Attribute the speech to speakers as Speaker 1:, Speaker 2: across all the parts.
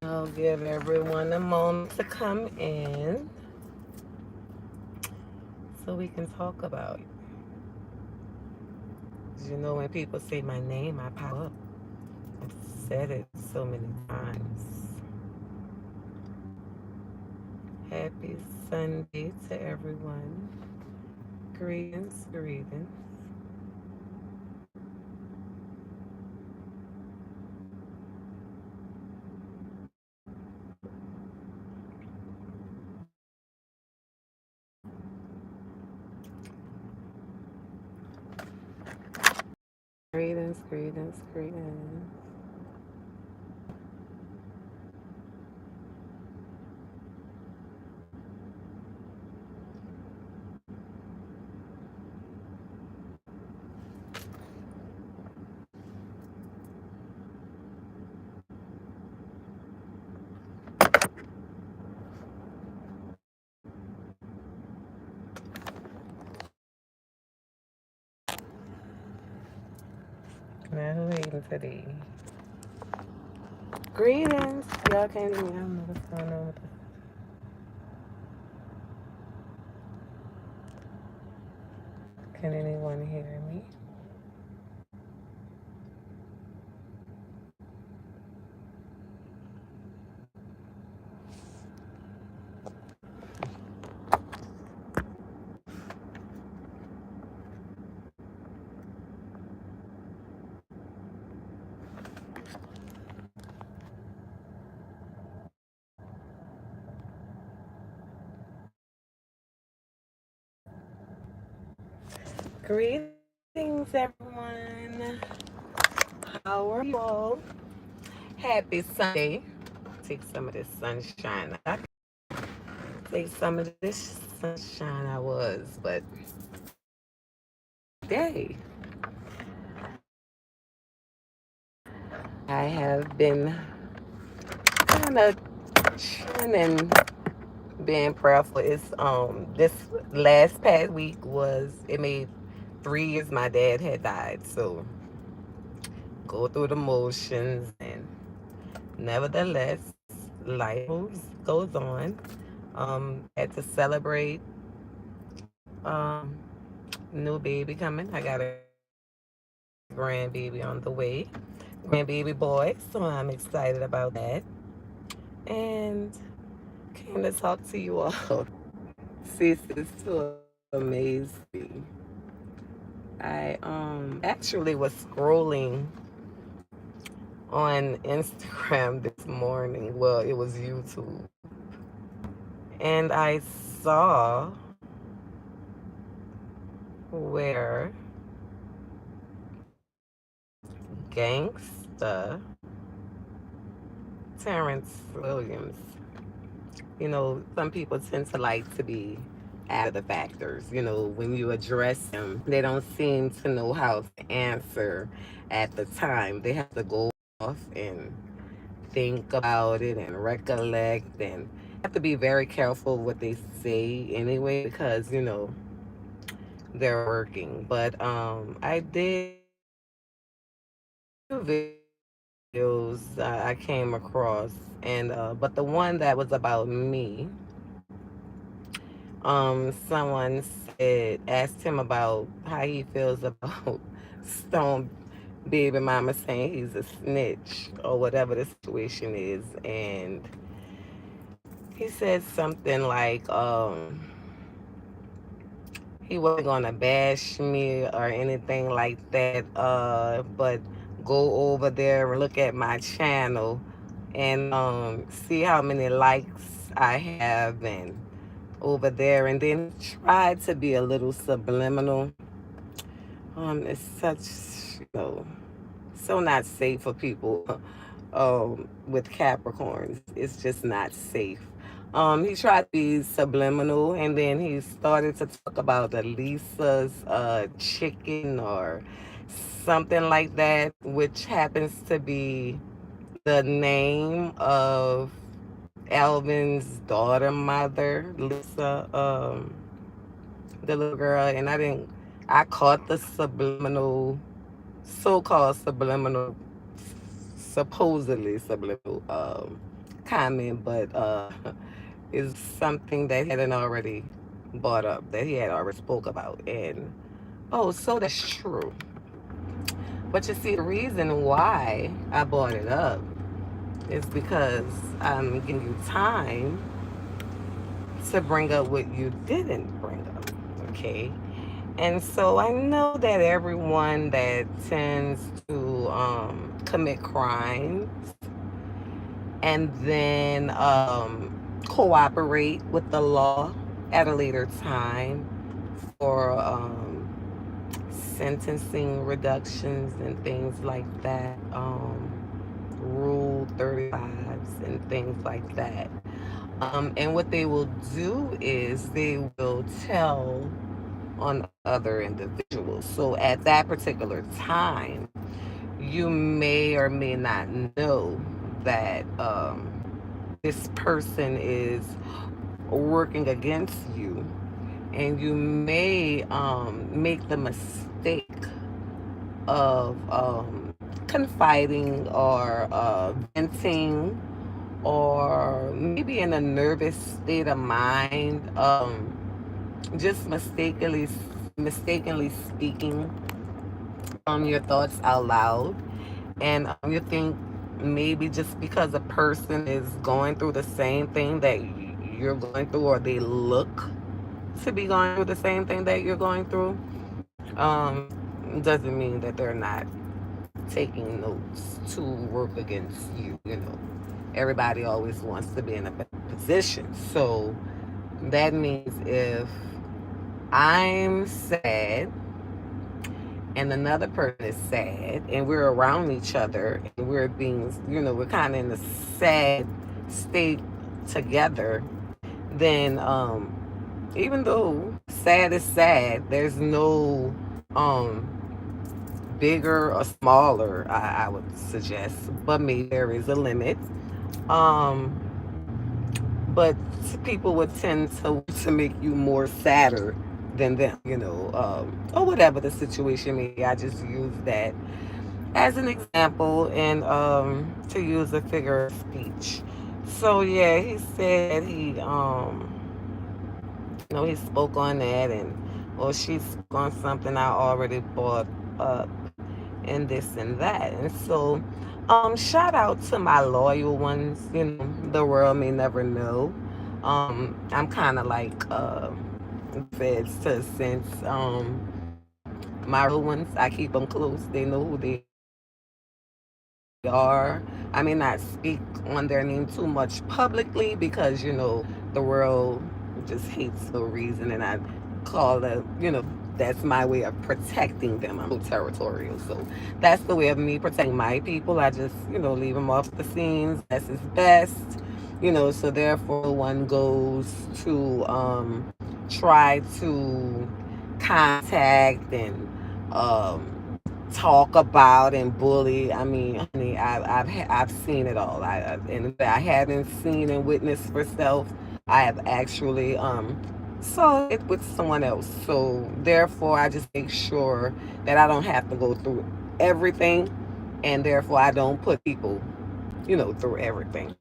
Speaker 1: I'll give everyone a moment to come in so we can talk about it. 'Cause you know, when people say my name, I pop up. I've said it so many times. Happy Sunday to everyone. Greetings, greetings. Greetings, greetings, greetings. Now who eating today? Greetings. Y'all can't hear me. I don't know what's going on with this. Can anyone hear me? Greetings, everyone. How are you all? Happy Sunday. Take some of this sunshine. I take some of this sunshine I was, but day. I have been kind of chilling and being prayerful. It's this last past week was it made 3 years my dad had died. So go through the motions and nevertheless life goes on. Had to celebrate um new baby coming. I got a grandbaby on the way. Grandbaby boy. So I'm excited about that. And came to talk to you all. Sis is to amaze me. I actually was scrolling on Instagram this morning. Well, it was YouTube. And I saw where Gangsta Terence Williams, you know, some people tend to like to be out of the factors. You know, when you address them, they don't seem to know how to answer at the time. They have to go off and think about it and recollect and have to be very careful what they say anyway because, you know, they're working. But I did videos I came across and but the one that was about me, someone said asked him about how he feels about Stone baby mama saying he's a snitch or whatever the situation is, and he said something like he wasn't gonna bash me or anything like that, but go over there and look at my channel and see how many likes I have and over there, and then try to be a little subliminal. It's such, you know, so not safe for people with Capricorns. It's just not safe. He tried to be subliminal, and then he started to talk about Elisa's chicken or something like that, which happens to be the name of Alvin's daughter mother, Lisa, the little girl. And I caught the subliminal, so-called subliminal, supposedly subliminal comment, but is something that he hadn't already brought up, that he had already spoke about. And oh, so that's true. But you see, the reason why I brought it up is because I'm giving you time to bring up what you didn't bring up. Okay. And so I know that everyone that tends to commit crimes and then cooperate with the law at a later time for sentencing reductions and things like that, Rule 35s and things like that. And what they will do is they will tell on other individuals. So at that particular time, you may or may not know that this person is working against you, and you may make the mistake of confiding or venting, or maybe in a nervous state of mind, just mistakenly speaking your thoughts out loud. And you think maybe just because a person is going through the same thing that you're going through, or they look to be going through the same thing that you're going through, doesn't mean that they're not taking notes to work against you. You know, everybody always wants to be in a better position. So that means if I'm sad and another person is sad and we're around each other and we're being, we're kind of in a sad state together, then even though sad is sad, there's no bigger or smaller, I would suggest, but maybe there is a limit. Um, but people would tend to make you more sadder than them, or whatever the situation may be. I just use that as an example, and to use a figure of speech. So yeah, he said he spoke on that, and or she spoke on something I already brought up, and this and that. And so shout out to my loyal ones. The world may never know. I'm kind of like feds to a sense. My real ones, I keep them close. They know who they are. I may not speak on their name too much publicly because the world just hates no reason, and I call that that's my way of protecting them. I'm so territorial, so that's the way of me protecting my people. I just leave them off the scenes. That's his best. So therefore one goes to try to contact and talk about and bully. I mean, honey, I've seen it all. And I haven't seen and witnessed for self. I have actually saw it with someone else. So therefore, I just make sure that I don't have to go through everything, and therefore I don't put people, through everything.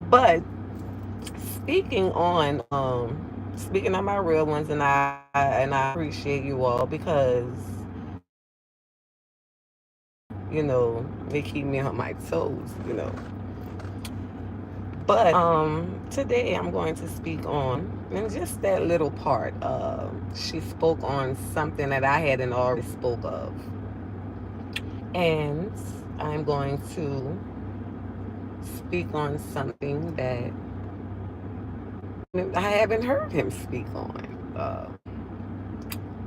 Speaker 1: But speaking on speaking of my real ones, and I appreciate you all because they keep me on my toes. But today I'm going to speak on, and just that little part. She spoke on something that I hadn't already spoke of, and I'm going to speak on something that I haven't heard him speak on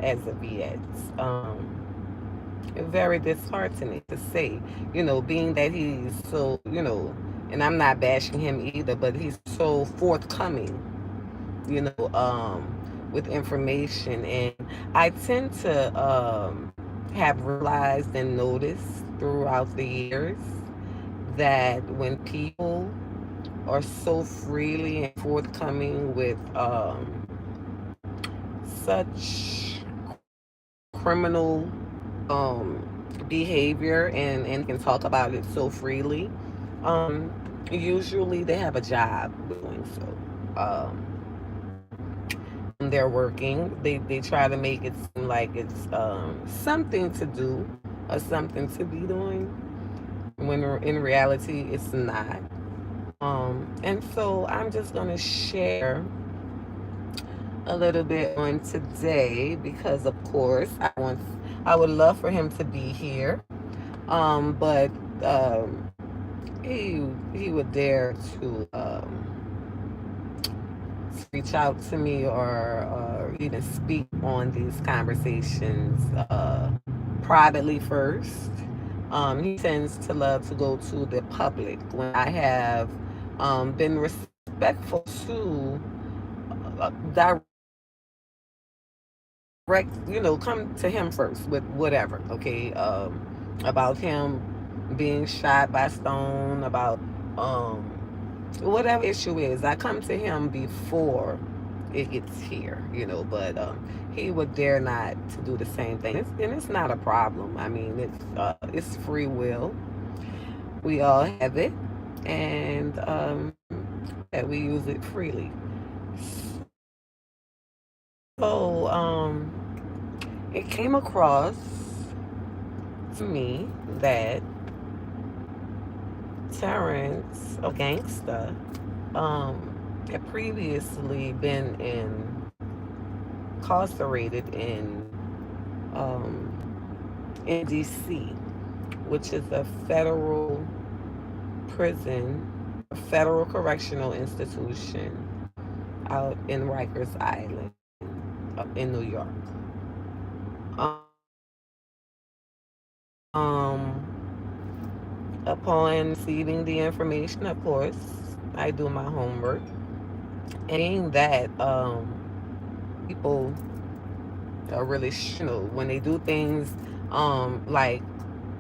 Speaker 1: as of yet. Very disheartening to say, being that he's so, and I'm not bashing him either, but he's so forthcoming, with information. And I tend to have realized and noticed throughout the years that when people are so freely and forthcoming with such criminal behavior, and can talk about it so freely, usually they have a job doing so. They're working. They try to make it seem like it's something to do or something to be doing, when in reality it's not. And so I'm just gonna share a little bit on today because, of course, I would love for him to be here. But um, he would dare to reach out to me or even speak on these conversations privately first. He tends to love to go to the public when I have been respectful to direct, come to him first with whatever, okay, about him being shot by stone, about um, whatever issue is. I come to him before it gets here, but he would dare not to do the same thing. And it's not a problem. I mean, it's free will. We all have it, and yeah, we use it freely. So it came across to me that Terence, a Gangsta, had previously been incarcerated in DC, which is a federal prison, a federal correctional institution out in Rikers Island, in New York. Upon receiving the information, of course, I do my homework. And being that people are really, when they do things, like,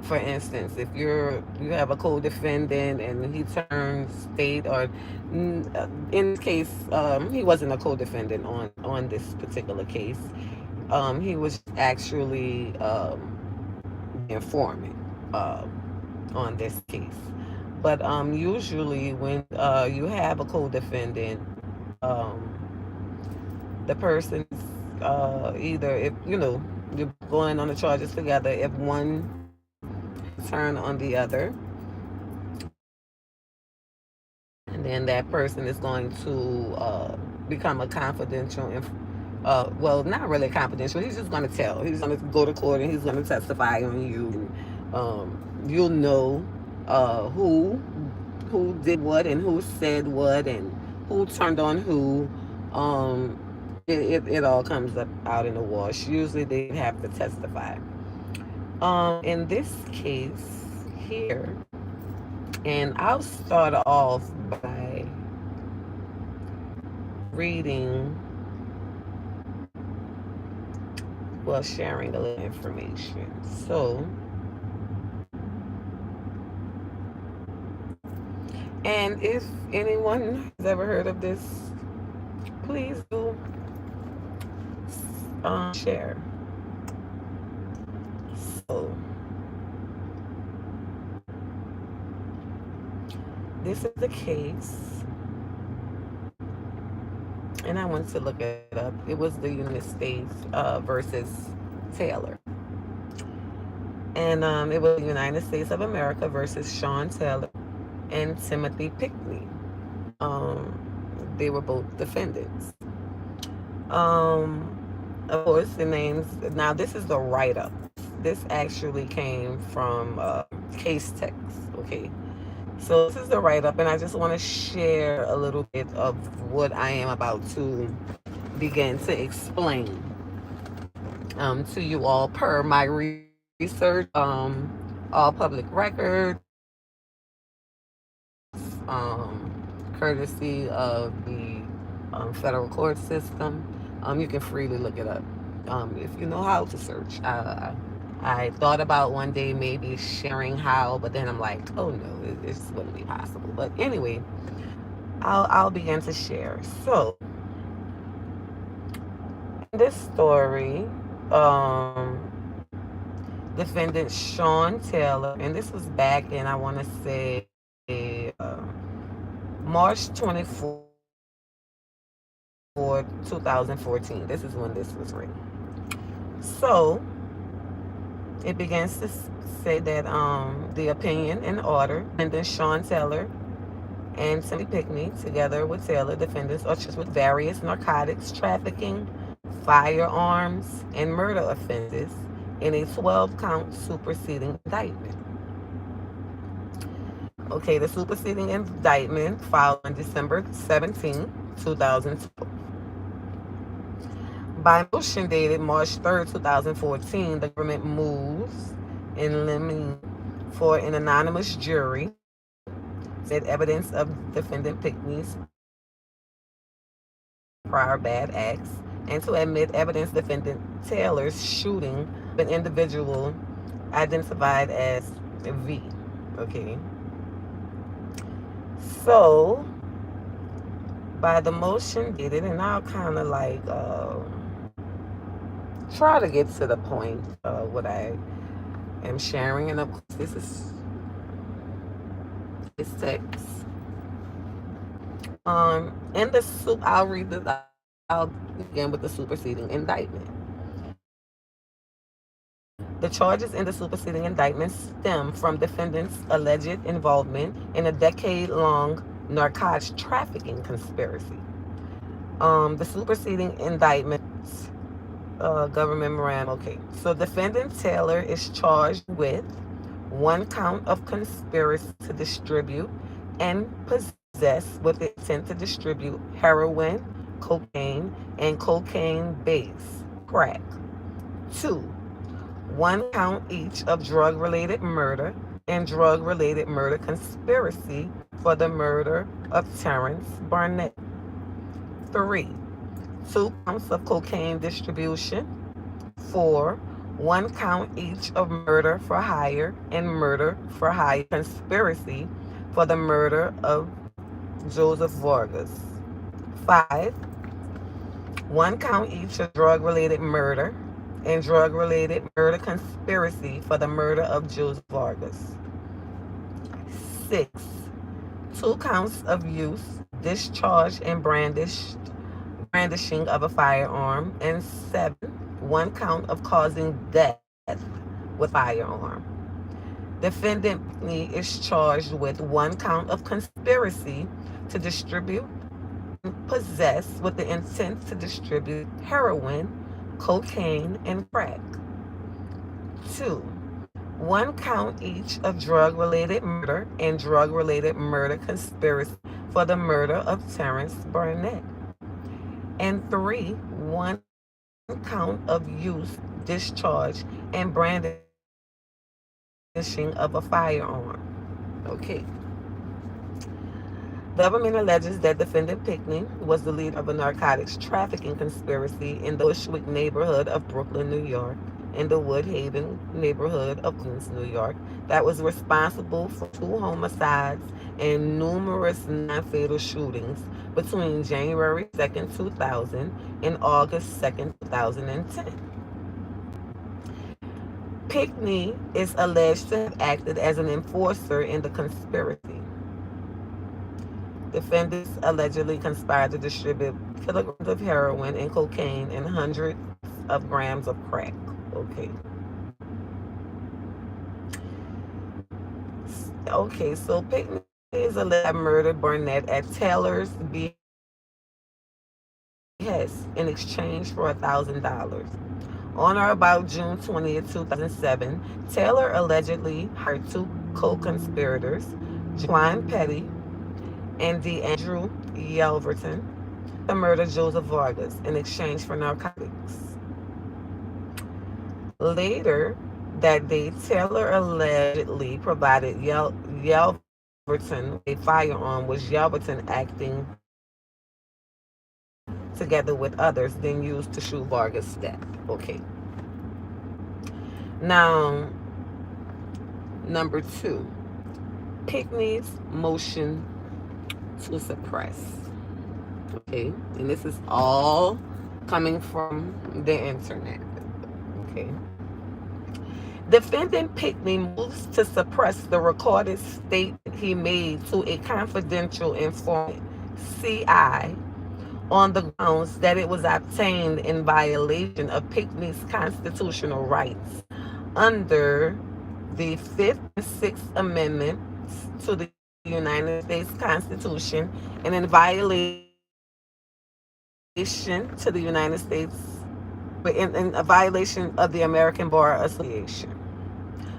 Speaker 1: for instance, if you have a co-defendant and he turns state, or in this case, he wasn't a co-defendant on this particular case. He was actually the informant on this case. But usually when you have a co-defendant, um, the person either, if you're going on the charges together, if one turn on the other, and then that person is going to become a confidential well, not really confidential. He's just going to tell. He's going to go to court and he's going to testify on you. And, you'll know who did what and who said what and who turned on who. Um, it all comes up out in the wash. Usually they have to testify. In this case here, and I'll start off by reading, well, sharing a little information. So, and if anyone has ever heard of this, please do share. So, this is the case, and I went to look it up. It was the United States versus Taylor. And it was the United States of America versus Sean Taylor and Timothy Pickney. They were both defendants. Of course, the names. Now, this is the write-up. This actually came from case text. Okay, so this is the write-up, and I just want to share a little bit of what I am about to begin to explain to you all per my research, all public records, courtesy of the federal court system. You can freely look it up if you know how to search. I thought about one day maybe sharing how, but then I'm like, oh no, it just wouldn't be possible. But anyway, I'll begin to share. So, in this story, defendant Sean Taylor, and this was back in, I want to say, March 24, 2014. This is when this was written. So it begins to say that the opinion and order, defendant Sean Taylor and Timothy Pickney, together with Taylor, defendants are charged with various narcotics trafficking, firearms, and murder offenses in a 12-count superseding indictment. Okay, the superseding indictment filed on December 17, 2012. By motion dated March 3rd, 2014, the government moves in limine for an anonymous jury said evidence of defendant Pickney's prior bad acts and to admit evidence defendant Taylor's shooting of an individual identified as V. Okay. So by the motion dated, and I'll kind of like try to get to the point of what I am sharing, and of course this is this text. In the I'll read this. I'll begin with the superseding indictment. The charges in the superseding indictment stem from defendants' alleged involvement in a decade-long narcotics trafficking conspiracy. The superseding indictment, government memorandum. Okay, so defendant Taylor is charged with one count of conspiracy to distribute and possess with the intent to distribute heroin, cocaine, and cocaine base, crack. Two, one count each of drug-related murder and drug-related murder conspiracy for the murder of Terence Barnett. Three, two counts of cocaine distribution. Four, one count each of murder for hire and murder for hire conspiracy for the murder of Joseph Vargas. Five, one count each of drug-related murder and drug-related murder conspiracy for the murder of Joseph Vargas. Six, two counts of use, discharge, and brandishing of a firearm. And seven, one count of causing death with firearm. Defendant Pickney is charged with one count of conspiracy to distribute and possess with the intent to distribute heroin, cocaine, and crack. Two, one count each of drug-related murder and drug-related murder conspiracy for the murder of Terence Barnett. And three, one count of use, discharge, and brandishing of a firearm. Okay. The government alleges that defendant Pickney was the leader of a narcotics trafficking conspiracy in the Bushwick neighborhood of Brooklyn, New York, and the Woodhaven neighborhood of Queens, New York, that was responsible for two homicides and numerous non-fatal shootings between January 2nd, 2000 and August 2nd, 2010. Pickney is alleged to have acted as an enforcer in the conspiracy. Defendants allegedly conspired to distribute kilograms of heroin and cocaine and hundreds of grams of crack. Okay. Okay, so Pickney is alleged to have murdered Barnett at Taylor's behest in exchange for $1,000. On or about June 20th, 2007, Taylor allegedly hired two co-conspirators, Juan Petty and Andrew Yelverton, to murder Joseph Vargas in exchange for narcotics. Later that day, Taylor allegedly provided Yelverton a firearm, which Yelverton, acting together with others, then used to shoot Vargas' death. Okay. Now, number two, Pickney's motion to suppress. Okay, and this is all coming from the internet. Okay. Defendant Pickney moves to suppress the recorded statement he made to a confidential informant, CI, on the grounds that it was obtained in violation of Pinckney's constitutional rights under the Fifth and Sixth Amendments to the United States Constitution and in violation to the United States, in a violation of the American Bar Association.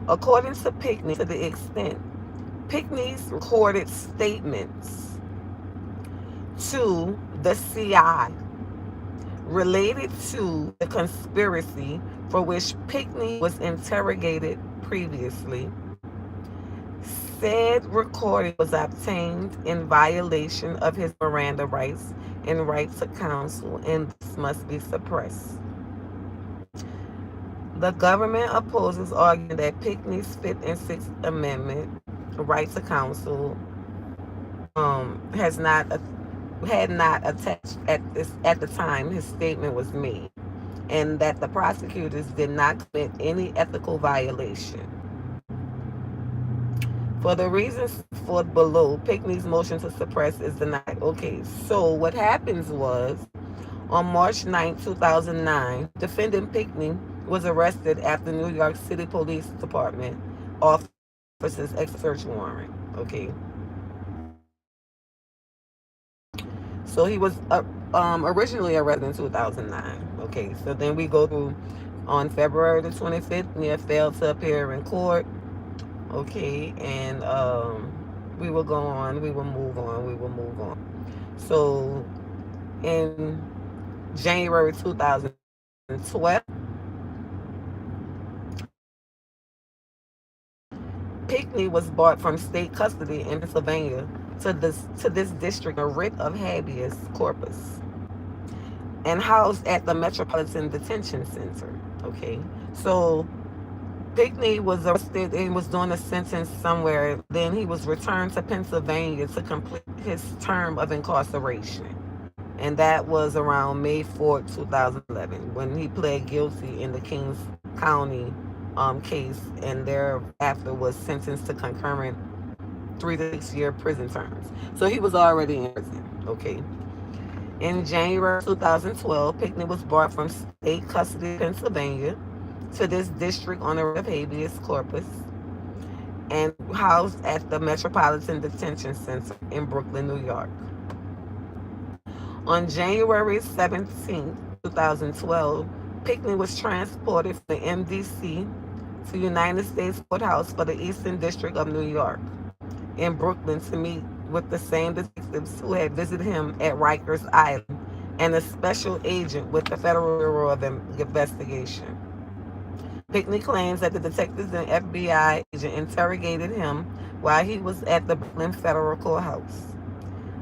Speaker 1: According to Pinckney, to the extent Pinckney's recorded statements to the CI related to the conspiracy for which Pinckney was interrogated previously, said recording was obtained in violation of his Miranda rights and right to counsel, and this must be suppressed. The government opposes arguing that Pinckney's Fifth and Sixth Amendment right to counsel has not had not attached at the time his statement was made, and that the prosecutors did not commit any ethical violation. For the reasons for below, Pinckney's motion to suppress is denied. Okay, so what happens was on March 9, 2009, defendant Pinckney was arrested after New York City Police Department officers executed a search warrant. Okay, so he was originally arrested in 2009. Okay, so then we go through on February the 25th, Nia failed to appear in court. Okay, and we will go on, we will move on, we will move on. So in January 2012, Pinckney was brought from state custody in Pennsylvania to this district, a writ of habeas corpus, and housed at the Metropolitan Detention Center. Okay, so Pinckney was arrested and was doing a sentence somewhere. Then he was returned to Pennsylvania to complete his term of incarceration. And that was around May 4th, 2011, when he pled guilty in the Kings County case, and thereafter was sentenced to concurrent 3 to 6 year prison terms. So he was already in prison. Okay. In January 2012, Pinckney was brought from state custody, Pennsylvania, to this district on a writ of habeas corpus and housed at the Metropolitan Detention Center in Brooklyn, New York. On January 17, 2012, Pinckney was transported from the MDC to United States Courthouse for the Eastern District of New York in Brooklyn to meet with the same detectives who had visited him at Rikers Island and a special agent with the Federal Bureau of Investigation. Pinckney claims that the detectives and FBI agent interrogated him while he was at the Brooklyn Federal Courthouse.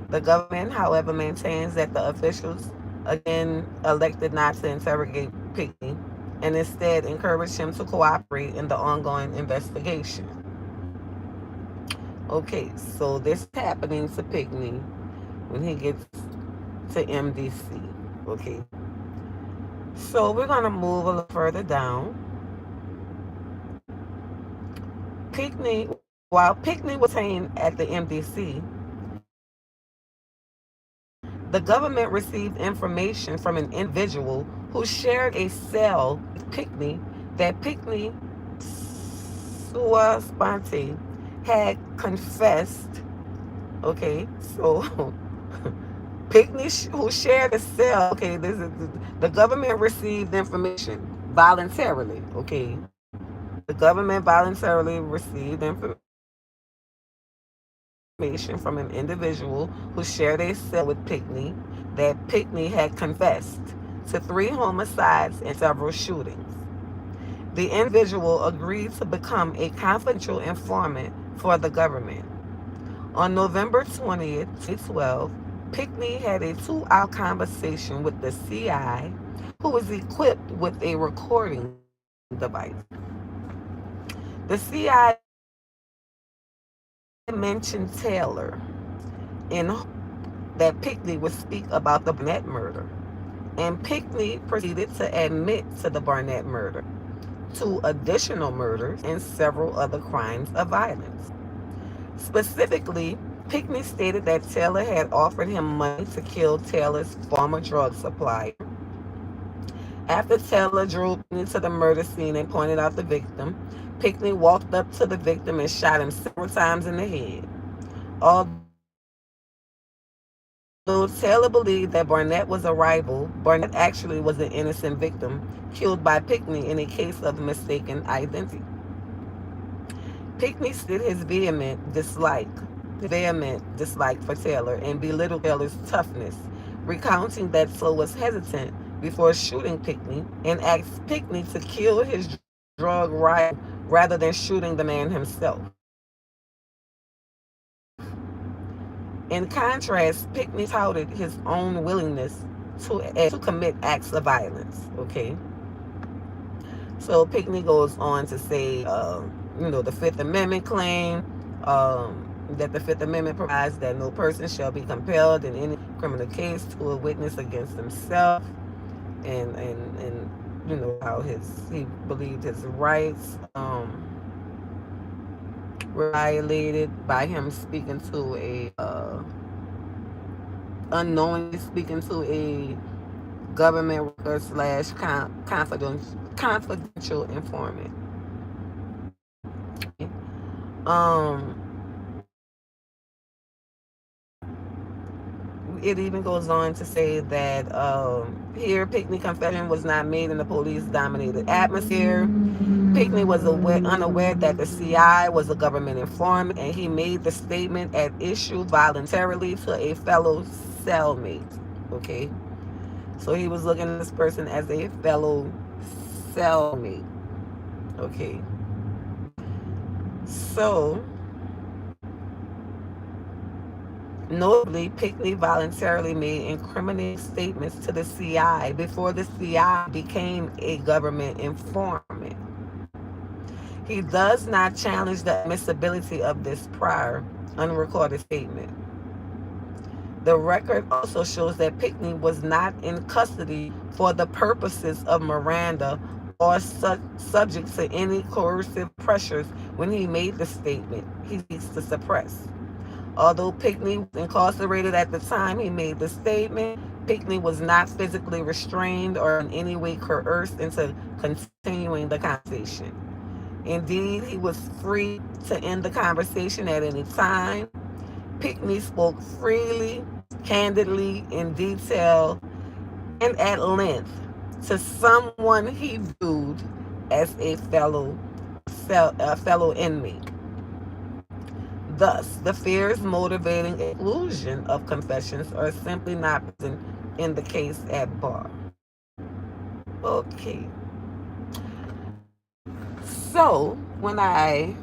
Speaker 1: The government, however, maintains that the officials again elected not to interrogate Pinckney and instead encouraged him to cooperate in the ongoing investigation. Okay, so this is happening to Pinckney when he gets to MDC. Okay, so we're going to move a little further down. While Pinckney was detained at the MDC, the government received information from an individual who shared a cell with Pinckney that Pinckney sua sponte had confessed. Okay, so Pinckney, who shared a cell, okay, this is the government received information voluntarily. Okay, the government voluntarily received information from an individual who shared a cell with Pinckney that Pinckney had confessed to 3 homicides and several shootings. The individual agreed to become a confidential informant for the government. On November 20th, 2012, Pinckney had a 2-hour conversation with the CI, who was equipped with a recording device. The CI mentioned Taylor in that Pinckney would speak about the Barnett murder, and Pinckney proceeded to admit to the Barnett murder, 2 additional murders, and several other crimes of violence. Specifically, Pickney stated that Taylor had offered him money to kill Taylor's former drug supplier. After Taylor drove Pickney to the murder scene and pointed out the victim, Pickney walked up to the victim and shot him several times in the head. Although Taylor believed that Barnett was a rival, Barnett actually was an innocent victim killed by Pickney in a case of mistaken identity. Pickney stated his vehement dislike for Taylor and belittled Taylor's toughness, recounting that Taylor was hesitant before shooting Pickney and asked Pickney to kill his drug rival rather than shooting the man himself. In contrast, Pickney touted his own willingness to commit acts of violence. Okay, so Pickney goes on to say, the Fifth Amendment claim that the Fifth Amendment provides that no person shall be compelled in any criminal case to a witness against himself, and how he believed his rights were violated by him speaking to a unknowingly speaking to a government worker slash confidential informant. It even goes on to say that here Pickney confession was not made in a police-dominated atmosphere. Pickney was unaware that the CI was a government informant, and he made the statement at issue voluntarily to a fellow cellmate. Okay, so he was looking at this person as a fellow cellmate. Okay, so notably, Pickney voluntarily made incriminating statements to the CI before the CI became a government informant. He does not challenge the admissibility of this prior unrecorded statement. The record also shows that Pickney was not in custody for the purposes of Miranda or subject to any coercive pressures when he made the statement he seeks to suppress. Although Pickney was incarcerated at the time he made the statement, Pickney was not physically restrained or in any way coerced into continuing the conversation. Indeed, he was free to end the conversation at any time. Pickney spoke freely, candidly, in detail, and at length to someone he viewed as a fellow inmate. Thus, the fears motivating exclusion of confessions are simply not present in the case at bar. Okay. So, when I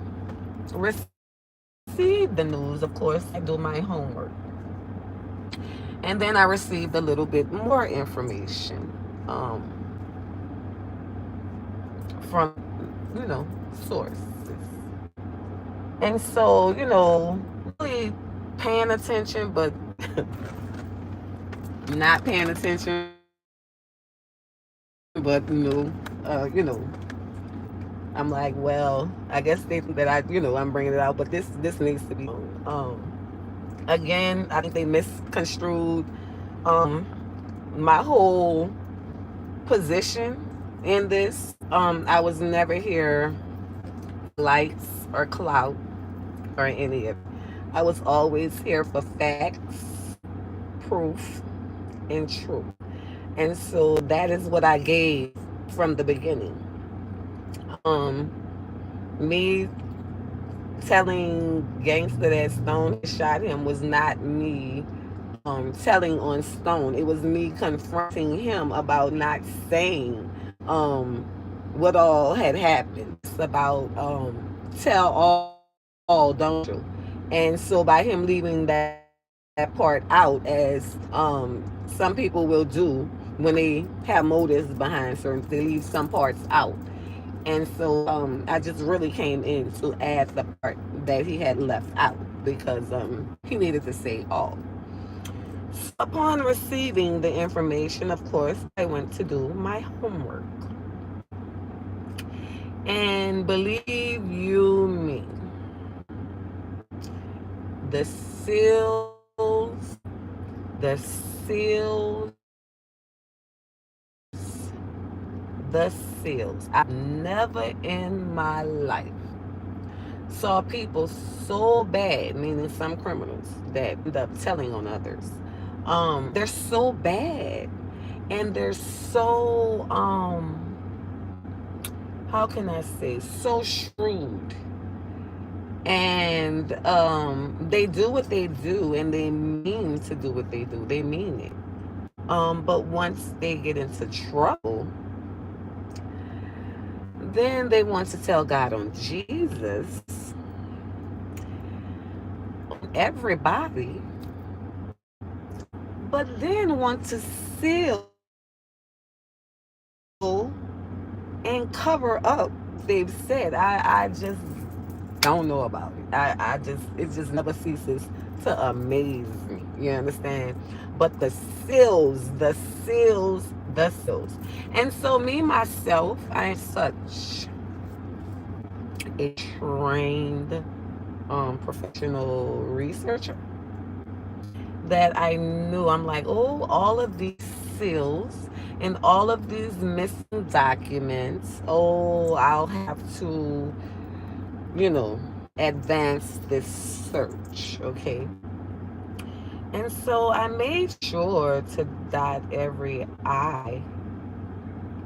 Speaker 1: received the news, of course, I do my homework. And then I received a little bit more information from, sources. And so, really paying attention, but not paying attention, but, I'm like, well, I guess they think that I'm bringing it out, but this needs to be again, I think they misconstrued my whole position in this. I was never here lights or clout or any of it. I was always here for facts, proof, and truth. And so that is what I gave from the beginning. Me telling Gangsta that Stone shot him was not me telling on Stone. It was me confronting him about not saying what all had happened. It's about tell all, don't you? And so by him leaving that part out, as some people will do when they have motives behind certain, they leave some parts out. And so I just really came in to add the part that he had left out because he needed to say all. So upon receiving the information, of course, I went to do my homework. And believe you me, The seals. I've never in my life saw people so bad, meaning some criminals that end up telling on others. They're so bad, and they're so how can I say, so shrewd, and they do what they do, and they mean to do what they do. They mean it. But once they get into trouble, then they want to tell God on Jesus, on everybody, but then want to seal and cover up. They've said, I just don't know about it. I just, it just never ceases to amaze me. You understand? But the seals. And so me myself, I am such a trained professional researcher that I knew, I'm like, oh, all of these seals and all of these missing documents, oh, I'll have to, you know, advance this search, okay? And so I made sure to dot every I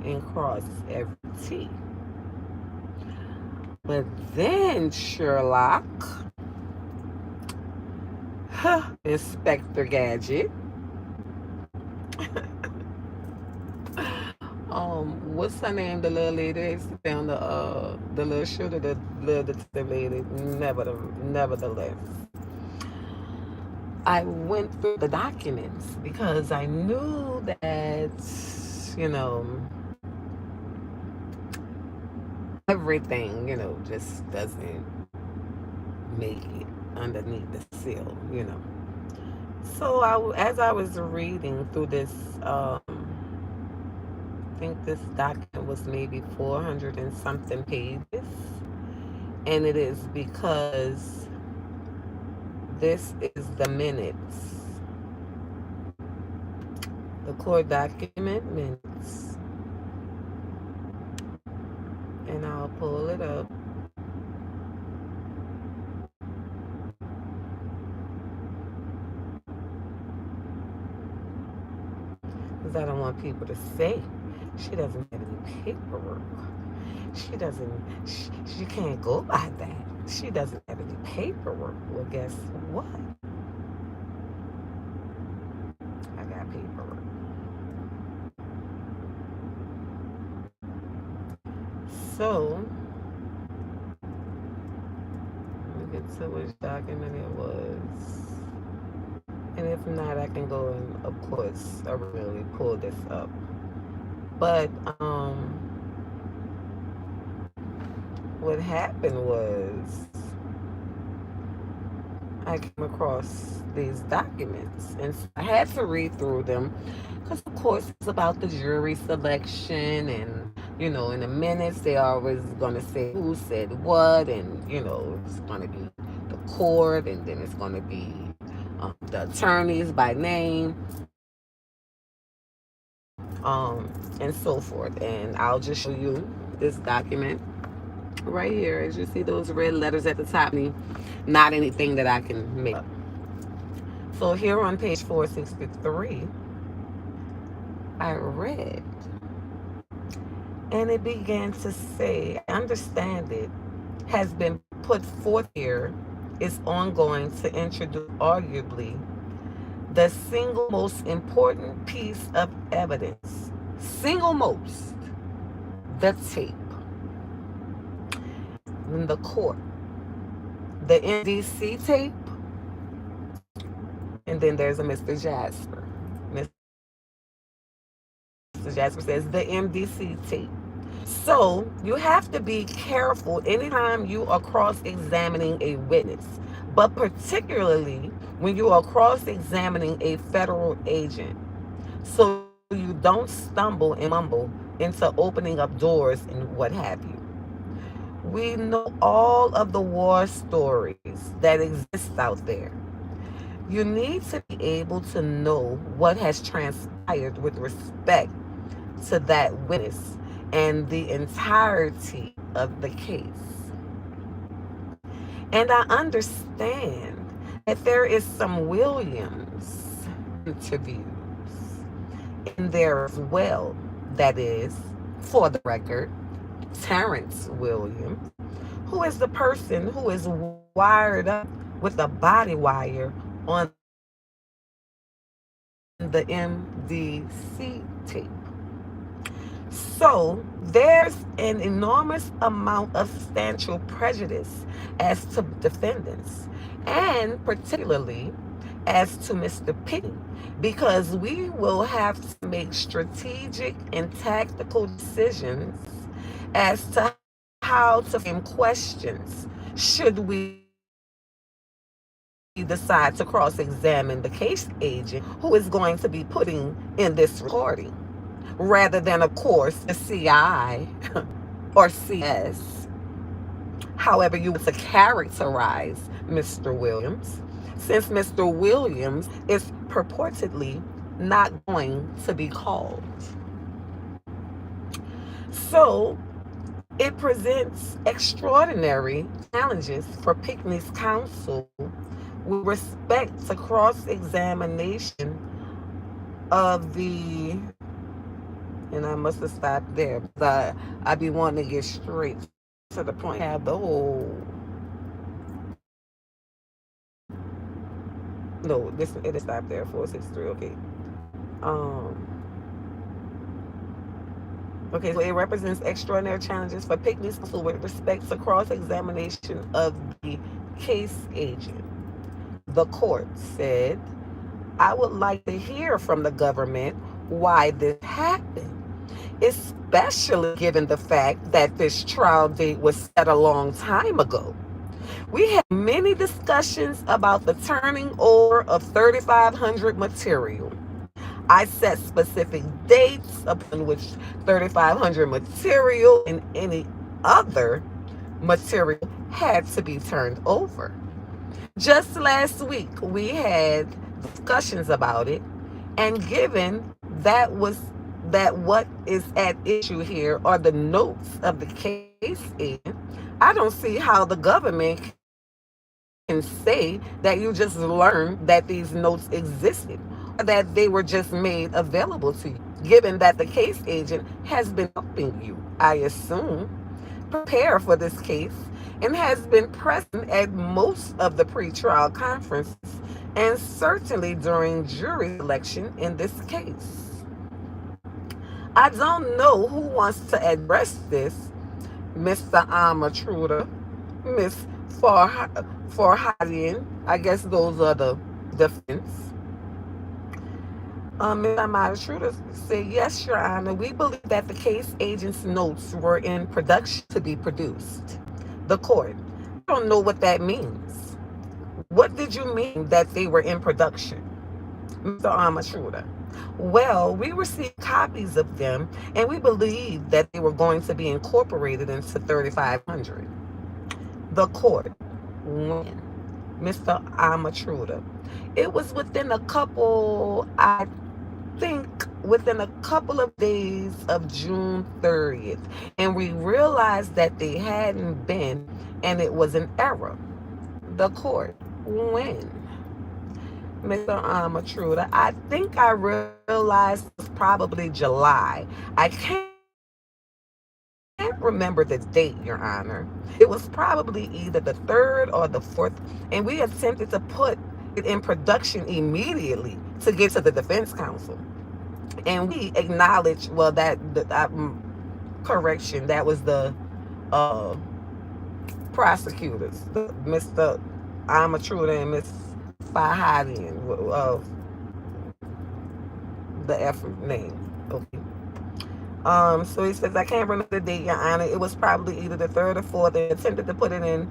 Speaker 1: and cross every T. But then Sherlock, Inspector Gadget, what's her name? The little lady that used to be on the little shooter, the little detective lady. Nevertheless, I went through the documents because I knew that, you know, everything, just doesn't make it underneath the seal, So as I was reading through this, I think this document was maybe 400 and something pages, and it is because this is the minutes, the court document minutes, and I'll pull it up. Because I don't want people to say she doesn't have any paperwork. She can't go by that. She doesn't have any paperwork. Well, guess what? I got paperwork. So, let me get to which document it was. And if not, I can go and, of course, really pull this up. But what happened was I came across these documents, and so I had to read through them because, of course, it's about the jury selection, and in the minutes they always gonna say who said what, and it's gonna be the court, and then it's gonna be the attorneys by name, and so forth. And I'll just show you this document right here. As you see those red letters at the top, not anything that I can make up. So here on page 463, I read, and it began to say, I understand it has been put forth here is ongoing to introduce arguably the single most important piece of evidence, single most, the tape in the court, the NDC tape, and then there's a Mr. Jasper. Mr. Jasper says the MDC tape. So you have to be careful anytime you are cross-examining a witness, but particularly when you are cross-examining a federal agent, so you don't stumble and mumble into opening up doors and what have you. We know all of the war stories that exist out there. You need to be able to know what has transpired with respect to that witness and the entirety of the case. And I understand that there is some Williams interviews in there as well. That is, for the record, Terence Williams, who is the person who is wired up with a body wire on the MDC tape. So there's an enormous amount of substantial prejudice as to defendants, and particularly as to Mr. Pitty, because we will have to make strategic and tactical decisions as to how to frame questions should we decide to cross examine the case agent who is going to be putting in this recording, rather than, of course, the CI or CS, however you want to characterize Mr. Williams, since Mr. Williams is purportedly not going to be called. So it presents extraordinary challenges for Pinckney's counsel with respect to cross-examination of the, and I must have stopped there because I be wanting to get straight to the point. Have the whole, no, this it is stopped there, 463. Okay. Um. Okay, so it represents extraordinary challenges for Pinckney's counsel with respect to cross-examination of the case agent. The court said, I would like to hear from the government why this happened, especially given the fact that this trial date was set a long time ago. We had many discussions about the turning over of 3,500 material. I set specific dates upon which 3,500 material and any other material had to be turned over. Just last week, we had discussions about it, and given that what is at issue here are the notes of the case agent, I don't see how the government can say that you just learned that these notes existed or that they were just made available to you, given that the case agent has been helping you, I assume, prepare for this case and has been present at most of the pretrial conferences and certainly during jury selection in this case. I don't know who wants to address this, Mr. Armatruder, Miss Farhadian. I guess those are the defense. Ms. Armatruder said, yes, Your Honor, we believe that the case agent's notes were in production to be produced. The court, I don't know what that means. What did you mean that they were in production? Mr. Armatruder, well, we received copies of them and we believed that they were going to be incorporated into 3,500. The court, when? Mr. Armatruder, it was within a couple, I think within a couple of days of June 30th, and we realized that they hadn't been, and it was an error. The court, when? Mr. Armatruder, I think I realized it was probably July. I can't remember the date, Your Honor. It was probably either the 3rd or the 4th, and we attempted to put it in production immediately to get to the defense counsel. And we acknowledge, well, correction, that was the uh, prosecutors, Mr. Armatruder and Miss Fahadian, the F name. Okay. So he says, I can't remember the date, Your Honor. It was probably either the 3rd or 4th. They attempted to put it in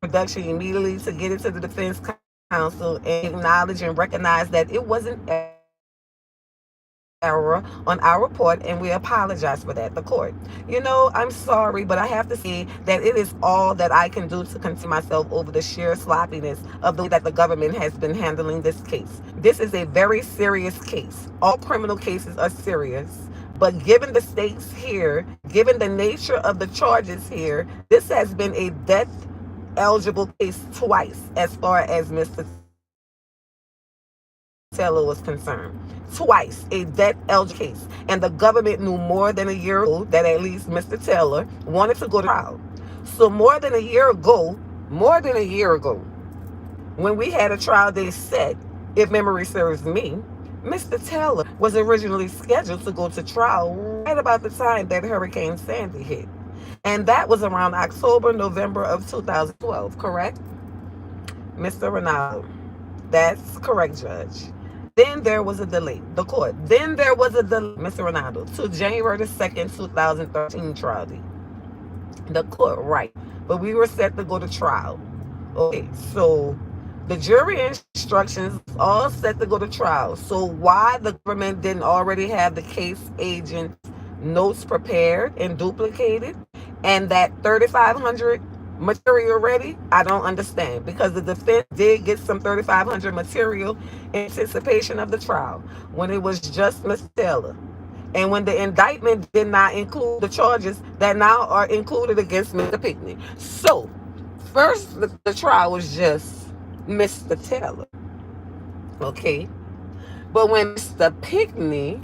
Speaker 1: production immediately to get it to the defense counsel and acknowledge and recognize that it was an error. error on our report, and we apologize for that. The court, I'm sorry, but I have to say that it is all that I can do to contain myself over the sheer sloppiness of the way that the government has been handling this case. This is a very serious case. All criminal cases are serious. But given the stakes here, given the nature of the charges here, this has been a death eligible case twice as far as Mr. Taylor was concerned. Twice a death eligible case. And the government knew more than a year ago that at least Mr. Taylor wanted to go to trial. So more than a year ago, when we had a trial date set, if memory serves me, Mr. Taylor was originally scheduled to go to trial right about the time that Hurricane Sandy hit. And that was around October, November of 2012, correct? Mr. Ronaldo. That's correct, Judge. Then there was a delay. The court. Then there was a delay, Mr. Ronaldo, to January the 2nd, 2013 trial date. The court, right. But we were set to go to trial. Okay, so the jury instructions all set to go to trial. So why the government didn't already have the case agent notes prepared and duplicated and that 3,500 material ready, I don't understand, because the defense did get some 3,500 material in anticipation of the trial when it was just Mr. Taylor. And when the indictment did not include the charges that now are included against Mr. Pickney. So, first, the trial was just Mr. Taylor. Okay? But when Mr. Pickney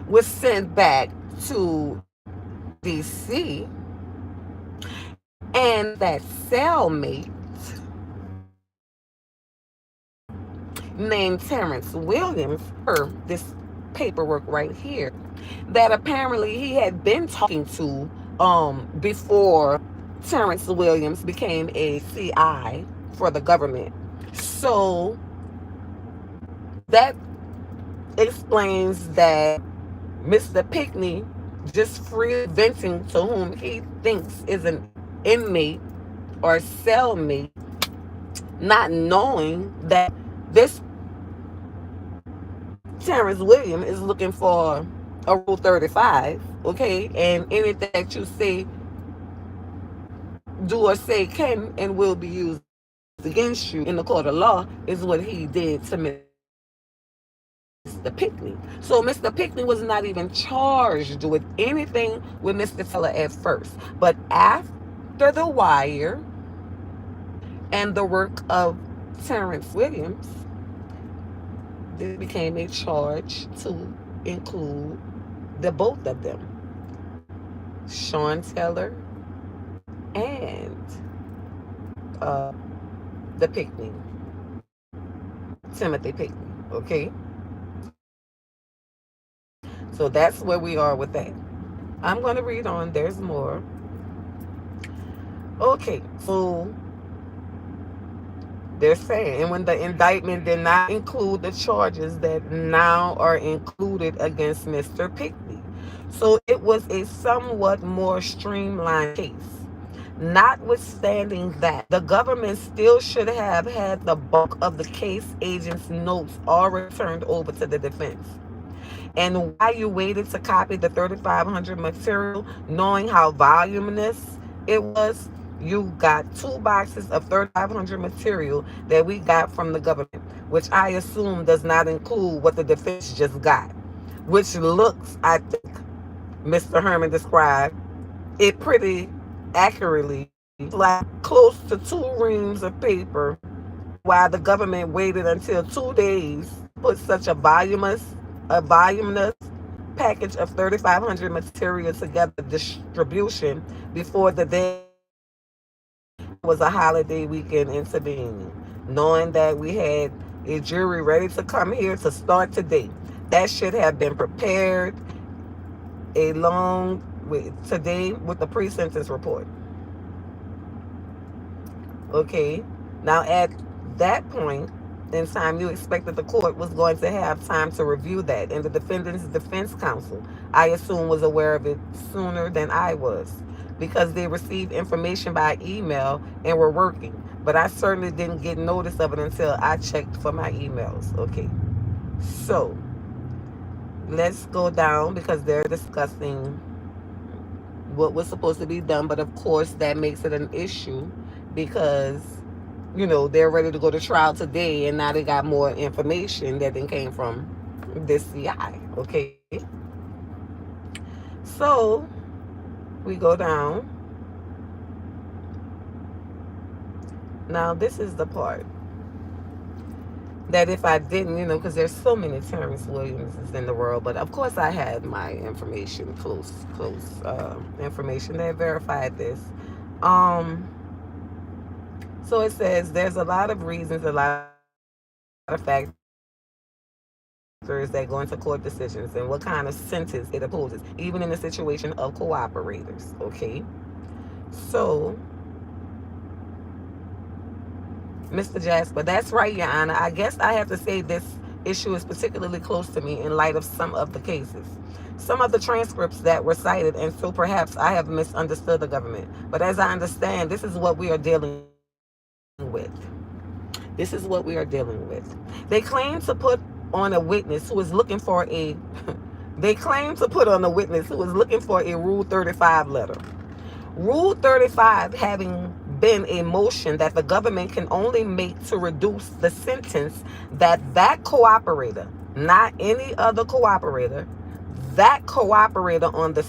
Speaker 1: was sent back to D.C., and that cellmate named Terence Williams, this paperwork right here, that apparently he had been talking to before Terence Williams became a CI for the government. So that explains that Mr. Pickney just free venting to whom he thinks is an inmate or cellmate, not knowing that this Terrence Williams is looking for a Rule 35, okay? And anything that you say, do or say can and will be used against you in the court of law is what he did to Mr. Pickney. So Mr. Pickney was not even charged with anything with Mr. Teller at first. But after the wire and the work of Terence Williams, this became a charge to include the both of them, Sean Teller and the Pickney, Timothy Pickney, okay? So that's where we are with that. I'm going to read on. There's more. Okay, so they're saying, and when the indictment did not include the charges that now are included against Mr. Pickney. So it was a somewhat more streamlined case. Notwithstanding that, the government still should have had the bulk of the case agent's notes already turned over to the defense. And why you waited to copy the 3,500 material, knowing how voluminous it was, you got 2 boxes of 3,500 material that we got from the government, which I assume does not include what the defense just got, which looks, I think, Mr. Herman described it pretty accurately, like close to 2 reams of paper, while the government waited until 2 days to put such a voluminous package of 3,500 material together distribution before the day was a holiday weekend intervening, knowing that we had a jury ready to come here to start today. That should have been prepared today with the pre-sentence report. Okay, now at that point in time, you expected the court was going to have time to review that, and the defendant's defense counsel, I assume, was aware of it sooner than I was, because they received information by email and were working. But I certainly didn't get notice of it until I checked for my emails. Okay, so Let's go down because they're discussing what was supposed to be done, but of course that makes it an issue because they're ready to go to trial today, and now they got more information that then came from this CI. Okay, so we go down. Now this is the part that if I didn't, because there's so many Terence Williamses in the world, but of course I had my information, close information that verified this. Um, so it says there's a lot of reasons, a lot of factors that go into court decisions and what kind of sentence it opposes, even in the situation of cooperators. Okay, so Mr. Jasper, that's right, Your Honor. I guess I have to say this issue is particularly close to me in light of some of the cases. Some of the transcripts that were cited, and so perhaps I have misunderstood the government. But as I understand, this is what we are dealing with. This is what we are dealing with. They claim to put on a witness who is looking for a they claim to put on a witness who is looking for a Rule 35 letter. Rule 35 having been a motion that the government can only make to reduce the sentence that cooperator, not any other cooperator, that cooperator on the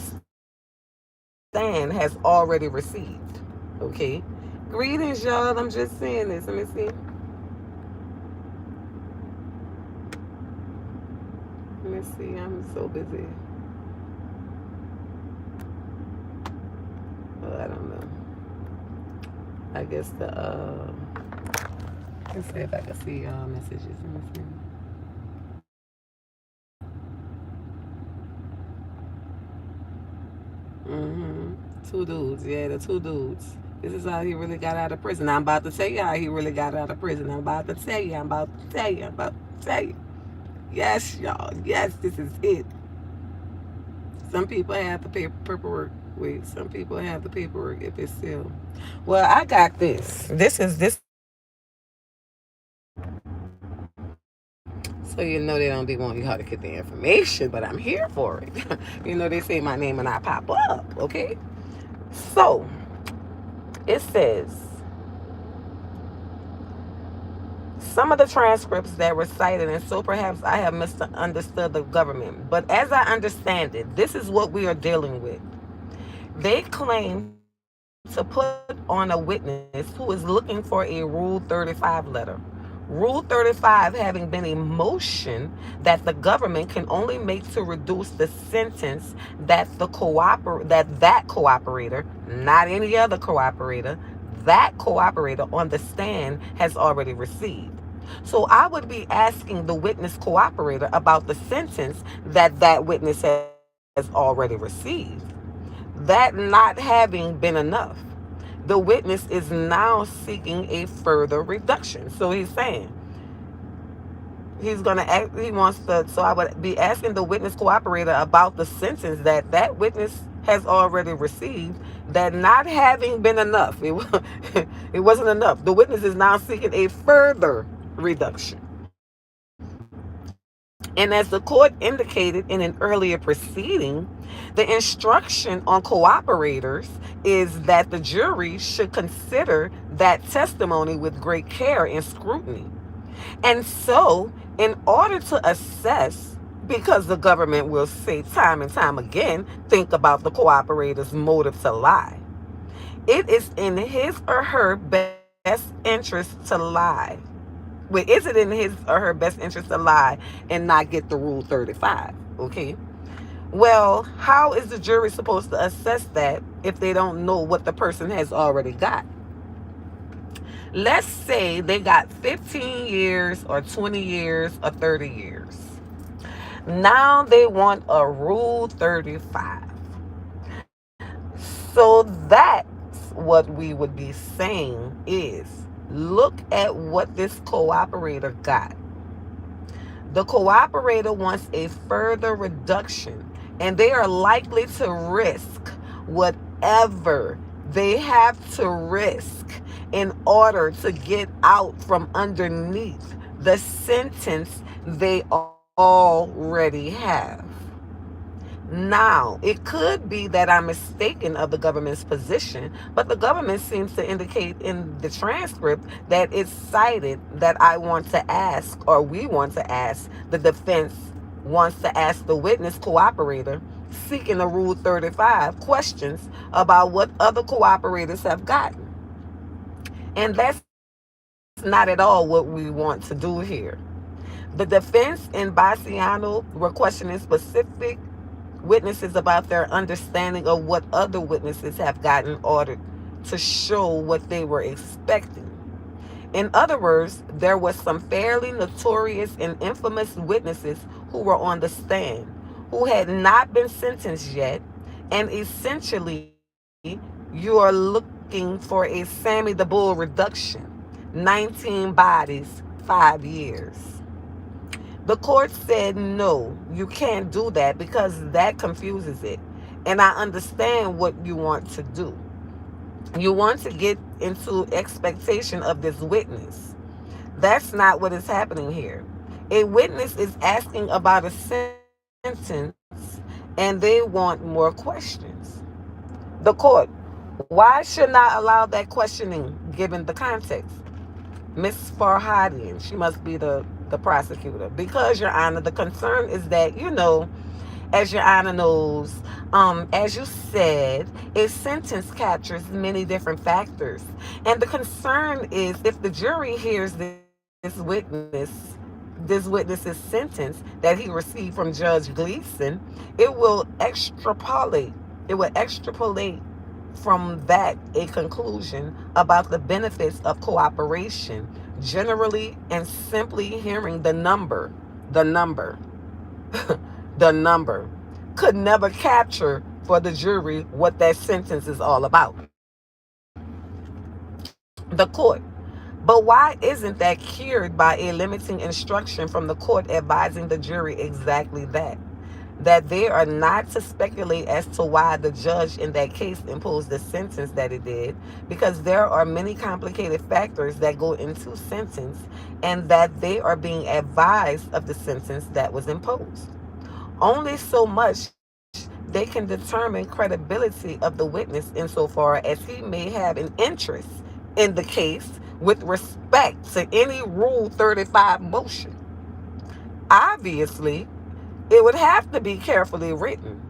Speaker 1: stand has already received. Okay? Greetings, y'all. I'm just saying this. Let me see. I'm so busy. Well, I don't know. I guess let's see if I can see y'all messages. Let me see. Two dudes. Yeah, the two dudes. This is how he really got out of prison. I'm about to tell you how he really got out of prison. I'm about to tell you. I'm about to tell you. I'm about to tell you. Yes, y'all. Yes, this is it. Some people have the paperwork. Wait, some people have the paperwork if it's still. Well, I got this. This is the so they don't be wanting y'all to get the information, but I'm here for it. They say my name and I pop up. Okay, so it says some of the transcripts that were cited, and so perhaps I have misunderstood the government. But as I understand it, this is what we are dealing with. They claim to put on a witness who is looking for a Rule 35 letter. Rule 35 having been a motion that the government can only make to reduce the sentence that that cooperator, not any other cooperator, that cooperator on the stand has already received. So I would be asking the witness cooperator about the sentence that witness has already received. That not having been enough, the witness is now seeking a further reduction. So he's saying he's going to act, he wants to, so I would be asking the witness cooperator about the sentence that witness has already received, that not having been enough, it wasn't enough. The witness is now seeking a further reduction. And as the court indicated in an earlier proceeding, the instruction on cooperators is that the jury should consider that testimony with great care and scrutiny. And so, in order to assess, because the government will say time and time again, think about the cooperator's motive to lie. It is in his or her best interest to lie. Wait, is it in his or her best interest to lie and not get the Rule 35? Okay. Well, how is the jury supposed to assess that if they don't know what the person has already got? Let's say they got 15 years or 20 years or 30 years. Now they want a Rule 35. So that's what we would be saying is, look at what this cooperator got. The cooperator wants a further reduction, and they are likely to risk whatever they have to risk in order to get out from underneath the sentence they are already have. Now, it could be that I'm mistaken of the government's position, but the government seems to indicate in the transcript that it's cited that I want to ask, or we want to ask, the defense wants to ask the witness cooperator seeking a Rule 35 questions about what other cooperators have gotten. And that's not at all what we want to do here. The defense in Bassiano were questioning specific witnesses about their understanding of what other witnesses have gotten ordered to show what they were expecting. In other words, there was some fairly notorious and infamous witnesses who were on the stand who had not been sentenced yet, and essentially you are looking for a Sammy the Bull reduction, 19 bodies, 5 years. The court said, no, you can't do that because that confuses it. And I understand what you want to do. You want to get into expectation of this witness. That's not what is happening here. A witness is asking about a sentence and they want more questions. The court, why should not allow that questioning given the context? Miss Farhadian, she must be the prosecutor. Because, Your Honor, the concern is that, as Your Honor knows, as you said, a sentence captures many different factors. And the concern is if the jury hears this witness's sentence that he received from Judge Gleason, it will extrapolate. It will extrapolate from that a conclusion about the benefits of cooperation, generally and simply hearing the number, the number could never capture for the jury what that sentence is all about. The court. But why isn't that cured by a limiting instruction from the court advising the jury exactly that? That they are not to speculate as to why the judge in that case imposed the sentence that it did, because there are many complicated factors that go into sentence, and that they are being advised of the sentence that was imposed. Only so much they can determine credibility of the witness insofar as he may have an interest in the case with respect to any Rule 35 motion. Obviously, it would have to be carefully written.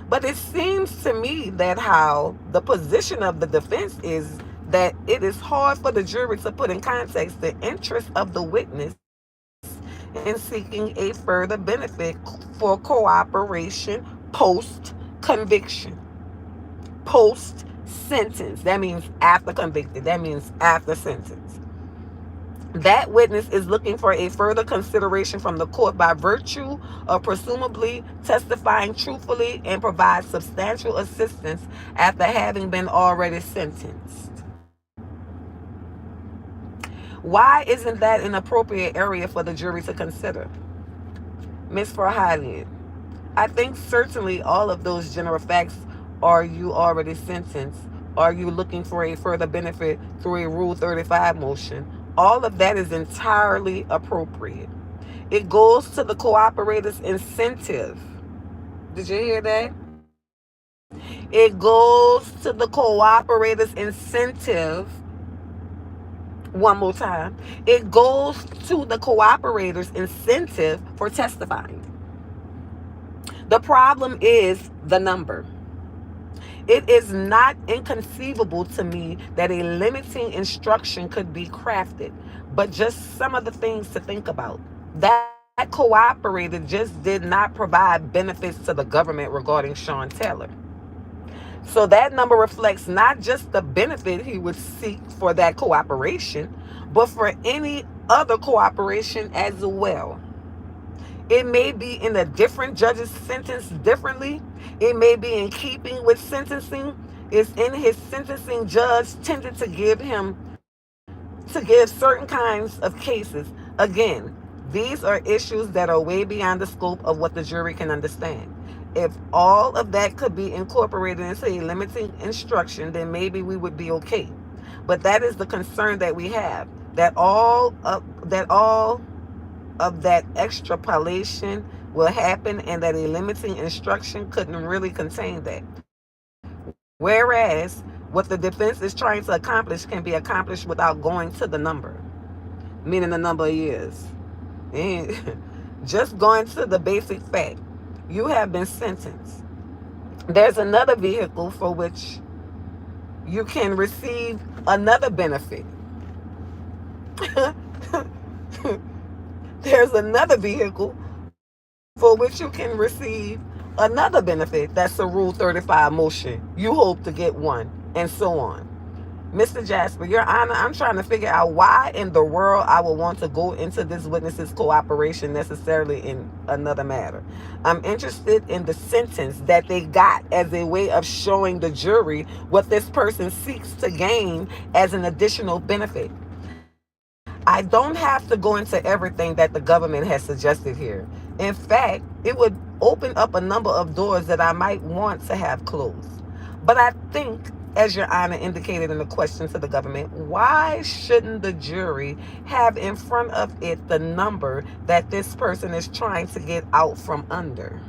Speaker 1: But it seems to me that how the position of the defense is that it is hard for the jury to put in context the interest of the witness in seeking a further benefit for cooperation post conviction, post sentence. That means after convicted, that means after sentence. That witness is looking for a further consideration from the court by virtue of presumably testifying truthfully and provide substantial assistance after having been already sentenced. Why isn't that an appropriate area for the jury to consider? Ms. Farhadian, I think certainly all of those general facts, are you already sentenced? Are you looking for a further benefit through a Rule 35 motion? All of that is entirely appropriate. It goes to the cooperator's incentive. Did you hear that? It goes to the cooperator's incentive. One more time. It goes to the cooperator's incentive for testifying. The problem is the number. It is not inconceivable to me that a limiting instruction could be crafted, but just some of the things to think about. That cooperator just did not provide benefits to the government regarding Sean Taylor. So that number reflects not just the benefit he would seek for that cooperation, but for any other cooperation as well. It may be in a different judge's sentence differently. It may be in keeping with sentencing. It's in his sentencing judge tended to give certain kinds of cases. Again, these are issues that are way beyond the scope of what the jury can understand. If all of that could be incorporated into a limiting instruction, then maybe we would be okay. But that is the concern that we have. That all of that extrapolation will happen and that a limiting instruction couldn't really contain that. Whereas what the defense is trying to accomplish can be accomplished without going to the number, meaning the number of years. And just going to the basic fact, you have been sentenced. There's another vehicle for which you can receive another benefit. There's another vehicle for which you can receive another benefit. That's a Rule 35 motion. You hope to get one, and so on. Mr. Jasper, Your Honor, I'm trying to figure out why in the world I would want to go into this witness's cooperation necessarily in another matter. I'm interested in the sentence that they got as a way of showing the jury what this person seeks to gain as an additional benefit. I don't have to go into everything that the government has suggested here. In fact, it would open up a number of doors that I might want to have closed. But I think, as Your Honor indicated in the question to the government, why shouldn't the jury have in front of it the number that this person is trying to get out from under?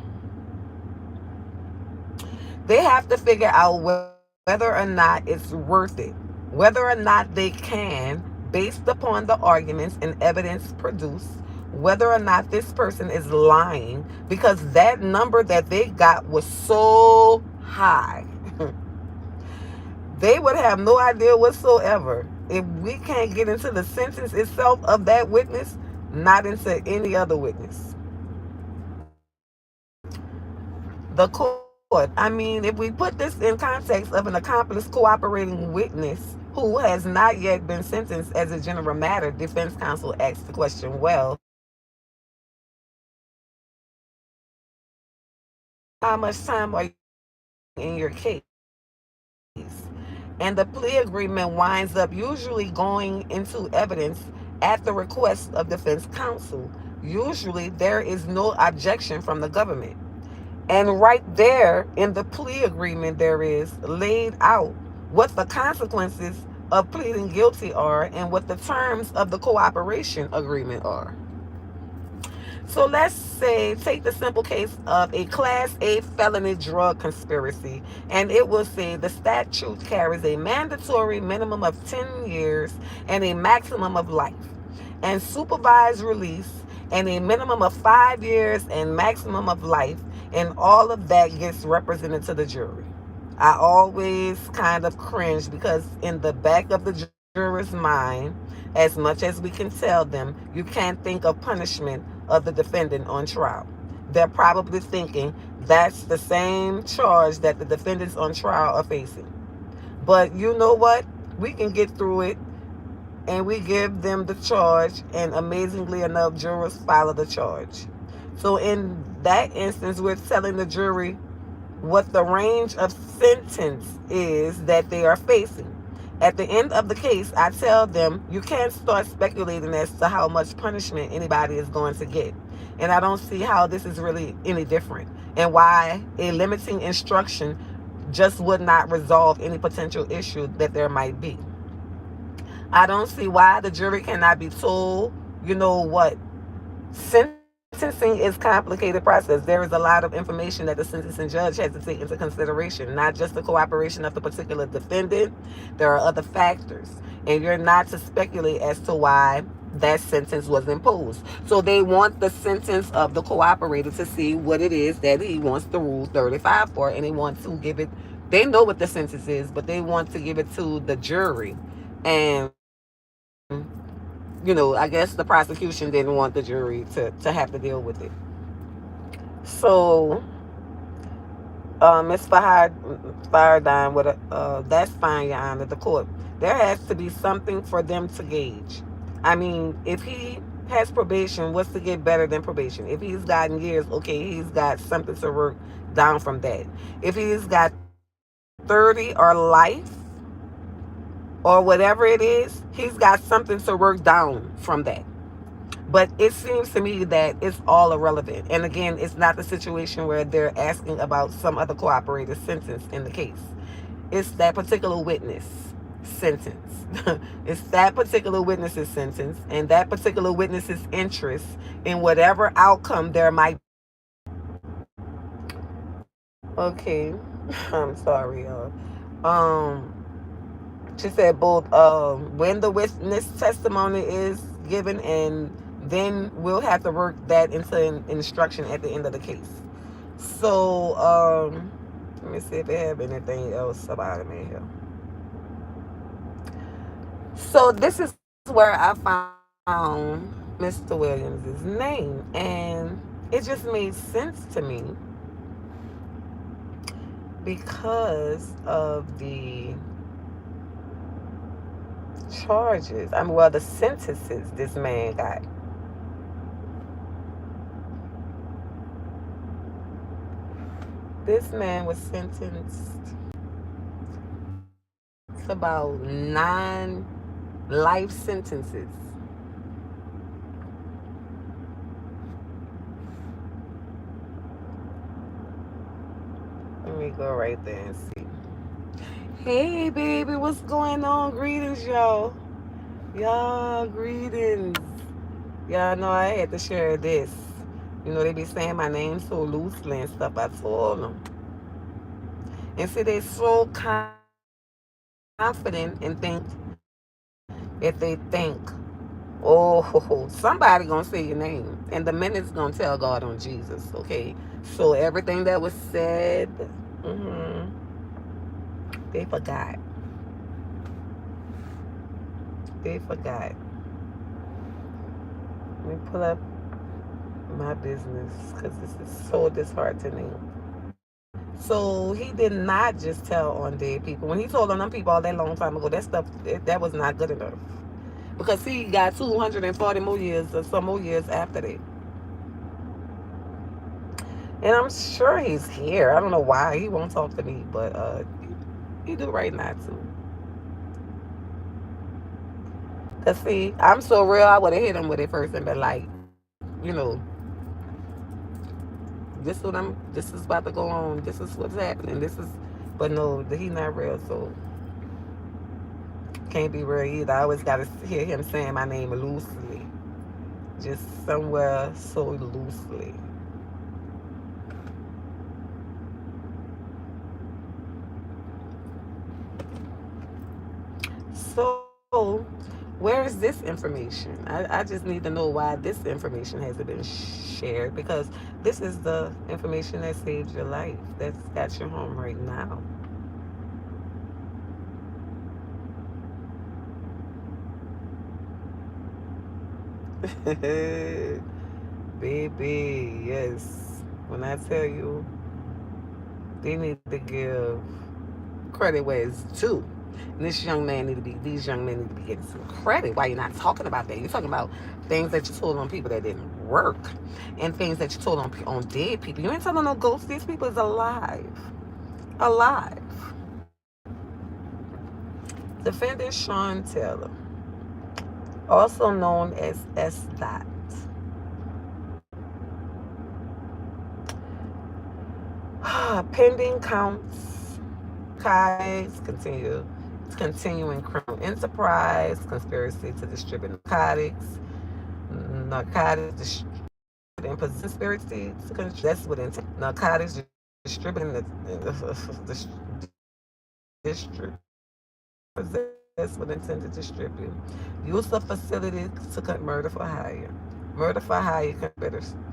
Speaker 1: They have to figure out whether or not it's worth it, whether or not they can, based upon the arguments and evidence produced, whether or not this person is lying, because that number that they got was so high. They would have no idea whatsoever if we can't get into the sentence itself of that witness, not into any other witness. The court, I mean, if we put this in context of an accomplice cooperating witness who has not yet been sentenced as a general matter, defense counsel asked the question, well, how much time are you in your case? And the plea agreement winds up usually going into evidence at the request of defense counsel. Usually there is no objection from the government. And right there in the plea agreement, there is laid out what the consequences of pleading guilty are and what the terms of the cooperation agreement are. So let's say, take the simple case of a Class A felony drug conspiracy, and it will say the statute carries a mandatory minimum of 10 years and a maximum of life, and supervised release and a minimum of 5 years and maximum of life, and all of that gets represented to the jury. I always kind of cringe because in the back of the juror's mind, as much as we can tell them, you can't think of punishment of the defendant on trial. They're probably thinking that's the same charge that the defendants on trial are facing. But you know what? We can get through it, and we give them the charge, and amazingly enough, jurors follow the charge. So in that instance, we're telling the jury what the range of sentence is that they are facing. At the end of the case, I tell them you can't start speculating as to how much punishment anybody is going to get. And I don't see how this is really any different, and why a limiting instruction just would not resolve any potential issue that there might be. I don't see why the jury cannot be told, you know what, sentencing is a complicated process. There is a lot of information that the sentencing judge has to take into consideration, not just the cooperation of the particular defendant. There are other factors, and you're not to speculate as to why that sentence was imposed. So they want the sentence of the cooperator to see what it is that he wants the Rule 35 for, and they want to give it, they know what the sentence is, but they want to give it to the jury. And I guess the prosecution didn't want the jury to have to deal with it. So, Ms. Fahardine, that's fine, Your Honor, the court. There has to be something for them to gauge. I mean, if he has probation, what's to get better than probation? If he's gotten years, okay, he's got something to work down from that. If he's got 30 or life, or whatever it is, he's got something to work down from that. But it seems to me that it's all irrelevant. And again, it's not the situation where they're asking about some other cooperator's sentence in the case. It's that particular witness. sentence. It's that particular witness's sentence and that particular witness's interest in whatever outcome there might. Okay. I'm sorry, y'all. She said both when the witness testimony is given, and then we'll have to work that into an instruction at the end of the case. So let me see if they have anything else about me here. So this is where I found Mr. Williams' name, and it just made sense to me because of the charges. I mean, well, the sentences this man got. This man was sentenced to about 9 life sentences. Let me go right there and see. Hey, baby, what's going on? Greetings, y'all. Y'all, greetings. Y'all know I had to share this. You know, they be saying my name so loosely and stuff. I told them. And see, they so confident and think if they think, oh, somebody gonna say your name, and the minute's gonna tell God on Jesus. Okay, so everything that was said, mm-hmm, they forgot. They forgot. Let me pull up my business because this is so disheartening. So he did not just tell on dead people. When he told on them people all that long time ago, that stuff that was not good enough because he got 240 more years or some more years after that. And I'm sure he's here. I don't know why he won't talk to me, but he do right now too. Cause see, I'm so real. I would have hit him with it first and been like, this is about to go on. This is what's happening. This is, but no, he not real. So can't be real either. I always got to hear him saying my name loosely, just somewhere so loosely. So, where is this information? I just need to know why this information hasn't been shared because this is the information that saved your life. That's got you home right now. Baby, yes. When I tell you, they need to give credit where it's due. And these young men need to be getting some credit. Why you're not talking about that? You're talking about things that you told on people that didn't work, and things that you told on dead people. You ain't telling no ghosts. These people is alive, alive. Defendant Sean Taylor, also known as S. Dot, pending counts, continuing criminal enterprise, conspiracy to distribute narcotics and conspiracy to that's what intent, narcotics distributing district possess with intent to distribute, use of facilities to commit murder for hire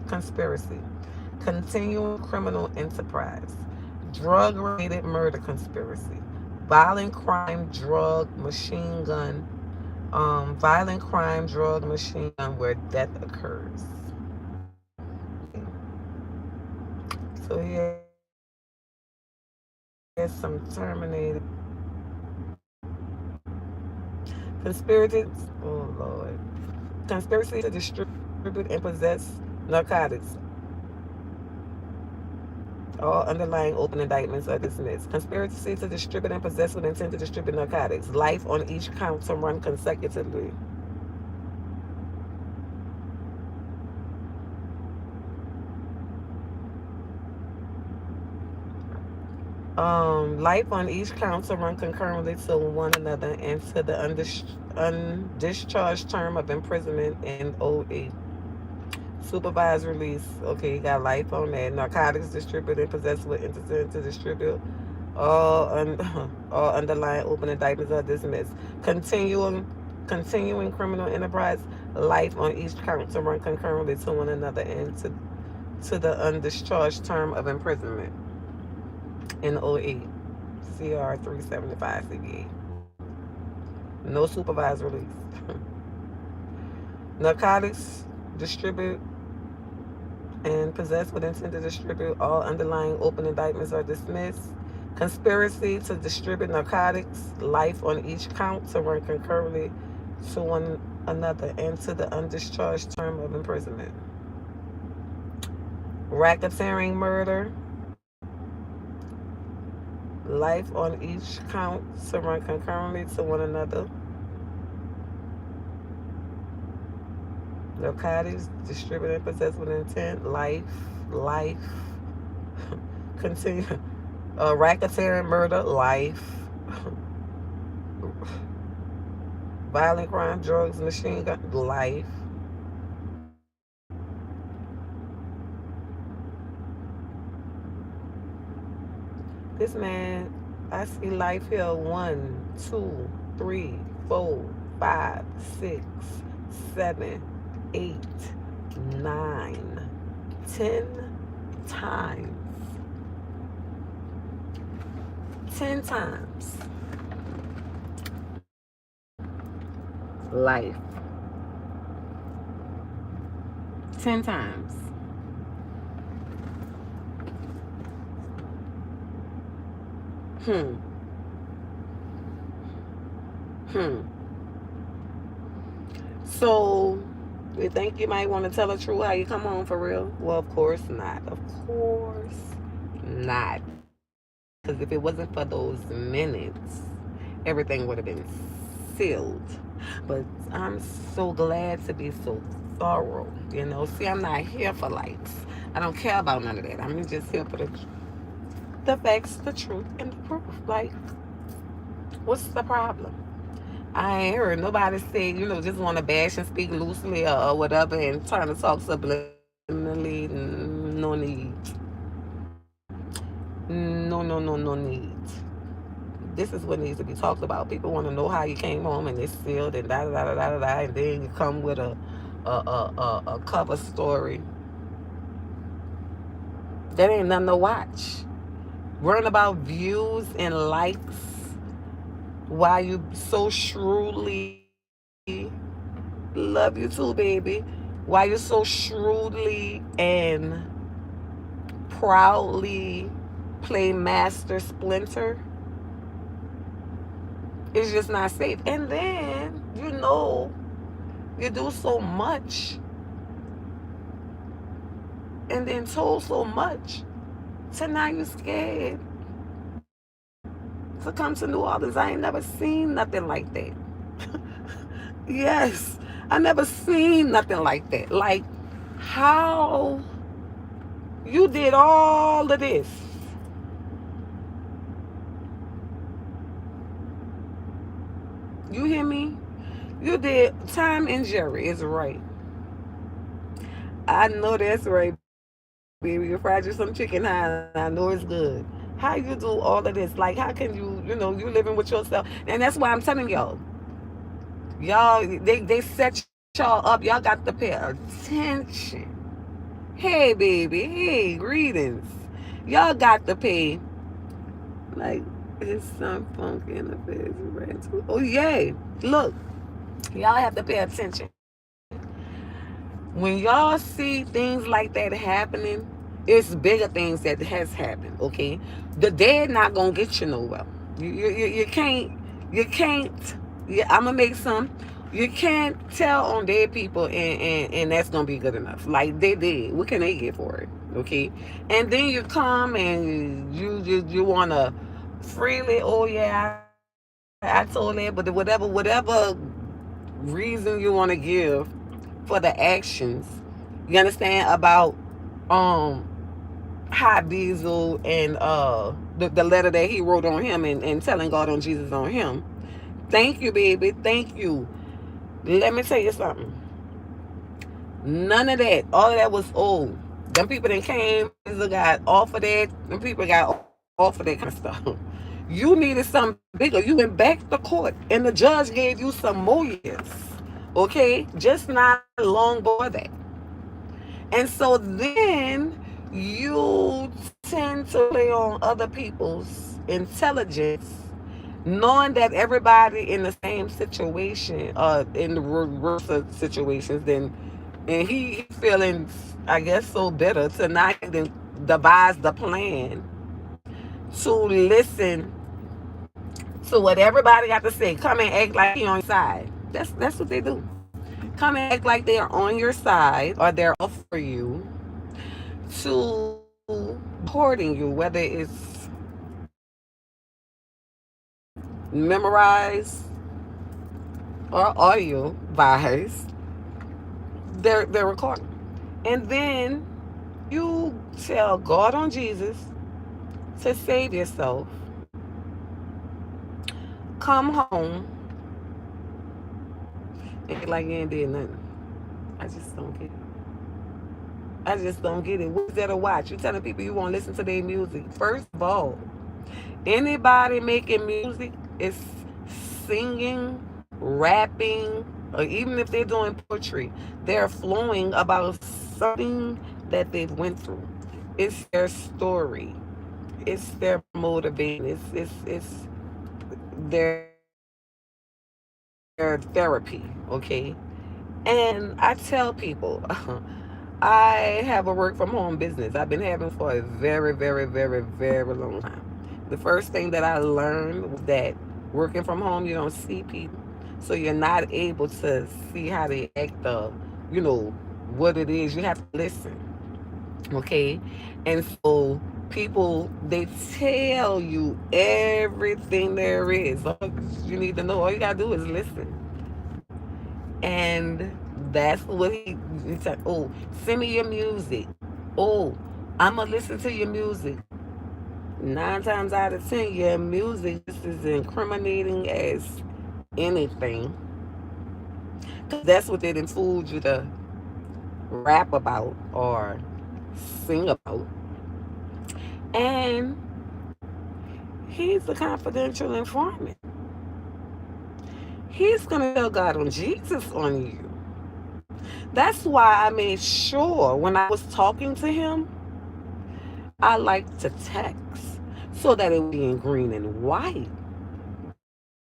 Speaker 1: conspiracy, continuing criminal enterprise, drug related murder conspiracy, violent crime, drug, machine gun, violent crime, drug, machine gun where death occurs. So he has some terminated conspiracy. Oh Lord, conspiracy to distribute and possess narcotics. All underlying open indictments are dismissed. Conspiracy to distribute and possess with intent to distribute narcotics. Life on each count to run consecutively. Life on each count to run concurrently to one another and to the undischarged term of imprisonment in OA. Supervised release. Okay, you got life on that. Narcotics distributed and possessed with intent to distribute. All, all underlying open indictments are dismissed. Continuing criminal enterprise. Life on each count to run concurrently to one another and to the undischarged term of imprisonment in OE. CR 375 CBA. No supervised release. Narcotics distribute and possessed with intent to distribute. All underlying open indictments are dismissed. Conspiracy to distribute narcotics. Life on each count to run concurrently to one another and to the undischarged term of imprisonment. Racketeering murder. Life on each count to run concurrently to one another. Narcotics distributed and possessed with intent. Life. Continue. Racketeering murder. Life. Violent crime, drugs, machine gun. Life. This man, I see life here. 1, 2, 3, 4, 5, 6, 7, 8, 9, 10 times. 10 times. Life. 10 times. Hmm. Hmm. So, you think you might want to tell the truth how you come home for real? Well, of course not. Of course not. Because if it wasn't for those minutes, everything would have been sealed. But I'm so glad to be so thorough. See, I'm not here for likes. I don't care about none of that. I'm just here for the facts, the truth, and the proof. Like, what's the problem? I ain't heard nobody say, just want to bash and speak loosely or whatever and trying to talk subliminally. No need. No need. This is what needs to be talked about. People want to know how you came home and it's sealed and da da da da da da, and then you come with a cover story. That ain't nothing to watch. Worrying about views and likes while you so shrewdly love you too, baby. While you so shrewdly and proudly play Master Splinter. It's just not safe. And then, you do so much and then told so much. So now you're scared to come to New Orleans. I ain't never seen nothing like that. Yes, I never seen nothing like that. Like, how you did all of this. You hear me? You did. Time and Jerry is right. I know that's right, baby. You fried you some chicken high. I know it's good. How you do all of this? Like, how can you living with yourself? And that's why I'm telling y'all, they set y'all up. Y'all got to pay attention. Hey, baby. Hey, greetings. Y'all got to pay. Like, it's some funky in the face. Oh, yay. Look, y'all have to pay attention. When y'all see things like that happening, it's bigger things that has happened, okay? The dead not going to get you nowhere. You can't, yeah, I'm going to make some. You can't tell on dead people and that's going to be good enough. Like, they did. What can they get for it? Okay? And then you come and you want to freely, oh yeah, I told that, but whatever reason you want to give for the actions, you understand, about high diesel and the letter that he wrote on him and telling God on Jesus on him. Thank you, baby. Thank you. Let me tell you something. None of that. All of that was old. Them people that came, got off of that. Them people got off of that kind of stuff. You needed something bigger. You went back to court, and the judge gave you some more years. Okay? Just not long before that. And so then you tend to play on other people's intelligence, knowing that everybody in the same situation, in the reverse of situations, then, and he feeling, I guess, so bitter to not even devise the plan to listen to what everybody got to say. Come and act like he on your side. That's what they do. Come and act like they are on your side or they're off for you to supporting you, whether it's memorized or audio vibes, they're recording. And then you tell God on Jesus to save yourself, come home, and like you ain't did nothing. I just don't get it. I just don't get it. What's there to watch? You telling people you won't listen to their music. First of all, anybody making music is singing, rapping, or even if they're doing poetry, they're flowing about something that they've went through. It's their story. It's their motivation. It's their therapy. Okay. And I tell people, I have a work from home business. I've been having for a very, very, very, very long time. The first thing that I learned was that working from home, you don't see people. So you're not able to see how they act or, you know, what it is. You have to listen. Okay. And so people, they tell you everything there is. All you need to know, all you got to do is listen. And that's what he said. Oh, send me your music. Oh, I'm going to listen to your music. 9 times out of 10, your music is as incriminating as anything. That's what they done fooled you to rap about or sing about. And he's a confidential informant. He's going to tell God on Jesus on you. That's why I made sure when I was talking to him, I like to text so that it would be in green and white.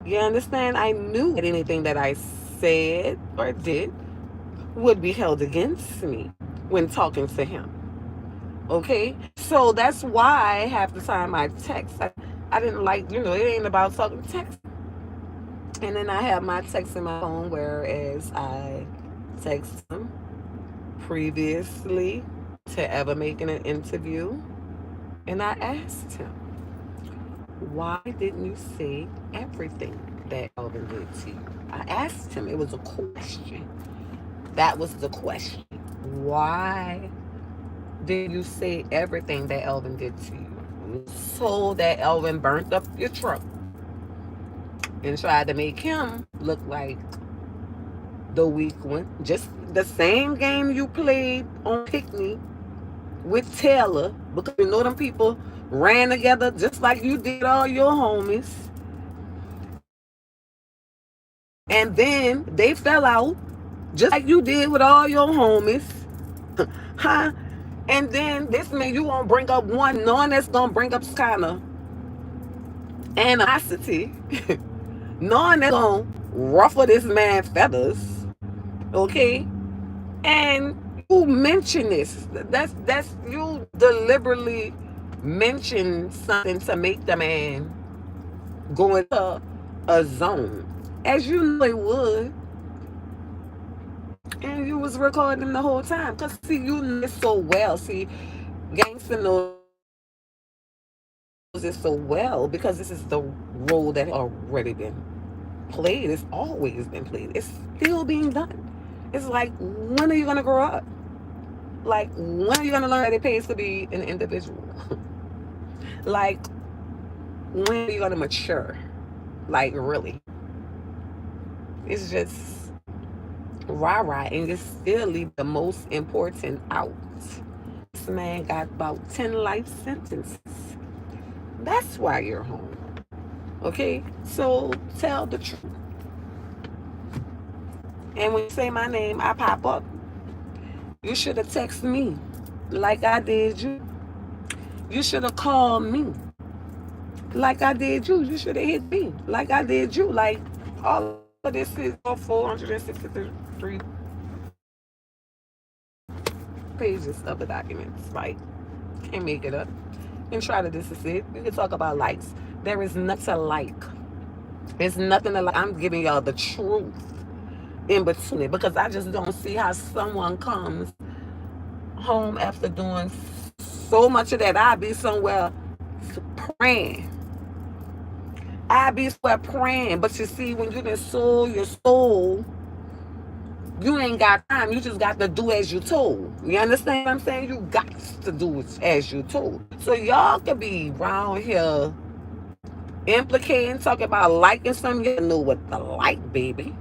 Speaker 1: You understand? I knew that anything that I said or did would be held against me when talking to him. Okay? So that's why half the time I text, I didn't like, it ain't about talking text. And then I have my text in my phone, whereas I text him previously to ever making an interview. And I asked him, why didn't you say everything that Elvin did to you? I asked him. It was a question. That was the question. Why did you say everything that Elvin did to you? So that Elvin burnt up your truck and tried to make him look like the weak one. Just the same game you played on Picnic with Taylor, because them people ran together just like you did all your homies. And then they fell out just like you did with all your homies. Huh? And then this man, you won't bring up one, knowing that's going to bring up some kind of animosity. Knowing that's going to ruffle this man's feathers. Okay? And you mention this. That's you deliberately mention something to make the man go into a zone. As you know it would. And you was recording the whole time. Because see, you know it so well. See, Gangsta knows it so well because this is the role that has already been played. It's always been played. It's still being done. It's like, when are you going to grow up? Like, when are you going to learn that it pays to be an individual? Like, When are you gonna mature? Like really. It's just rah rah, and you still leave the most important out. This man got about 10 life sentences. That's why you're home. Okay? So tell the truth. And when you say my name, I pop up. You should have texted me like I did you. You should have called me like I did you. You should have hit me like I did you. Like all of this is all 463 pages of the documents. Like, can't make it up and try to dissociate. We can talk about likes. There is nothing to like. There's nothing to like. I'm giving y'all the truth in between it because I just don't see how someone comes home after doing so much of that. I'd be somewhere praying. I'd be somewhere praying. But you see, when you done sold your soul, you ain't got time. You just got to do as you told. You understand what I'm saying? You got to do as you told. So y'all could be around here implicating, talking about liking something. You know what the like, baby.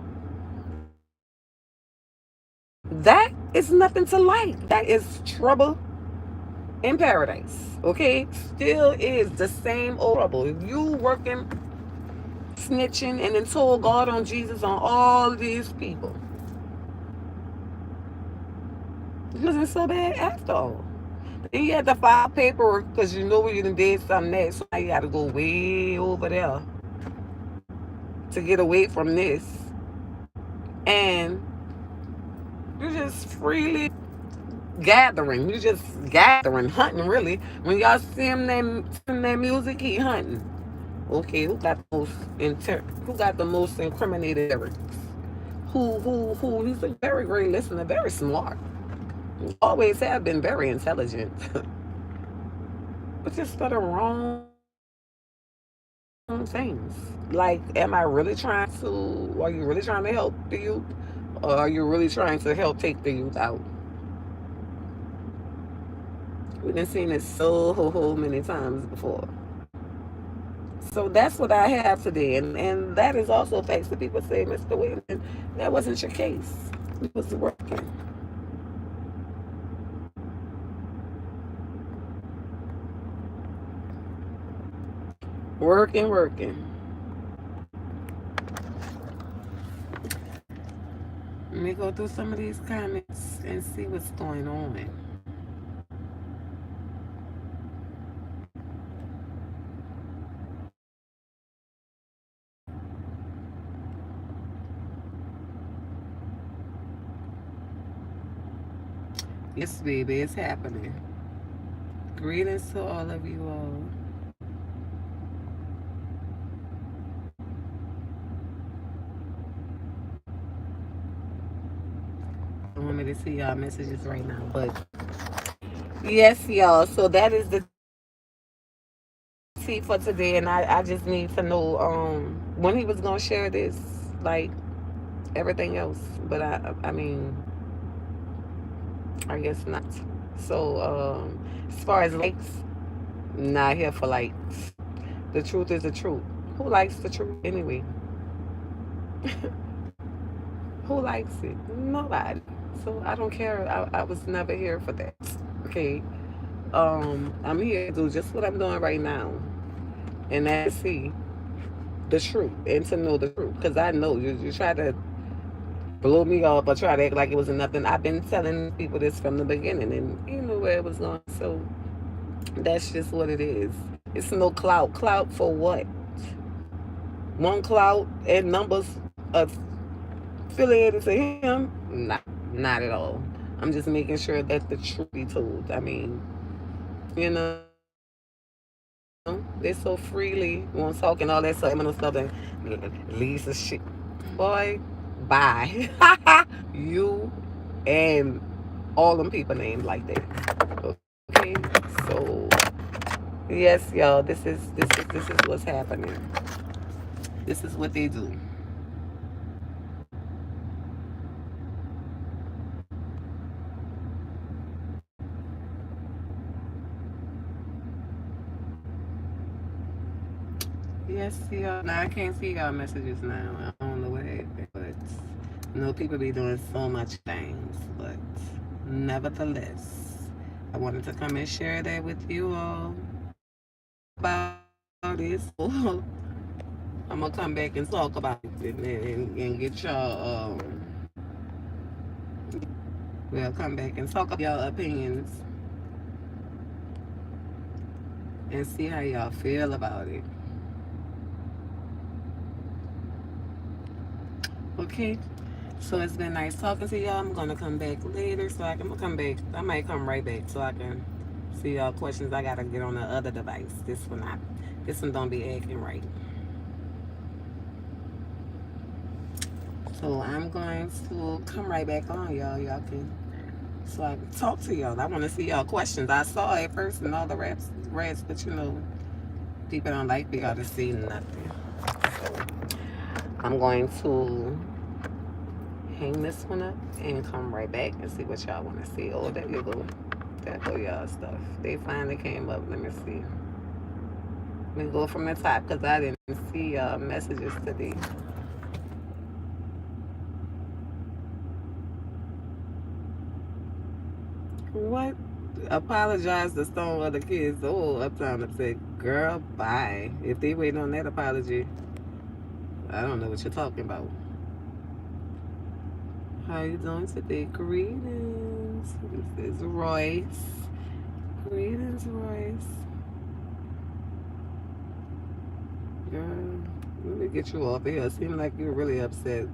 Speaker 1: That is nothing to like. That is trouble in paradise. Okay? Still is the same old trouble. If you working, snitching, and then told God on Jesus on all these people, it wasn't so bad after all. Then you had to file paperwork because you know you done did something next. So now you got to go way over there to get away from this. And you just freely gathering. You just gathering, hunting really. When y'all see him that music, he hunting. Okay, who got the most incriminated lyrics? Who? He's a very great listener, very smart. Always have been very intelligent. But just for the wrong things. Like, am I really trying to? Are you really trying to help the youth, or are you really trying to help take the youth out? We've been seeing it so many times before. So that's what I have today, and that is also facts that people say, Mr. Williamson, that wasn't your case. It was working. Working. Let me go through some of these comments and see what's going on. Yes, baby, it's happening. Greetings to all of you all. I don't want me to see y'all messages right now, but yes, y'all. So that is the tea for today, and I just need to know when he was gonna share this, like everything else. But I mean, I guess not. So as far as likes, not here for likes. The truth is the truth. Who likes the truth anyway? Who likes it? Nobody. So I don't care. I was never here for that. Okay. I'm here to do just what I'm doing right now, and that's see the truth and to know the truth. Because I know you try to blow me off or try to act like it was nothing. I've been telling people this from the beginning, and you know where it was going. So that's just what it is. It's no clout. Clout for what? One clout and numbers affiliated to him? Not at all. I'm just making sure that the truth be told. I mean, you know, they so freely want to talk and all that subliminal stuff and Lisa shit. Boy, bye. You and all them people named like that. Okay, so yes, y'all, this is what's happening. This is what they do. Yes, y'all. Now I can't see y'all messages now. I don't know what happened, but people be doing so much things. But nevertheless, I wanted to come and share that with you all about it. So I'm gonna come back and talk about it and get y'all. We'll come back and talk about y'all opinions and see how y'all feel about it. Okay. So it's been nice talking to y'all. I'm gonna come back later, so I'm gonna come back. I might come right back so I can see y'all questions. I gotta get on the other device. This one don't be acting right. So I'm going to come right back on y'all. Y'all can so I can talk to y'all. I want to see y'all questions. I saw it first and all the rats, but people don't like me y'all to see nothing. So I'm going to hang this one up and come right back and see what y'all want to see. Oh, there you go. There go y'all stuff. They finally came up. Let me see. Let me go from the top because I didn't see messages today. What? Apologize to Stone or the kids. Oh, uptown upset. Girl, bye. If they waiting on that apology, I don't know what you're talking about. How you doing today? Greetings. This is Royce. Greetings, Royce. Girl, let me get you off of here. Seems like you're really upset.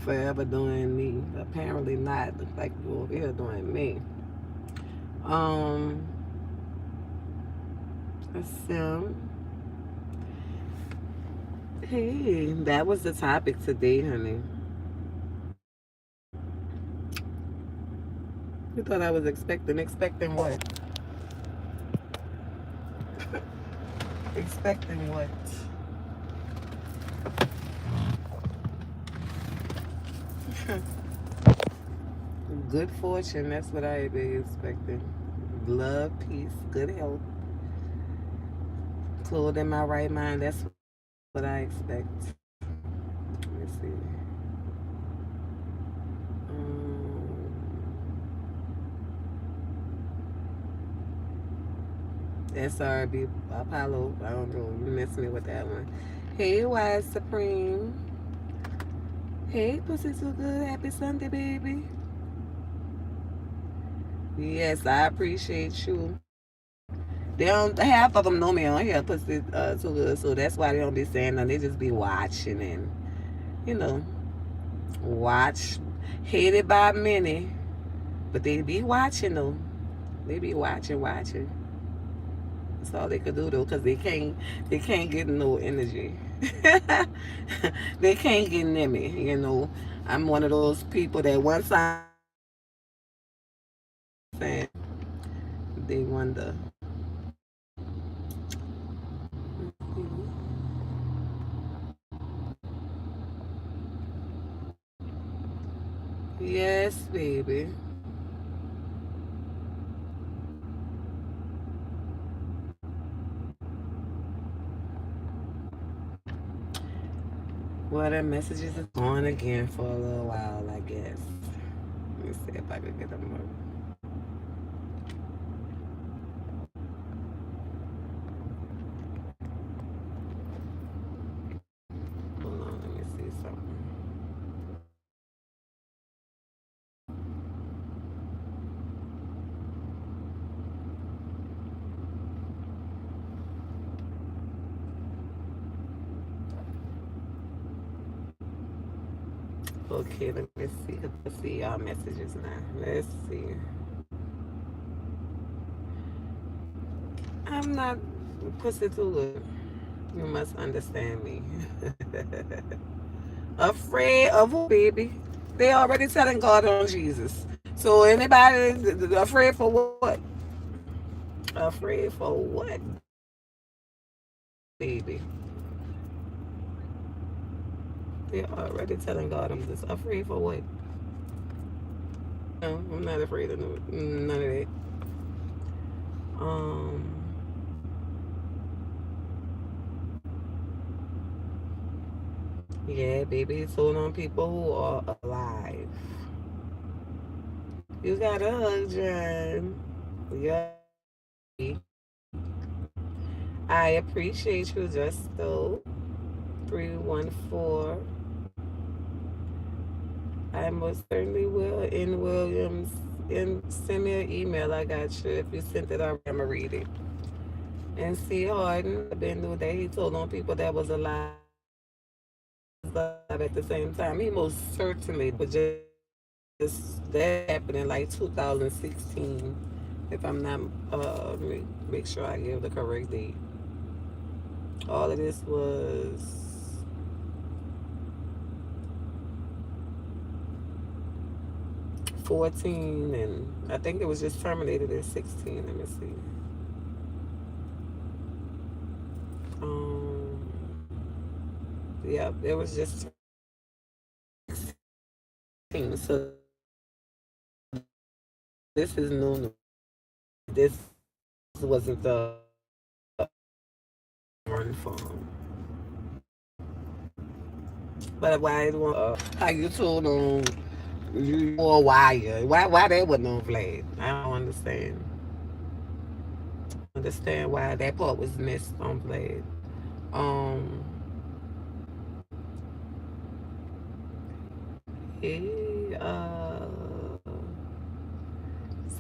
Speaker 1: Forever doing me. Apparently not. Look like you over here doing me. Um, Sim. Hey, that was the topic today, honey. You thought I was expecting what? Expecting what? Good fortune, that's what I be expecting. Love, peace, good health. Clothed in my right mind, that's what I expect. Let me see. SRB Apollo, I don't know, you missed me with that one. Hey, Wise Supreme. Hey, Pussy Too Good. Happy Sunday, baby. Yes, I appreciate you. They don't. Half of them know me on here, Pussy Too Good, so that's why they don't be saying nothing. They just be watching and you know, watch. Hated by many, but they be watching though. They be watching. That's all they could do though, cause they can't get no energy. They can't get near me. I'm one of those people that once I'm fan, they wonder. Yes, baby. Well, the messages is on again for a little while, I guess. Let me see if I can get them up. Hold on, let me see something. Okay, let me see. Let's see y'all messages now. Let's see. I'm not pussy too good. You must understand me. Afraid of who, baby? They already telling God on Jesus. So anybody afraid for what? Afraid for what, baby? They already telling God I'm just afraid for what? No, I'm not afraid of none of that. Um, Yeah, baby, he told on people who are alive. You got a hug, John. Yup, baby. I appreciate you, Justo. 314. I most certainly will. In Williams, and send me an email. I got you. If you sent it already, I'm going to read it. And see Harden, I've been through that. He told on people that was alive at the same time. He most certainly, but just that happened in like 2016. If I'm not, make sure I give the correct date. All of this was 14, and I think it was just terminated at 16. Let me see. Um, yeah, it was just 16. So this is new. This wasn't the run farm. But why it want how you told on you or why that wasn't on flag? I don't understand why that part was missed on flag. Um, hey,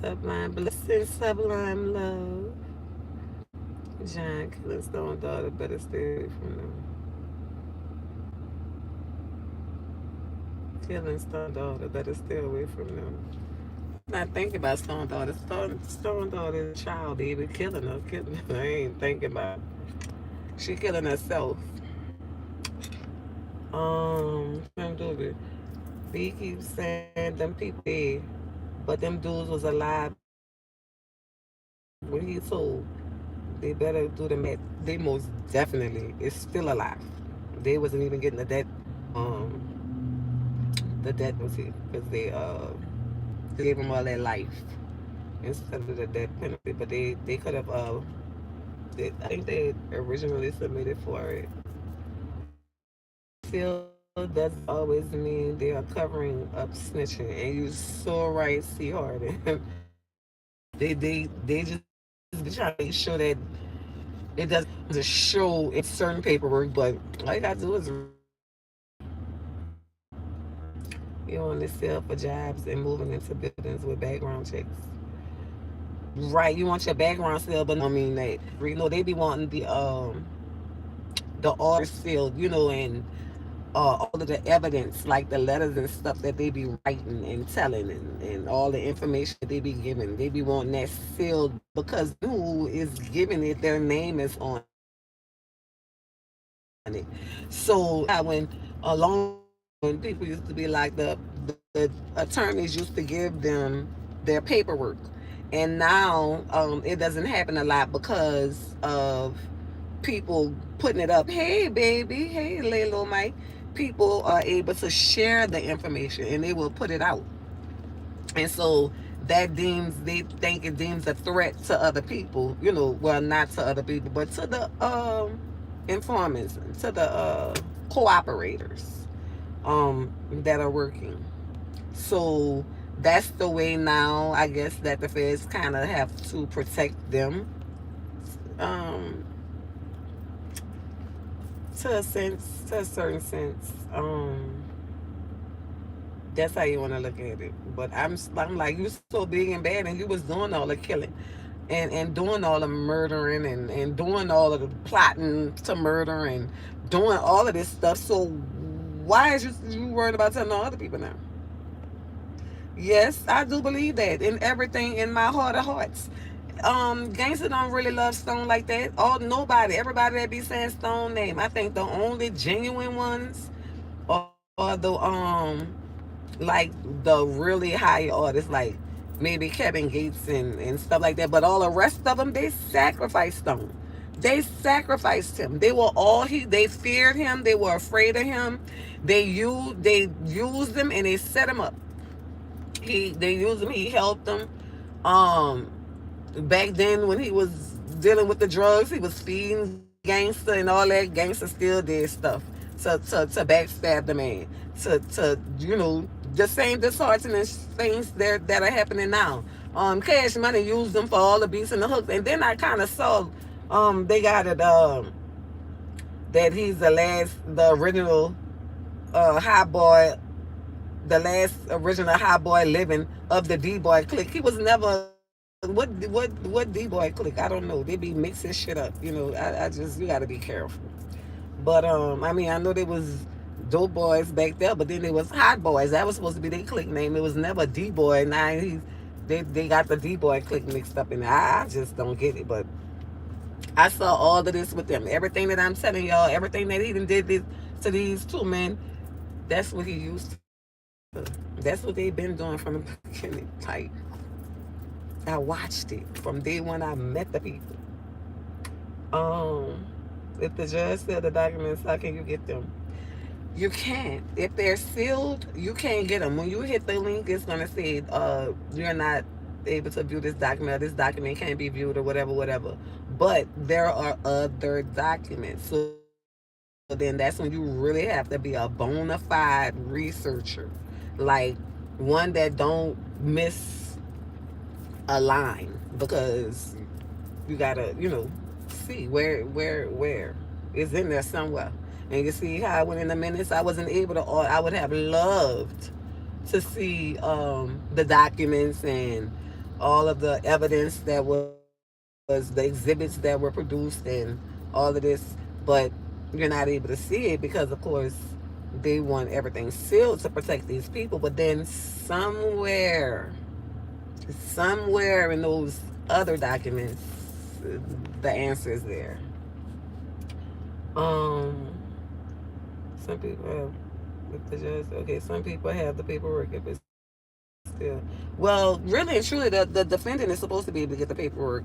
Speaker 1: sublime blessing, sublime love. John Killing Stone daughter better stay away from them. Killing Stone daughter better stay away from them. Not thinking about Stone daughter. Stone daughter is a child, baby. Killing her. I ain't thinking about. She killing herself. Trying to do it. He keeps saying them people dead, but them dudes was alive when he told. They better do the math. They most definitely is still alive. They wasn't even getting um the death penalty because they gave them all their life instead of the death penalty. But they could have I think they originally submitted for it. Still doesn't always mean they are covering up snitching. And you so right, C Harden. They just be trying to make sure that it doesn't just show in certain paperwork, but all you gotta do is you only sell for jobs and moving into buildings with background checks. Right, you want your background sealed, but no, I mean that. You know, they be wanting the orders sealed, you know, and all of the evidence, like the letters and stuff that they be writing and telling, and all the information that they be giving. They be wanting that sealed because who is giving it, their name is on it. So when a long when people used to be like the attorneys used to give them their paperwork, and now it doesn't happen a lot because of people putting it up. Hey baby, hey little Mike. People are able to share the information and they will put it out, and so that deems they think it deems a threat to other people. You know, well, not to other people, but to the informants, to the cooperators that are working. So that's the way now, I guess, that the feds kind of have to protect them, um, to a sense, to a certain sense. That's how you want to look at it. But I'm like, you so big and bad, and you was doing all the killing, and doing all the murdering, and doing all of the plotting to murder, and doing all of this stuff. So why is you worried about telling other people now? Yes, I do believe that in everything in my heart of hearts. Gangsta don't really love Stone like that. All nobody, everybody that be saying Stone name. I think the only genuine ones are like the really high artists, like maybe Kevin Gates and stuff like that. But all the rest of them, they sacrificed Stone. They sacrificed him. They were all they feared him. They were afraid of him. They used him and they set him up. They used him. He helped them. Um, Back then when he was dealing with the drugs, he was feeding Gangsta and all that. Gangsta still did stuff. to backstab the man, to the same disheartening things that are happening now. Cash Money used them for all the beats and the hooks, and then I kind of saw they got it that he's the original high boy, the last original high boy living of the D boy clique. He was never what D boy clique. I don't know. They be mixing shit up. I just, you got to be careful. But I mean, I know there was dope boys back there, but then there was hot boys. That was supposed to be their clique name. It was never D boy. Now they got the D boy clique mixed up in there. I just don't get it. But I saw all of this with them. Everything that I'm telling y'all, everything that he done did to these two men, that's what he used to. That's what they've been doing from the beginning. Like, I watched it from day one. I met the people. Um, if the judge said the documents, how can you get them? You can't. If they're sealed, you can't get them. When you hit the link, it's gonna say, you're not able to view this document. Or this document can't be viewed, or whatever, whatever. But there are other documents. So then that's when you really have to be a bona fide researcher, like one that don't miss a line, because you gotta, see where it's in there somewhere. And you see how I went in the minutes. I wasn't able to. Or I would have loved to see the documents and all of the evidence that was the exhibits that were produced and all of this, but you're not able to see it because, of course, they want everything sealed to protect these people. But then somewhere in those other documents, the answer is there. Um, some people have, if the judge, okay, some people have the paperwork if it's still. Well, really and truly, the defendant is supposed to be able to get the paperwork.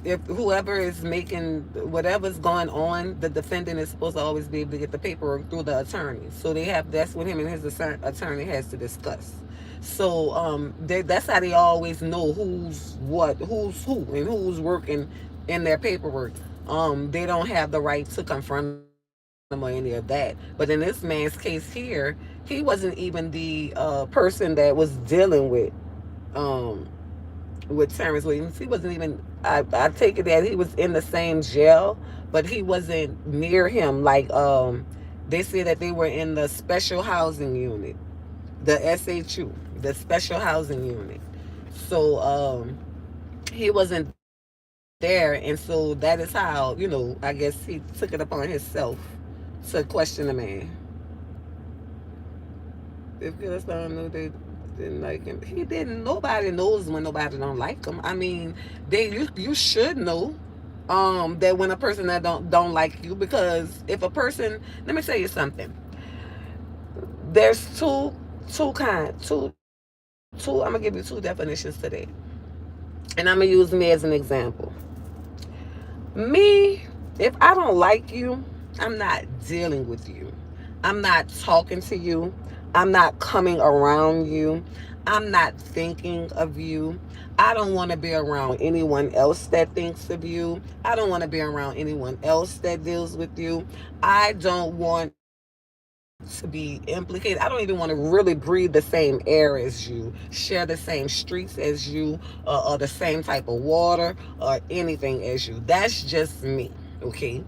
Speaker 1: If whoever is making whatever's going on, the defendant is supposed to always be able to get the paperwork through the attorney. So that's what him and his attorney has to discuss. So that's how they always know who's who, and who's working in their paperwork. They don't have the right to confront them or any of that. But in this man's case here, he wasn't even the person that was dealing um, with Terence Williams. He wasn't even. I take it that he was in the same jail, but he wasn't near him. Like they said that they were in the special housing unit, the SHU, the special housing unit. So he wasn't there, and so that is how, I guess he took it upon himself to question the man. If Gillis knew they didn't like him, he didn't. Nobody knows when nobody don't like him. I mean, you should know that when a person that don't like you, because if a person, let me tell you something. There's two. I'm gonna give you two definitions today, and I'm gonna use me as an example. Me, if I don't like you, I'm not dealing with you. I'm not talking to you. I'm not coming around you. I'm not thinking of you. I don't want to be around anyone else that thinks of you. I don't want to be around anyone else that deals with you. I don't want to be implicated. I don't even want to really breathe the same air as you, share the same streets as you, or the same type of water or anything as you. That's just me, okay?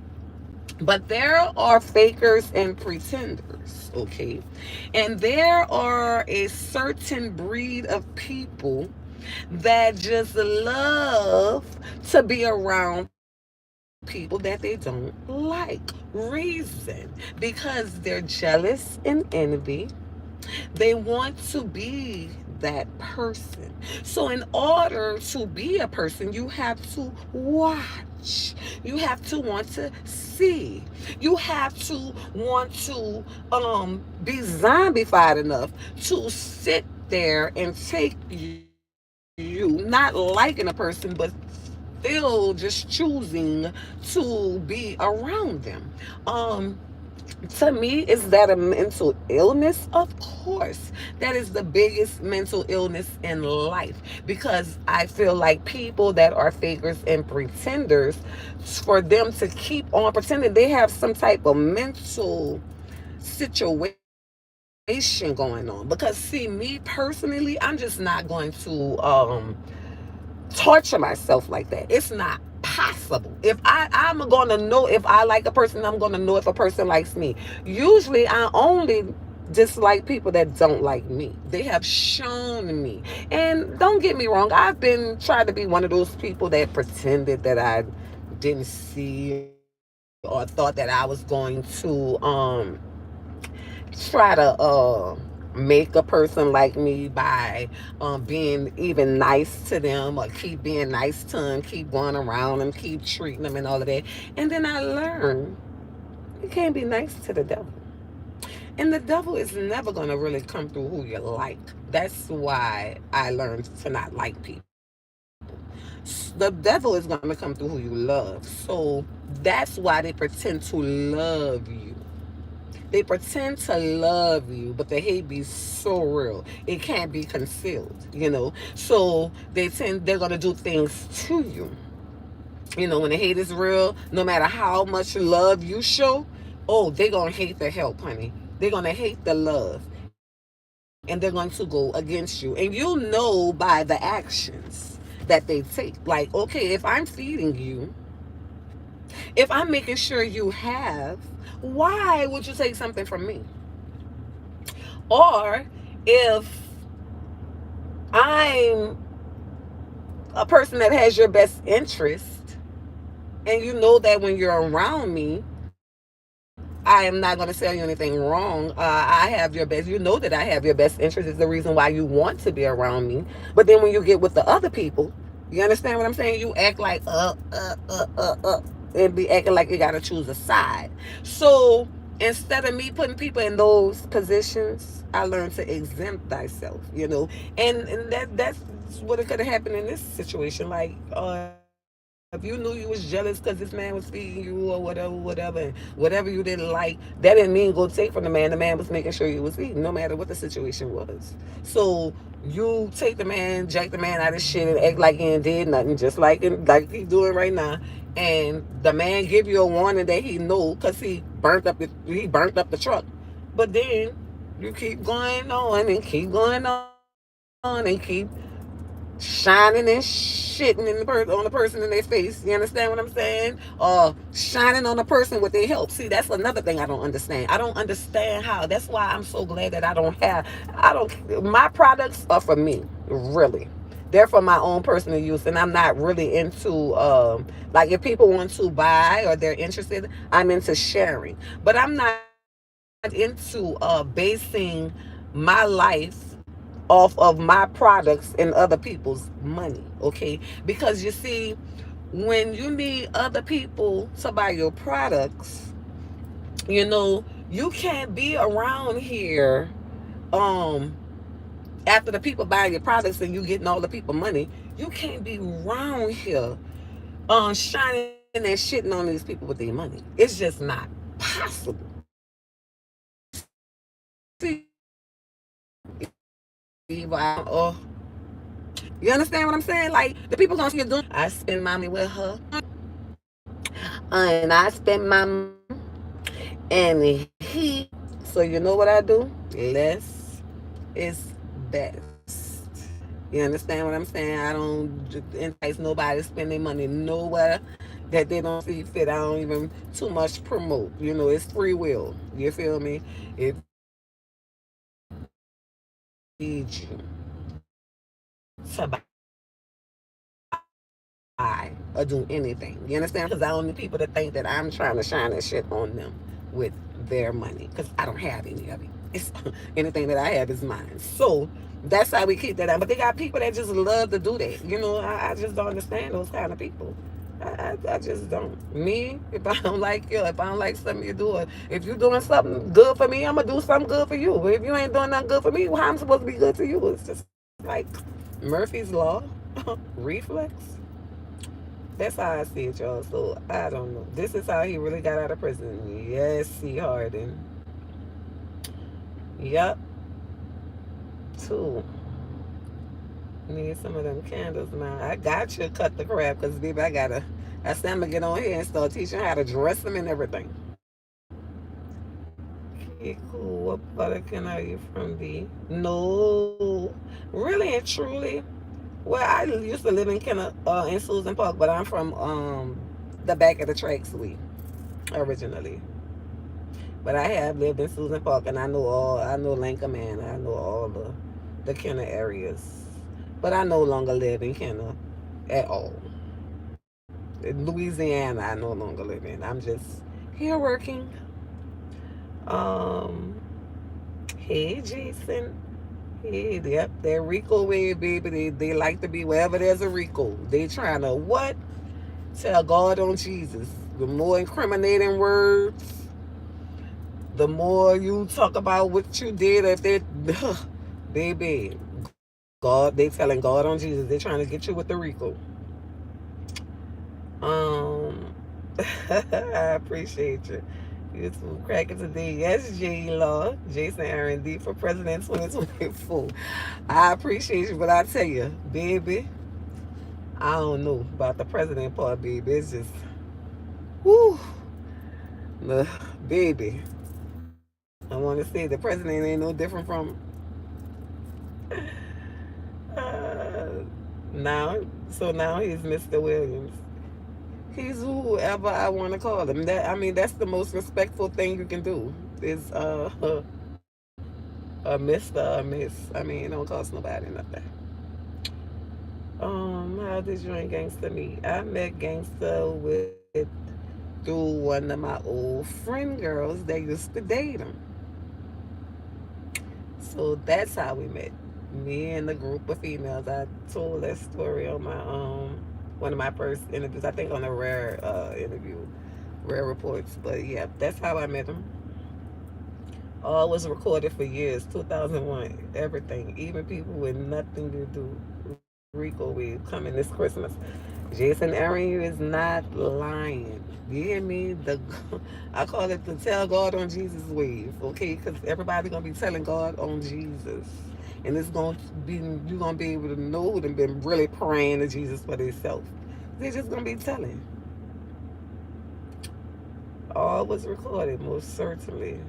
Speaker 1: But there are fakers and pretenders, okay? And there are a certain breed of people that just love to be around people that they don't like. Reason, because they're jealous and envy. They want to be that person. So in order to be a person, you have to watch. You have to want to see. You have to want to be zombified enough to sit there and take you, not liking a person, but still just choosing to be around them. To me, is that a mental illness? Of course. That is the biggest mental illness in life, because I feel like people that are fakers and pretenders, for them to keep on pretending, they have some type of mental situation going on. Because see, me personally, I'm just not going to torture myself like that. It's not possible. If I'm gonna know if I like a person, I'm gonna know if a person likes me. Usually I only dislike people that don't like me. They have shown me. And don't get me wrong, I've been trying to be one of those people that pretended that I didn't see or thought that I was going to try to make a person like me by being even nice to them, or keep being nice to them, keep going around them, keep treating them and all of that. And then I learned you can't be nice to the devil. And the devil is never going to really come through who you like. That's why I learned to not like people. The devil is going to come through who you love. So that's why they pretend to love you. They pretend to love you, but the hate be so real. It can't be concealed. So they're gonna do things to you. When the hate is real, no matter how much love you show, oh, they're gonna hate the help, honey. They're gonna hate the love. And they're going to go against you. And you'll know by the actions that they take. Like, okay, if I'm feeding you, if I'm making sure you have, why would you take something from me? Or if I'm a person that has your best interest, and you know that when you're around me, I am not going to tell you anything wrong. I have your best. You know that I have your best interest. Is the reason why you want to be around me. But then when you get with the other people, you understand what I'm saying? You act like and be acting like you got to choose a side. So instead of me putting people in those positions, I learned to exempt thyself. And that's what it could have happened in this situation. Like, if you knew you was jealous because this man was feeding you or whatever, and whatever you didn't like, that didn't mean go take from the man. The man was making sure you was eating, no matter what the situation was. So you take the man, jack the man out of shit, and act like he ain't did nothing, just like he doing right now. And the man give you a warning that he know, because he burnt up the truck. But then you keep going on and keep going on and keep shining and shitting on the person in their face. You understand what I'm saying? Shining on the person with their help. See, that's another thing I don't understand. I don't understand how. That's why I'm so glad that my products are for me, really. They're for my own personal use, and I'm not really into, like, if people want to buy or they're interested, I'm into sharing. But I'm not into basing my life off of my products and other people's money, okay? Because you see, when you need other people to buy your products, you can't be around here um after the people buying your products and you getting all the people money. You can't be around here shining and shitting on these people with their money. It's just not possible. See, you understand what I'm saying? Like, the people gonna see you doing. I spend my money with her, and I spend my money, and he. So you know what I do? Less is best. You understand what I'm saying? I don't entice nobody to spend their money nowhere that they don't see fit. I don't even too much promote. It's free will. You feel me? If to buy or do anything. You understand? Because I don't need people to think that I'm trying to shine that shit on them with their money, because I don't have any of it. It's anything that I have is mine. So that's how we keep that out. But they got people that just love to do that. I just don't understand those kind of people. I just don't. Me, if I don't like you, if I don't like something you do, if you're doing something good for me, I'm going to do something good for you. But if you ain't doing nothing good for me, how am I supposed to be good to you? It's just like Murphy's Law, reflex. That's how I see it, y'all. So I don't know. This is how he really got out of prison. Yes, C. Harden. Yup. Two. Need some of them candles now. I got you cut the crap because, baby, I said I'm going to get on here and start teaching how to dress them and everything. Okay, cool. What Butterkin are you from, D? No. Really and truly. Well, I used to live in Susan Park, but I'm from the back of the track suite originally. But I have lived in Susan Park, and I know Lincoln, man. I know all the Kenner areas. But I no longer live in Kenner at all. In Louisiana, I no longer live in. I'm just here working. Um, hey, Jason. Hey, yep, that RICO way, baby. They like to be wherever there's a RICO. They trying to what? Tell God on Jesus. The more incriminating words, the more you talk about what you did. If they, baby, God, they telling God on Jesus. They trying to get you with the RICO. Um, I appreciate you. You too. Cracking today. Yes, J Law. Jason Aaron D for President 2024. I appreciate you, but I tell you, baby, I don't know about the president part, baby. It's just, whoo, the baby. I want to say the president ain't no different from uh, now. So now he's Mr. Williams. He's whoever I want to call him. That's the most respectful thing you can do. Is a Mr. or Miss. It don't cost nobody nothing. How did you and Gangsta meet? I met Gangsta through one of my old friend girls that used to date him. So that's how we met. Me and the group of females. I told that story on my one of my first interviews. I think on a rare interview, rare reports. But yeah, that's how I met him. All was recorded for years. 2001. Everything. Even people with nothing to do. Rico, we coming this Christmas. Jason Aaron is not lying. You hear me? I call it the tell God on Jesus wave, okay? Because everybody gonna be telling God on Jesus, and it's gonna be you gonna be able to know who them been really praying to Jesus for themselves. They're just gonna be telling. All was recorded, most certainly.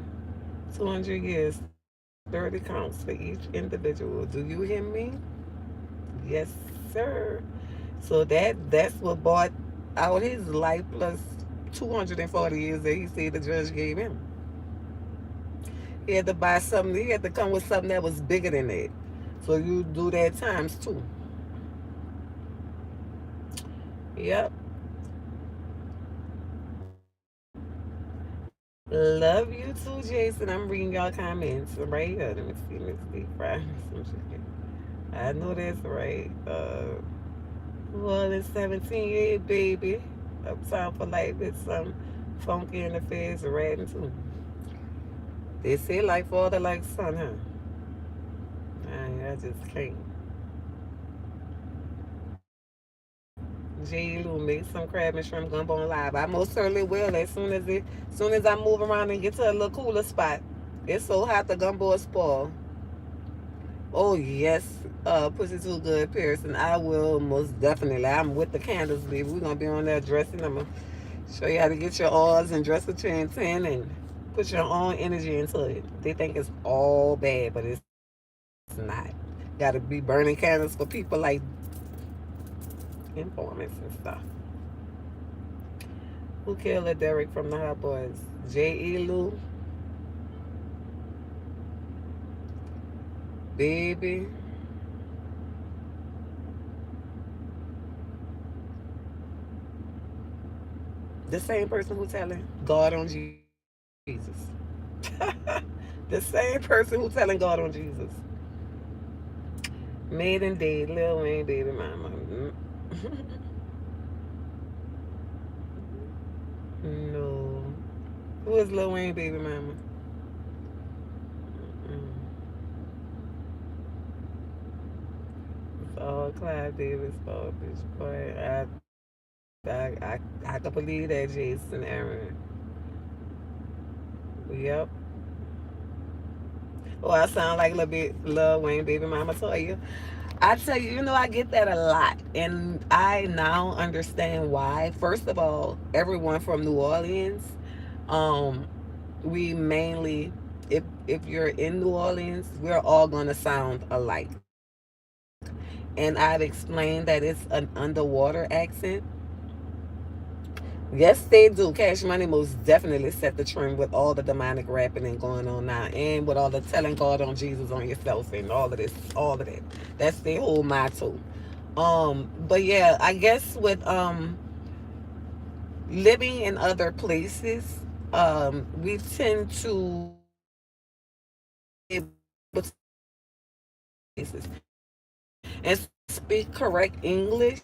Speaker 1: 200 years, 30 counts for each individual. Do you hear me? Yes, sir. So that's what bought out his life plus 240 years that he said the judge gave him. He had to buy something. He had to come with something that was bigger than that. So you do that times two. Yep. Love you too, Jason. I'm reading y'all comments right here. Let me see, Mystique Friday. I know that's right. Well, it's 17 baby. Uptown for life with some funky in the face riding too. They say like father, like son, huh? I just can't. J. Lou, make some crab and shrimp gumbo on live. I most certainly will as soon as I move around and get to a little cooler spot. It's so hot the gumbo is spoiled. Oh yes, Pussy Too Good, Pearson. I will most definitely. I'm with the candles, baby. We're gonna be on there dressing. I'm gonna show you how to get your oils and dress with your intent and put your own energy into it. They think it's all bad, but it's not. Gotta be burning candles for people like informants and stuff. Who killed Derek from the Hot Boys? J.E. Lou, baby. The same person who telling God on Jesus. The same person who telling God on Jesus. Made and date, Lil Wayne, baby mama. No. Who is Lil Wayne, baby mama? Mm. It's all Clive Davis fault, bitch boy. I I can believe that, Jason Aaron. Yep. Oh, I sound like a little bit Lil Wayne, baby mama tell you. I tell you, I get that a lot. And I now understand why. First of all, everyone from New Orleans, um, we mainly, if you're in New Orleans, we're all gonna sound alike. And I've explained that it's an underwater accent. Yes, they do. Cash Money most definitely set the trend with all the demonic rapping and going on now, and with all the telling God on Jesus on yourself and all of this, all of that. That's their whole motto. But yeah, I guess with living in other places, we tend to be able to and speak correct English.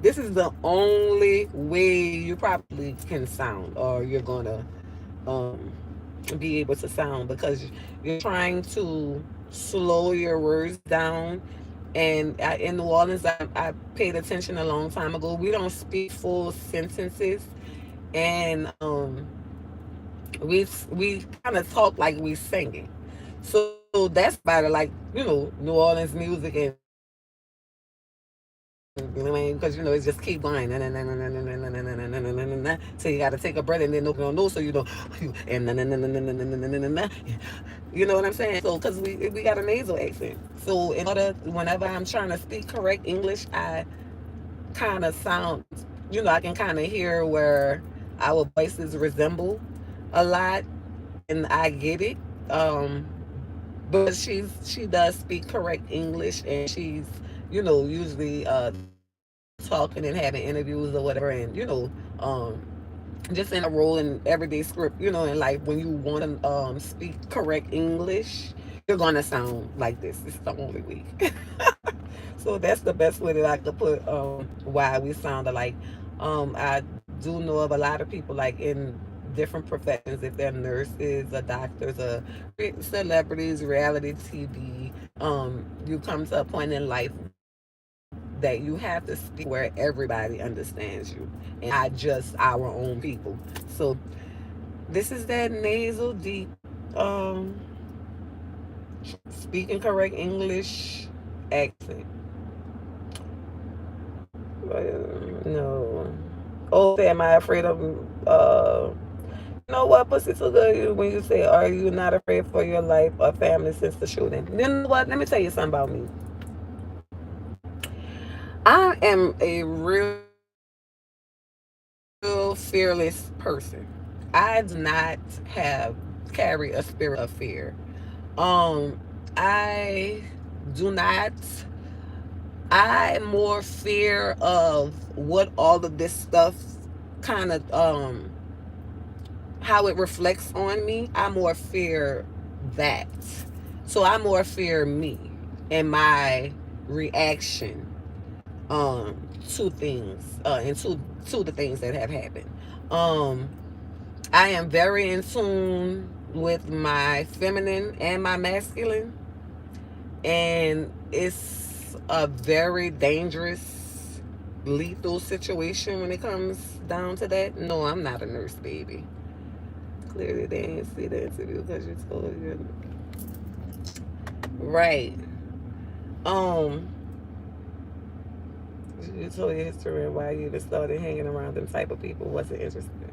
Speaker 1: This is the only way you probably can sound, or you're gonna um, be able to sound, because you're trying to slow your words down. And in New Orleans, I paid attention a long time ago. We don't speak full sentences, and we kind of talk like we singing. So that's about it. Like, New Orleans music, and because it just keep going, so you got to take a breath, and then nobody don't know, so you don't, and you know what I'm saying. So because we got a nasal accent, so in order, whenever I'm trying to speak correct English, I kind of sound, I can kind of hear where our voices resemble a lot, and I get it. But she does speak correct English, and she's usually talking and having interviews or whatever, and just in a role in everyday script, and like when you want to speak correct English, you're gonna sound like this. It's the only way. So that's the best way that I could put why we sound alike. I do know of a lot of people like in different professions, if they're nurses or doctors or celebrities, reality TV. You come to a point in life that you have to speak where everybody understands you, and not just our own people. So this is that nasal deep, um, speaking correct English accent. No. Oh, say, am I afraid of? You know what? Pussy too good. When you say, "Are you not afraid for your life or family since the shooting?" You know what? Let me tell you something about me. I am a real fearless person. I do not have carry a spirit of fear. I do not. I more fear of what all of this stuff kind of how it reflects on me. I more fear that. So I more fear me and my reaction to things, and to the things that have happened. Um I am very in tune with my feminine and my masculine, and it's a very dangerous, lethal situation when it comes down to that. No, I'm not a nurse, baby. Clearly, they didn't see the interview because you told you. Right. Um, you told your history and why you even started hanging around them type of people. Wasn't interesting.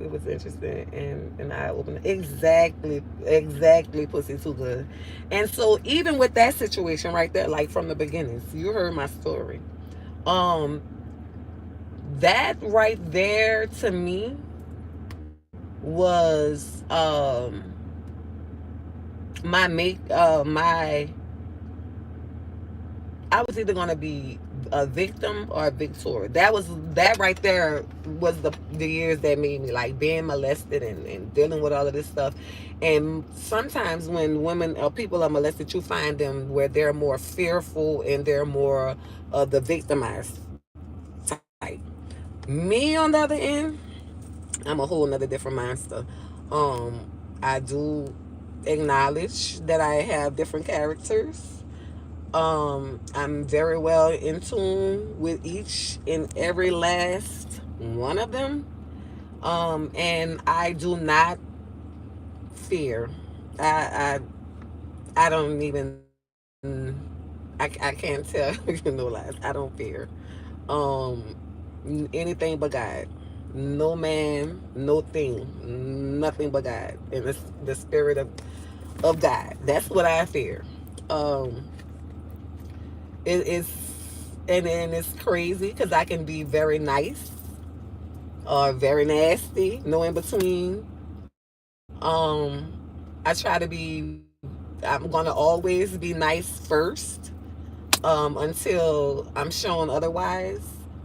Speaker 1: It was interesting and eye opening. Exactly, exactly. Pussy too good. And so even with that situation right there, like from the beginnings, you heard my story. Um, that right there to me was my I was either gonna be a victim or a victor. That right there was the years that made me like being molested and dealing with all of this stuff. And sometimes when women or people are molested, you find them where they're more fearful and they're more the victimized type. Me on the other end, I'm a whole nother different monster. I do acknowledge that I have different characters. I'm very well in tune with each and every last one of them. And I do not fear. I I don't even. I can't tell you no lies. I don't fear. Um, anything but God. No man, no thing, nothing but God, and the spirit of God. That's what I fear. Um, it's and it's crazy because I can be very nice or very nasty, no in between. I try to be. I'm gonna always be nice first, until I'm shown otherwise.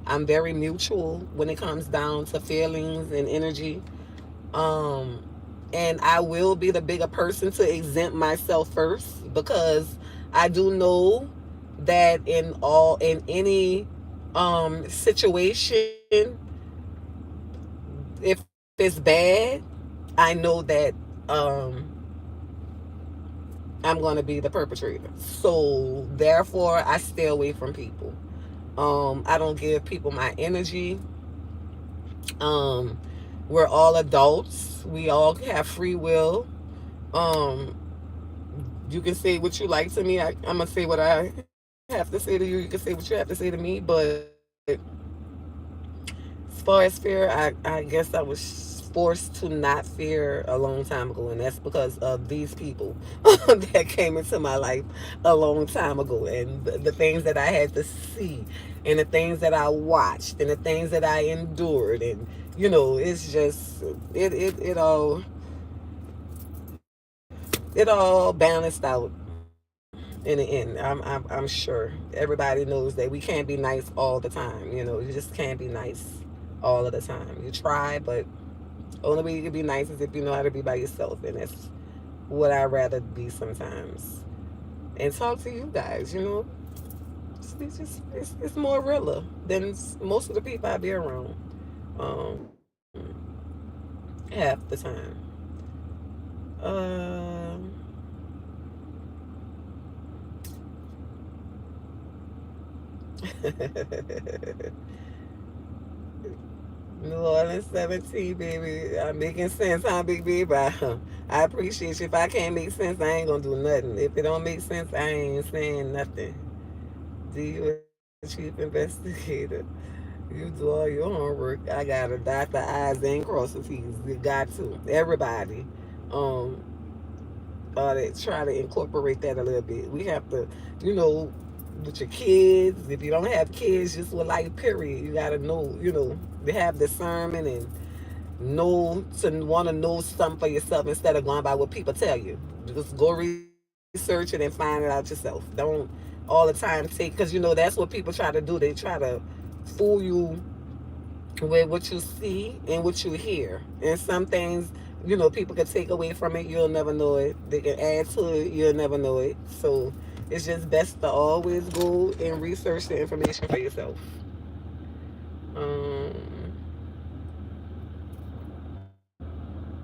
Speaker 1: I'm very mutual when it comes down to feelings and energy. Um, and I will be the bigger person to exempt myself first because I do know that in any situation, if it's bad, I know that um I'm going to be the perpetrator. So therefore I stay away from people. I don't give people my energy. Um, we're all adults. We all have free will. Um, you can say what you like to me. I'm gonna say what I have to say to you. You can say what you have to say to me. But as far as fear, I guess I was forced to not fear a long time ago, and that's because of these people that came into my life a long time ago, and the things that I had to see, and the things that I watched, and the things that I endured, and it's just it all balanced out in the end. I'm sure everybody knows that we can't be nice all the time. You just can't be nice all of the time. You try, but only way you can be nice is if you know how to be by yourself, and that's what I rather be sometimes. And talk to you guys. It's more realer than most of the people I be around. Um, half the time. Uh, New Orleans 17, baby. I'm making sense, huh, Big Baby? I appreciate you. If I can't make sense, I ain't gonna do nothing. If it don't make sense, I ain't saying nothing. Do you a chief investigator? You do all your homework. I gotta dot the I's and cross the T's. You got to. Everybody. Um, they try to incorporate that a little bit. We have to, you know, with your kids. If you don't have kids, just with life, period. You gotta know, they have discernment and know to want to know something for yourself instead of going by what people tell you. Just go research it and find it out yourself. Don't all the time take because that's what people try to do. They try to fool you with what you see and what you hear. And some things, people can take away from it. You'll never know it. They can add to it. You'll never know it. So it's just best to always go and research the information for yourself. Um,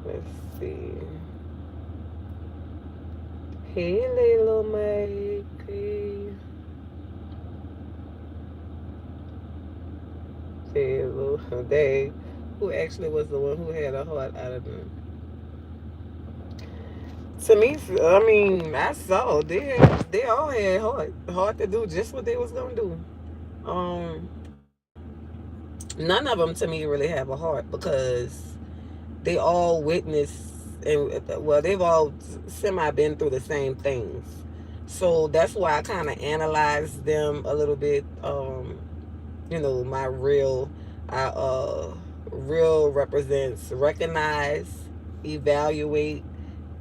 Speaker 1: let's see. Hey, little Mikey. Hey, little Dave, who actually was the one who had a heart out of them. To me, I mean, I saw they all had hard to do just what they was gonna do. Um, None of them to me really have a heart because they all witnessed and well, they've all semi been through the same things. So that's why I kind of analyze them a little bit. My real represents recognize, evaluate,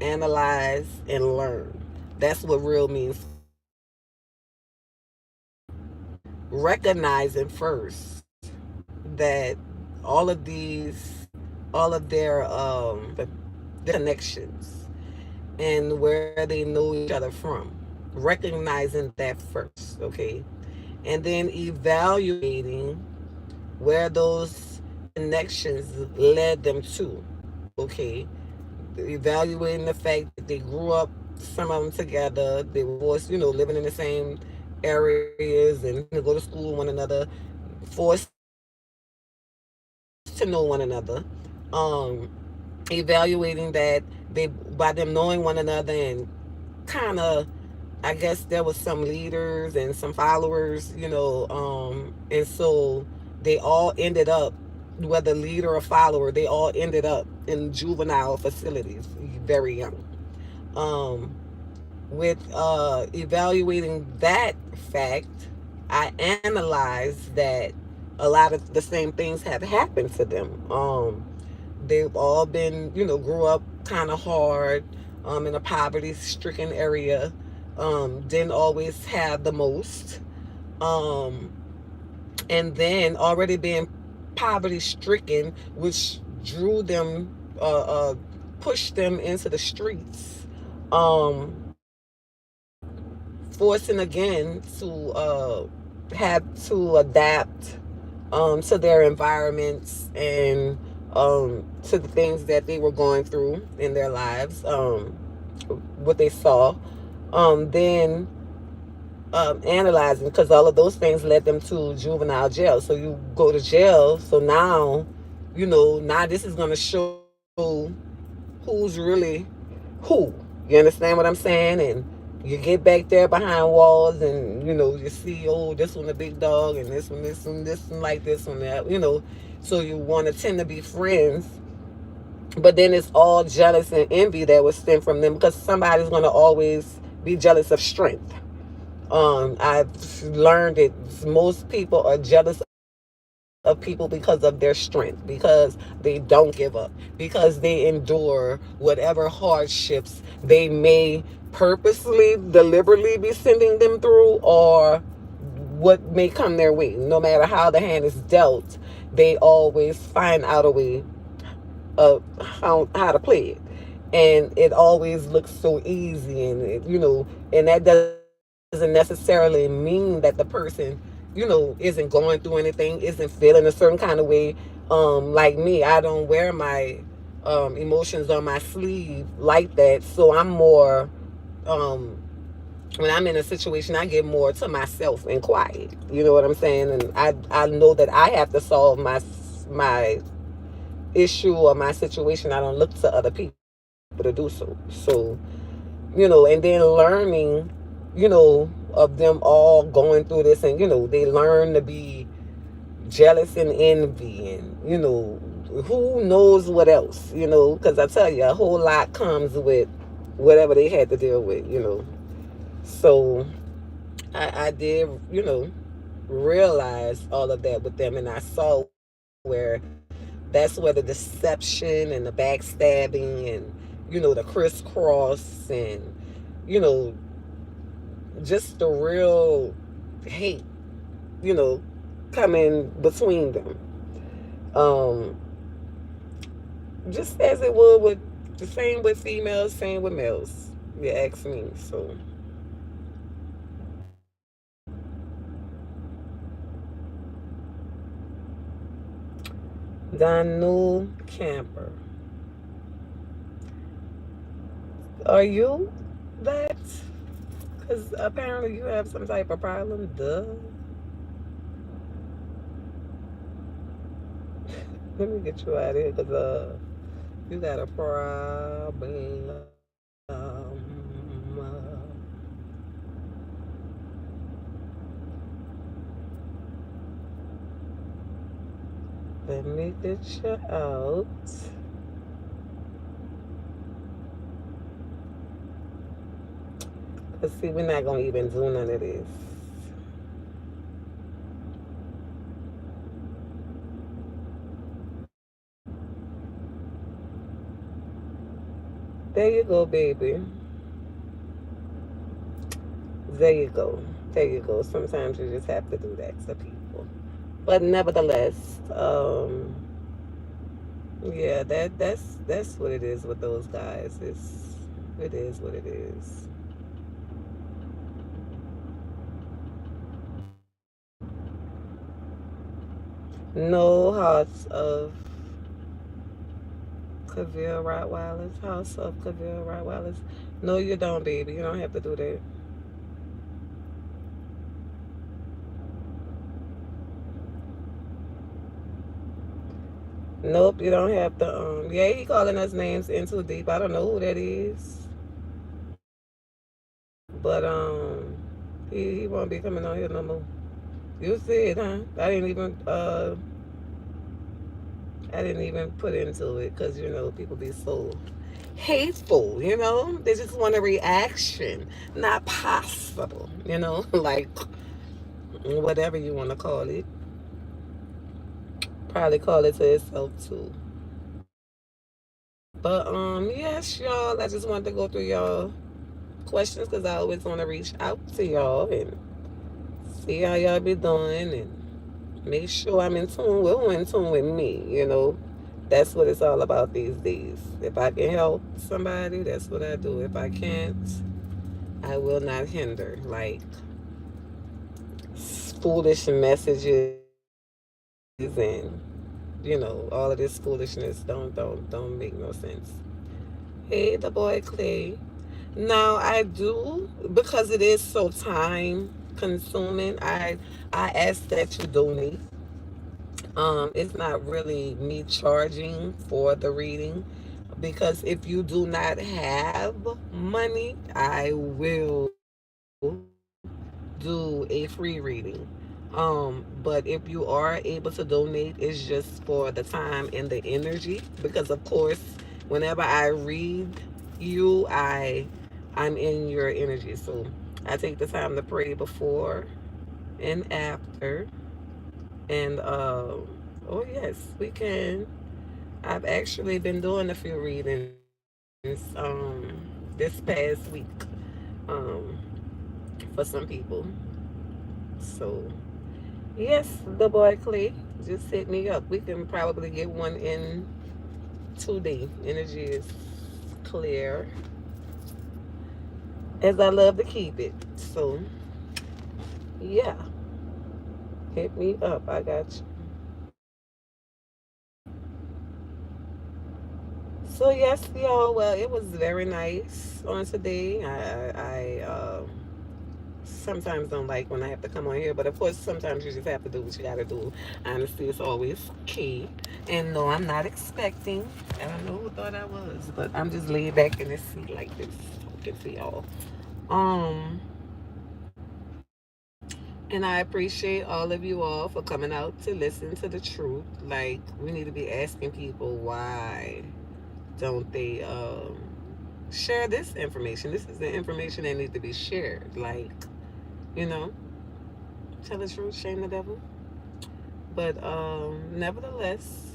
Speaker 1: analyze, and learn. That's what real means to me. Recognizing first that all of these, all of their connections and where they know each other from. Recognizing that first, okay? And then evaluating where those connections led them to, okay? Evaluating the fact that they grew up, some of them together, they were forced, living in the same areas and to go to school with one another, forced to know one another. Um, Evaluating that by them knowing one another and kind of, I guess there was some leaders and some followers, and so they all ended up, whether leader or follower, they all ended up in juvenile facilities very young. Um, with evaluating that fact, I analyzed that a lot of the same things have happened to them. They've all been, grew up kind of hard, in a poverty stricken area, didn't always have the most. Um, and then already being poverty stricken, which drew them, pushed them into the streets, forcing again have to adapt to their environments and to the things that they were going through in their lives, what they saw. Then analyzing, because all of those things led them to juvenile jail. So you go to jail. So now, now this is going to show who's really who. You understand what I'm saying? And you get back there behind walls and, you see, oh, this one a big dog and this one like this one, that, So you want to tend to be friends. But then it's all jealous and envy that would stem from them, because somebody's going to always be jealous of strength. I've learned that most people are jealous of people because of their strength, because they don't give up, because they endure whatever hardships they may purposely, deliberately be sending them through, or what may come their way. No matter how the hand is dealt, they always find out a way of how to play it. And it always looks so easy, and and that doesn't necessarily mean that the person, isn't going through anything, isn't feeling a certain kind of way. Like me, I don't wear my emotions on my sleeve like that. So I'm more, um, when I'm in a situation, I get more to myself and quiet. You know what I'm saying? And I know that I have to solve my issue or my situation. I don't look to other people to do so. So, and then learning, of them all going through this, and they learn to be jealous and envy, and who knows what else, because I tell you, a whole lot comes with whatever they had to deal with. So I did, realize all of that with them, and I saw where that's where the deception and the backstabbing and the crisscross and you know just the real hate, you know, coming between them. Um, just as it would with the same with females, same with males. You ask me. So Danu Camper, are you that? Because apparently you have some type of problem. Duh. Let me get you out of here, because you got a problem. Let me get you out. Let's see, we're not going to even do none of this. There you go, baby. There you go. There you go. Sometimes you just have to do that to people. But nevertheless, yeah, that's what it is with those guys. It is what it is. No hearts of Cavill Rottweilers. House of Cavill Rottweilers. No, you don't, baby. You don't have to do that. Nope, you don't have to. Yeah, he calling us names in too deep. I don't know who that is, but he won't be coming on here no more. You see it, huh? I didn't even put into it because people be so hateful. They just want a reaction, not possible. Like whatever you want to call it. Probably call it to itself too. But yes, y'all. I just wanted to go through y'all questions because I always want to reach out to y'all and see how y'all be doing and make sure I'm in tune with who in tune with me. That's what it's all about these days. If I can help somebody, that's what I do. If I can't, I will not hinder. Like foolish messages and all of this foolishness don't make no sense. Hey, the boy Clay. Now I do, because it is so time consuming. I ask that you donate. It's not really me charging for the reading, because if you do not have money, I will do a free reading. But if you are able to donate, it's just for the time and the energy. Because of course, whenever I read you, I'm in your energy. So I take the time to pray before and after. And oh yes, we can. I've actually been doing a few readings this past week, um, for some people. So yes, the boy Clay, just hit me up. We can probably get one in today. Energy is clear, as I love to keep it. So yeah, hit me up. I got you. So yes, y'all. Well, it was very nice on today. I sometimes don't like when I have to come on here, but of course, sometimes you just have to do what you got to do. Honesty is always key. And no, I'm not expecting. I don't know who thought I was, but I'm just laid back in this seat like this, talking to y'all. Um, and I appreciate all of you all for coming out to listen to the truth. Like, we need to be asking people, why don't they share this information? This is the information that needs to be shared. Like, you know, tell the truth, shame the devil. But nevertheless,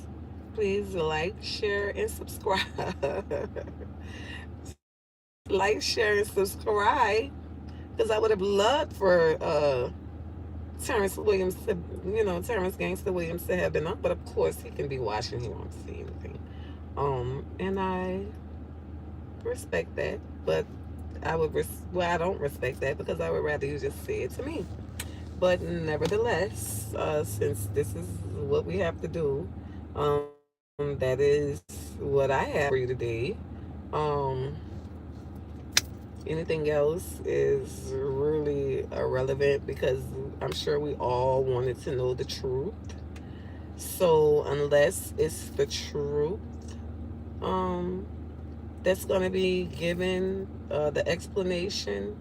Speaker 1: please like, share, and subscribe. Like, share, and subscribe. Because I would have loved for Terence Williams to, Terence Gangsta Williams to have been on. But of course, he can be watching. He won't see anything. And I respect that. But I don't respect that, because I would rather you just say it to me. But nevertheless, since this is what we have to do, that is what I have for you today. Um, Anything else is really irrelevant, because I'm sure we all wanted to know the truth. So unless it's the truth, um, that's going to be given, the explanation,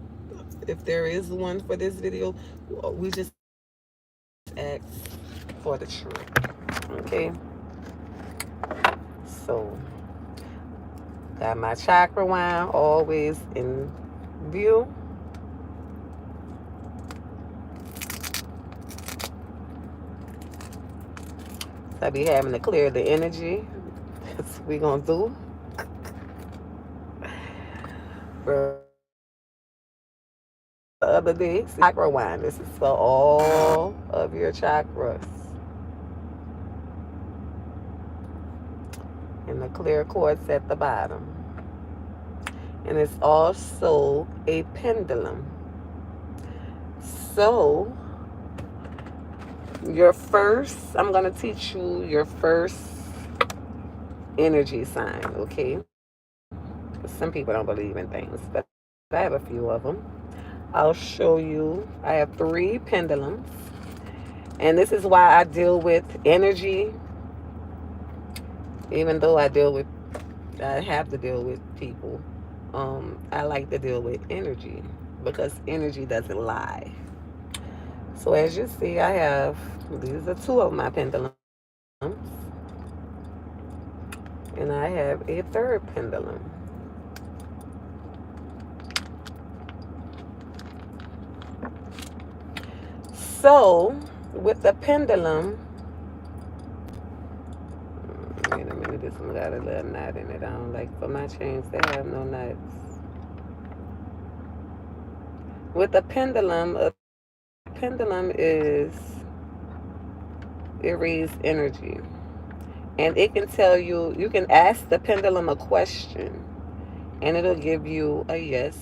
Speaker 1: if there is one for this video, we just ask for the truth. Okay, so got my chakra wine always in view. So I be having to clear the energy. That's what we gonna do. The other day, chakra wine. This is for all of your chakras. And the clear quartz at the bottom. And it's also a pendulum. So I'm going to teach you your first energy sign, okay? Some people don't believe in things, but I have a few of them. I'll show you. I have 3 pendulums. And this is why I deal with energy Even though I have to deal with people, I like to deal with energy because energy doesn't lie. So as you see, I have these are two of my pendulums, and I have a third pendulum. So with the pendulum, wait a minute, this one got a little knot in it. I don't like for my chains they have no knots. With the pendulum, a pendulum it reads energy. And it can tell you, you can ask the pendulum a question and it'll give you a yes,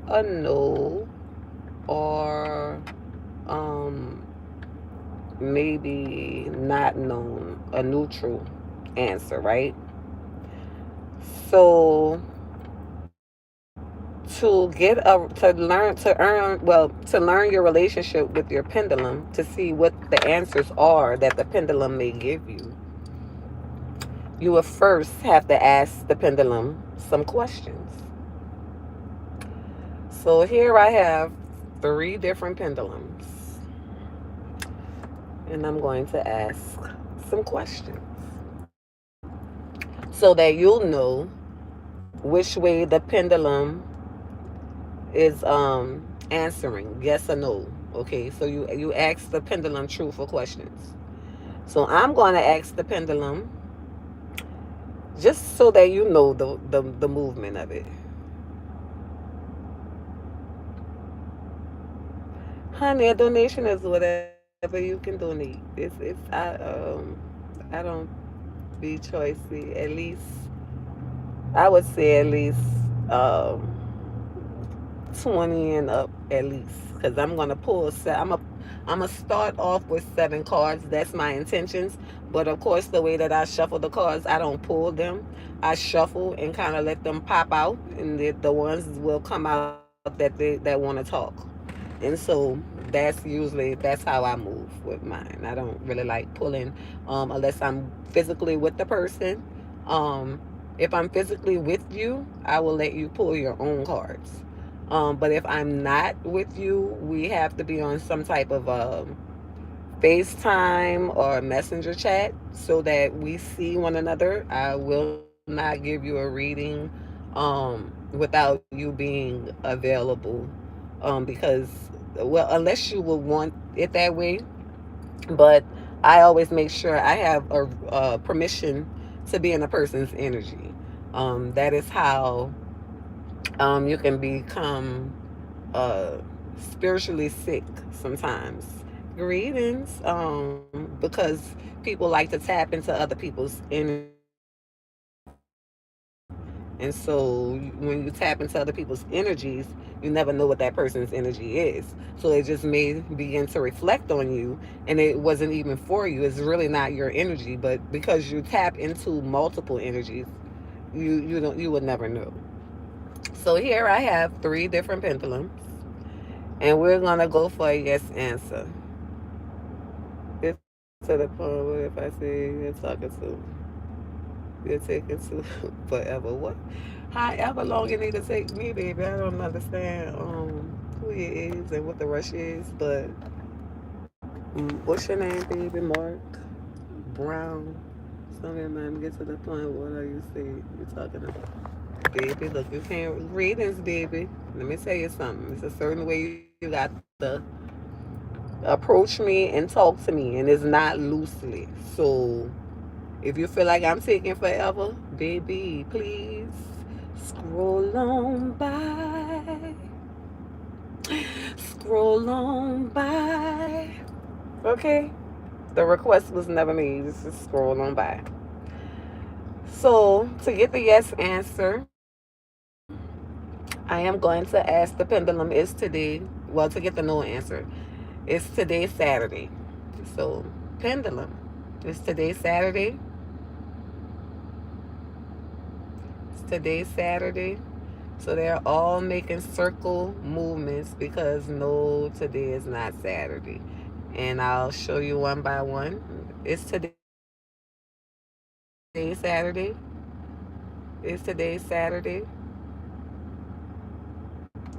Speaker 1: a no, or um, maybe not known, a neutral answer, right? So to learn your relationship with your pendulum, to see what the answers are that the pendulum may give you, you would first have to ask the pendulum some questions. So here I have three different pendulums, and I'm going to ask some questions so that you'll know which way the pendulum is answering, yes or no. Okay, so you ask the pendulum truthful questions. So I'm going to ask the pendulum just so that you know the movement of it. Honey, a donation is whatever you can donate. I don't be choicy. At least I would say at least um 20 and up at least, because I'm gonna pull set. I'm gonna start off with 7 cards. That's my intentions. But of course, the way that I shuffle the cards, I don't pull them. I shuffle and kind of let them pop out, and the ones will come out that want to talk. And so that's how I move with mine. I don't really like pulling unless I'm physically with the person. Um, if I'm physically with you, I will let you pull your own cards. But if I'm not with you, we have to be on some type of FaceTime or messenger chat so that we see one another. I will not give you a reading without you being available because, well, unless you will want it that way. But I always make sure I have a permission to be in a person's energy. That is how you can become uh, spiritually sick sometimes. Greetings, because people like to tap into other people's energy. And so when you tap into other people's energies, you never know what that person's energy is. So it just may begin to reflect on you, and it wasn't even for you. It's really not your energy, but because you tap into multiple energies, you would never know. So here I have 3 different pendulums, and we're gonna go for a yes answer. Get to the point where if I say you're talking to, you're taking to forever. What? However long it need to take me, baby. I don't understand who it is and what the rush is, but what's your name, baby? Mark Brown. Something man, get to the point. What are you saying? You talking about? Baby, look, you can't greetings, baby. Let me tell you something. It's a certain way you got to approach me and talk to me, and it's not loosely. So if you feel like I'm taking forever, baby, please scroll on by. Scroll on by. Okay? The request was never made. Just scroll on by. So to get the yes answer, I am going to ask the pendulum is today. Well, to get the no answer, it's today Saturday. So pendulum, is today Saturday? It's today Saturday. So they're all making circle movements because no, today is not Saturday. And I'll show you one by one. It's today Saturday. today Saturday? Is today Saturday?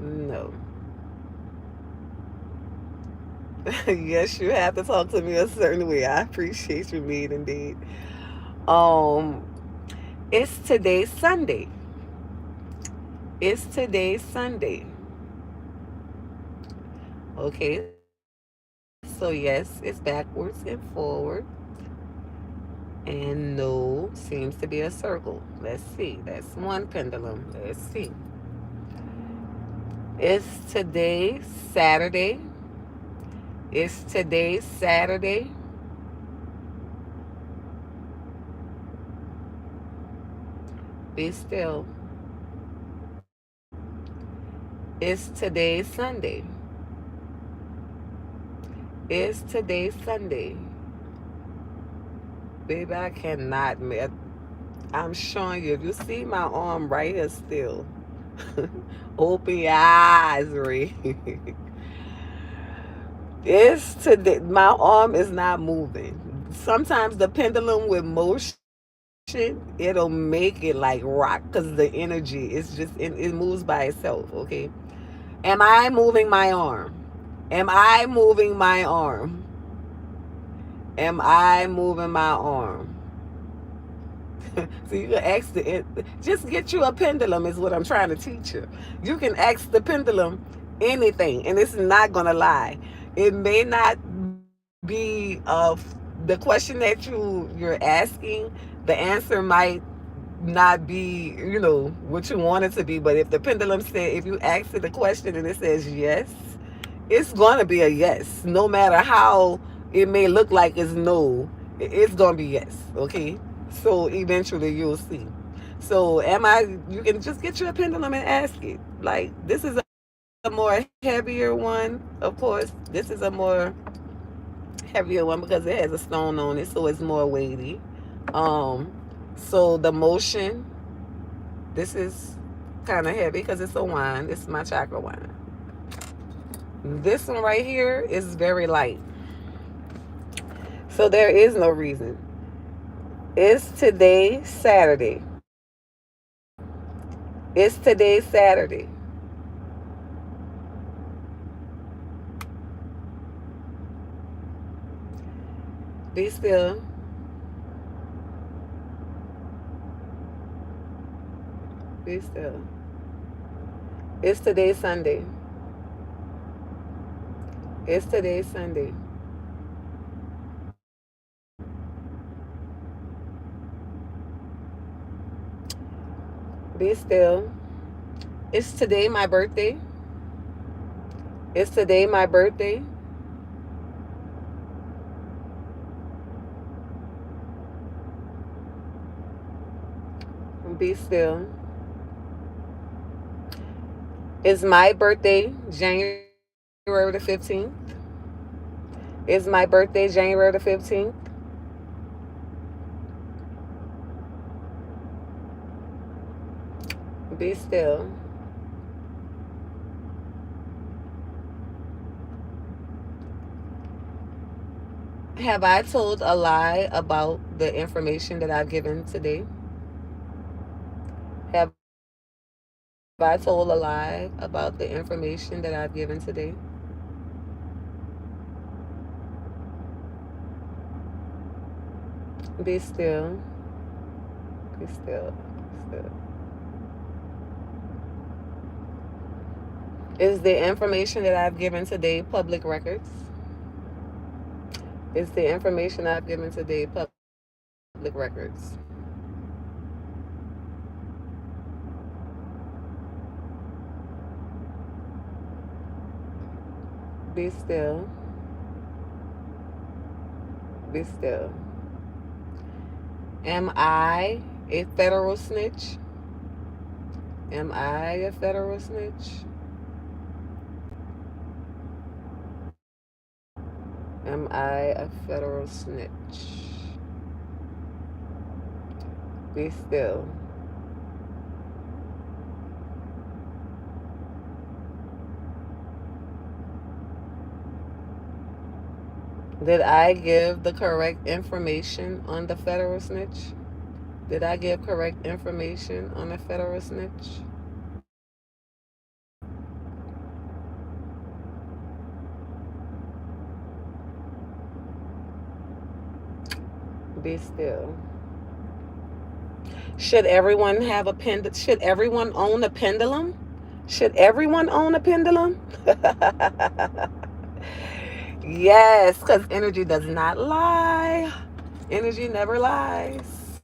Speaker 1: No. Yes, you have to talk to me a certain way. I appreciate you, mean indeed. Um, it's today Sunday. It's today Sunday. Okay, so yes, it's backwards and forward. And no seems to be a circle. Let's see. That's one pendulum. Let's see. It's today Saturday. It's today Saturday. Be still. It's today Sunday. It's today Sunday. Baby, I cannot. I'm showing you. If you see my arm right here still, open your eyes, Ray. It's today. My arm is not moving. Sometimes the pendulum with motion, it'll make it like rock because the energy is just it moves by itself. Okay. Am I moving my arm? Am I moving my arm? Am I moving my arm? So you can ask just get you a pendulum is what I'm trying to teach you. You can ask the pendulum anything, and it's not gonna lie. It may not be the question that you're asking. The answer might not be what you want it to be. But if the pendulum said, if you ask it a question and it says yes, it's gonna be a yes, no matter how it may look like it's no. It's gonna be yes. Okay, so eventually you'll see. So am I? You can just get you a pendulum and ask it. Like, this is a more heavier one, of course. This is a more heavier one because it has a stone on it, so it's more weighty. um so the motion, this is kind of heavy because it's a wine. This is my chakra wine. This one right here is very light. So there is no reason. It's today Saturday. It's today Saturday. Be still. Be still. It's today Sunday. It's today Sunday. Be still. It's today my birthday. It's today my birthday. Be still. It's my birthday, January the 15th. It's my birthday, January the 15th. Be still. Have I told a lie about the information that I've given today? Have I told a lie about the information that I've given today? Be still. Be still. Still. Is the information that I've given today public records? Is the information I've given today public records? Be still. Be still. Am I a federal snitch? Am I a federal snitch? Am I a federal snitch? Be still. Did I give the correct information on the federal snitch? Did I give correct information on the federal snitch? Be still. Should everyone have a Should everyone own a pendulum? Should everyone own a pendulum? Yes, because energy does not lie. Energy never lies.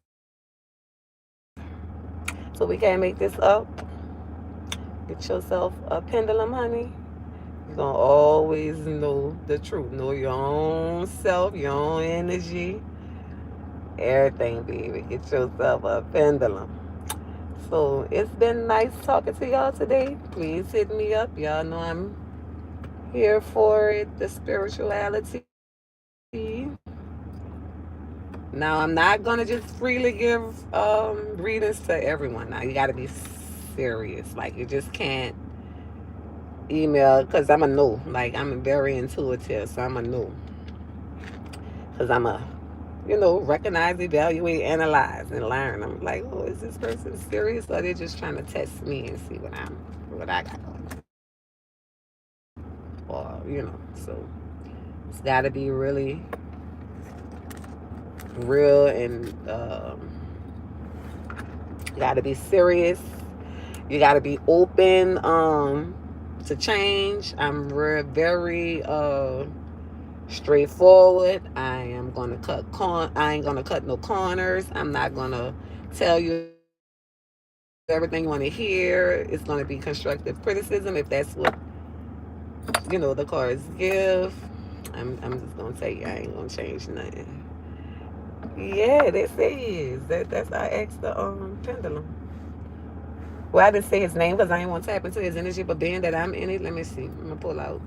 Speaker 1: So we can't make this up. Get yourself a pendulum, honey. You're going to always know the truth. Know your own self, your own energy, everything, baby. Get yourself a pendulum. So it's been nice talking to y'all today. Please hit me up. Y'all know I'm here for it. The spirituality. Now I'm not gonna just freely give readings to everyone. Now you gotta be serious. Like you just can't email because I'm a no. Like I'm very intuitive, so I'm a no. Because I'm a recognize, evaluate, analyze, and learn. I'm like, oh, is this person serious or they're just trying to test me and see what I got going on? Or so it's got to be really real and you got to be serious. You got to be open to change. I'm very straightforward. I am gonna I ain't gonna cut no corners. I'm not gonna tell you everything you want to hear. It's gonna be constructive criticism if that's what the cards give. I'm just gonna tell you I ain't gonna change nothing. Yeah, that says that's I asked the pendulum. Well, I didn't say his name because I didn't want to tap into his energy, but being that I'm in it, let me see. I'm gonna pull out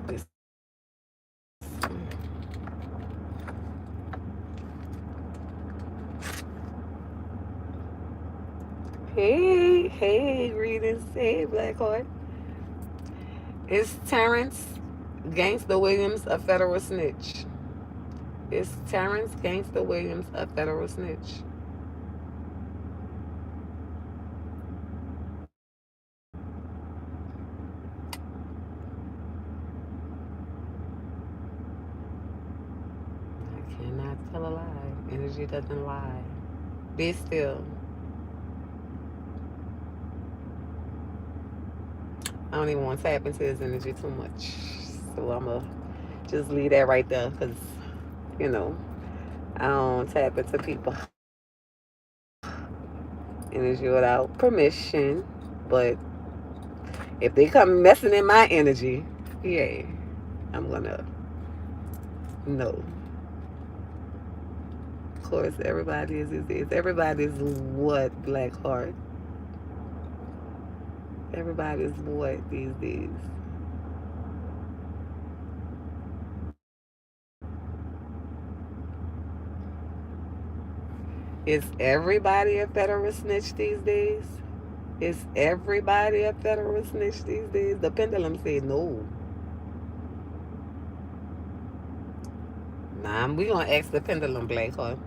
Speaker 1: this. Hey, greetings. Hey, Black Heart. It's Terence, Gangsta Williams, a federal snitch. It's Terence, Gangsta Williams, a federal snitch. I cannot tell a lie. Energy doesn't lie. Be still. I don't even want to tap into his energy too much. So I'm going to just leave that right there because, you know, I don't tap into people energy without permission. But if they come messing in my energy, yeah, I'm going to know. Of course, everybody is. Everybody's what, Black Heart? Everybody's what these days? Is everybody a federal snitch these days? Is everybody a federal snitch these days? The pendulum said no. Nah, we gonna ask the pendulum, Black Heart.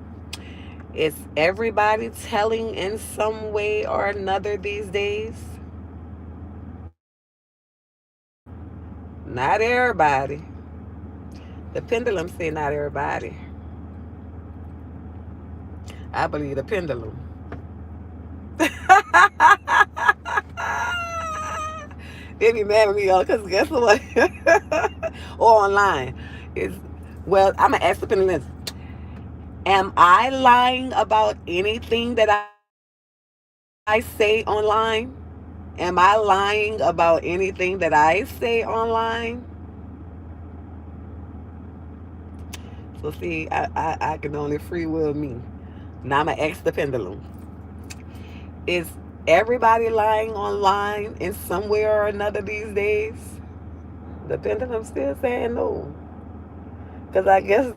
Speaker 1: Is everybody telling in some way or another these days? Not everybody. The pendulum said not everybody. I believe the pendulum. They be mad at me, y'all, because guess what? Or online. Is Well, I'm going to ask the pendulum. Am I lying about anything that I say online? Am I lying about anything that I say online? So see, I can only free will me. Now I'm going to ask the pendulum. Is everybody lying online in some way or another these days? The pendulum still saying no. Because I guess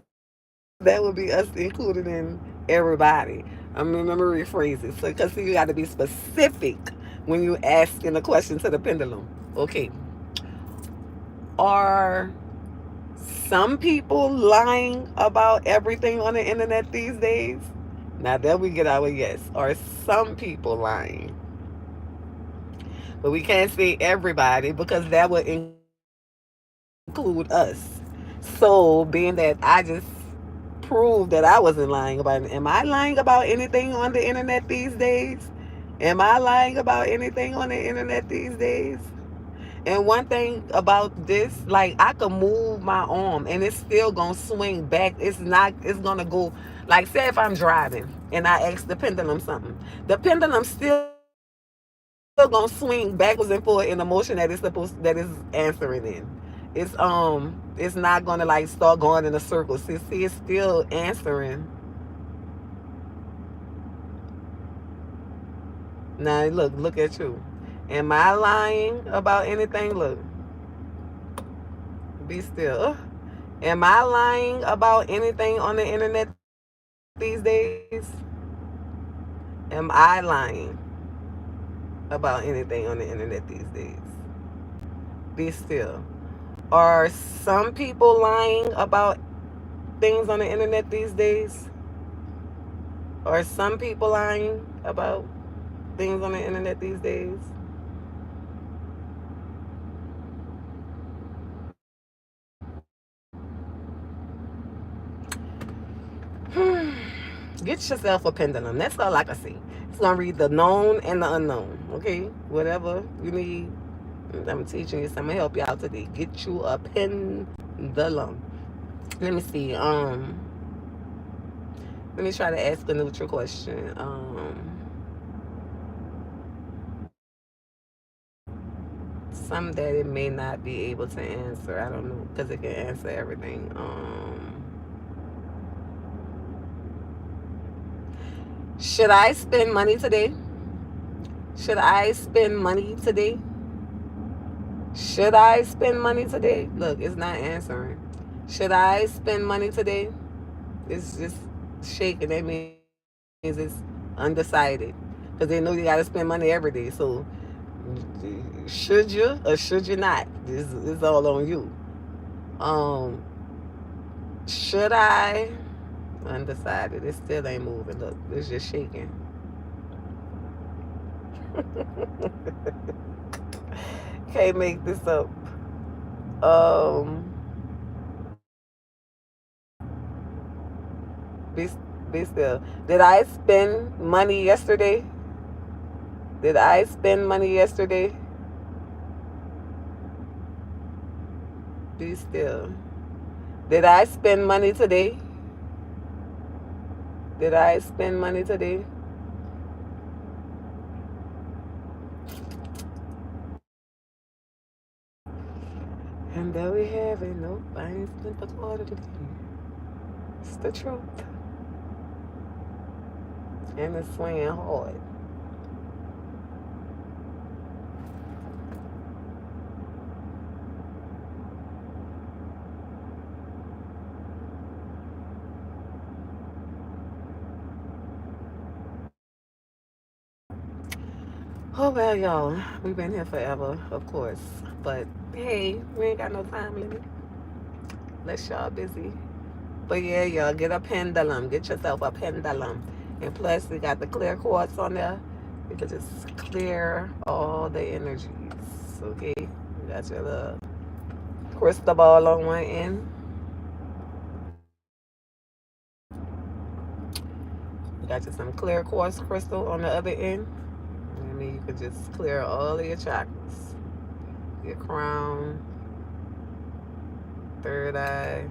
Speaker 1: that would be us included in everybody. Let me rephrase it. So, because you got to be specific when you asking a question to the pendulum. Okay. Are Some people lying about everything on the internet these days. Now that we get our yes, or some people lying, but we can't say everybody because that would include us. So being that I just proved that I wasn't lying about it, am I lying about anything on the internet these days? Am I lying about anything on the internet these days? And one thing about this, like I could move my arm and it's still gonna swing back. It's not, it's gonna go, like say if I'm driving and I ask the pendulum something, the pendulum still gonna swing backwards and forward in the motion that it's supposed, that is answering in. It's not gonna like start going in a circle. See, it's still answering. Now look at you. Am I lying about anything? Look, be still. Am I lying about anything on the internet these days? Am I lying about anything on the internet these days? Be still. Are some people lying about things on the internet these days? Are some people lying about things on the internet these days? Get yourself a pendulum. That's all I can say. It's gonna read the known and the unknown. Okay, whatever you need. I'm teaching you. So I'm gonna help you out today. Get you a pendulum. Let me see. Let me try to ask a neutral question. Some that it may not be able to answer. I don't know because it can answer everything. Should I spend money today? Should I spend money today? Should I spend money today? Look, it's not answering. Should I spend money today? It's just shaking. That means it's undecided. Because they know you got to spend money every day. So should you or should you not? This is all on you. Um, should I? Undecided. It still ain't moving. Look, it's just shaking. Can't make this up. Um, be be still. Did I spend money yesterday? Did I spend money yesterday? Be still. Did I spend money today? Did I spend money today? And there we have it. Nope, I ain't spent a quarter today. It's the truth. And it's swinging hard. Oh well, y'all. We've been here forever, of course. But hey, we ain't got no time limit. Unless y'all busy. But yeah, y'all get a pendulum. Get yourself a pendulum. And plus, we got the clear quartz on there. You can just clear all the energies. Okay? You got your little crystal ball on one end. You got you some clear quartz crystal on the other end. And then you can just clear all of your chakras. Your crown, third eye,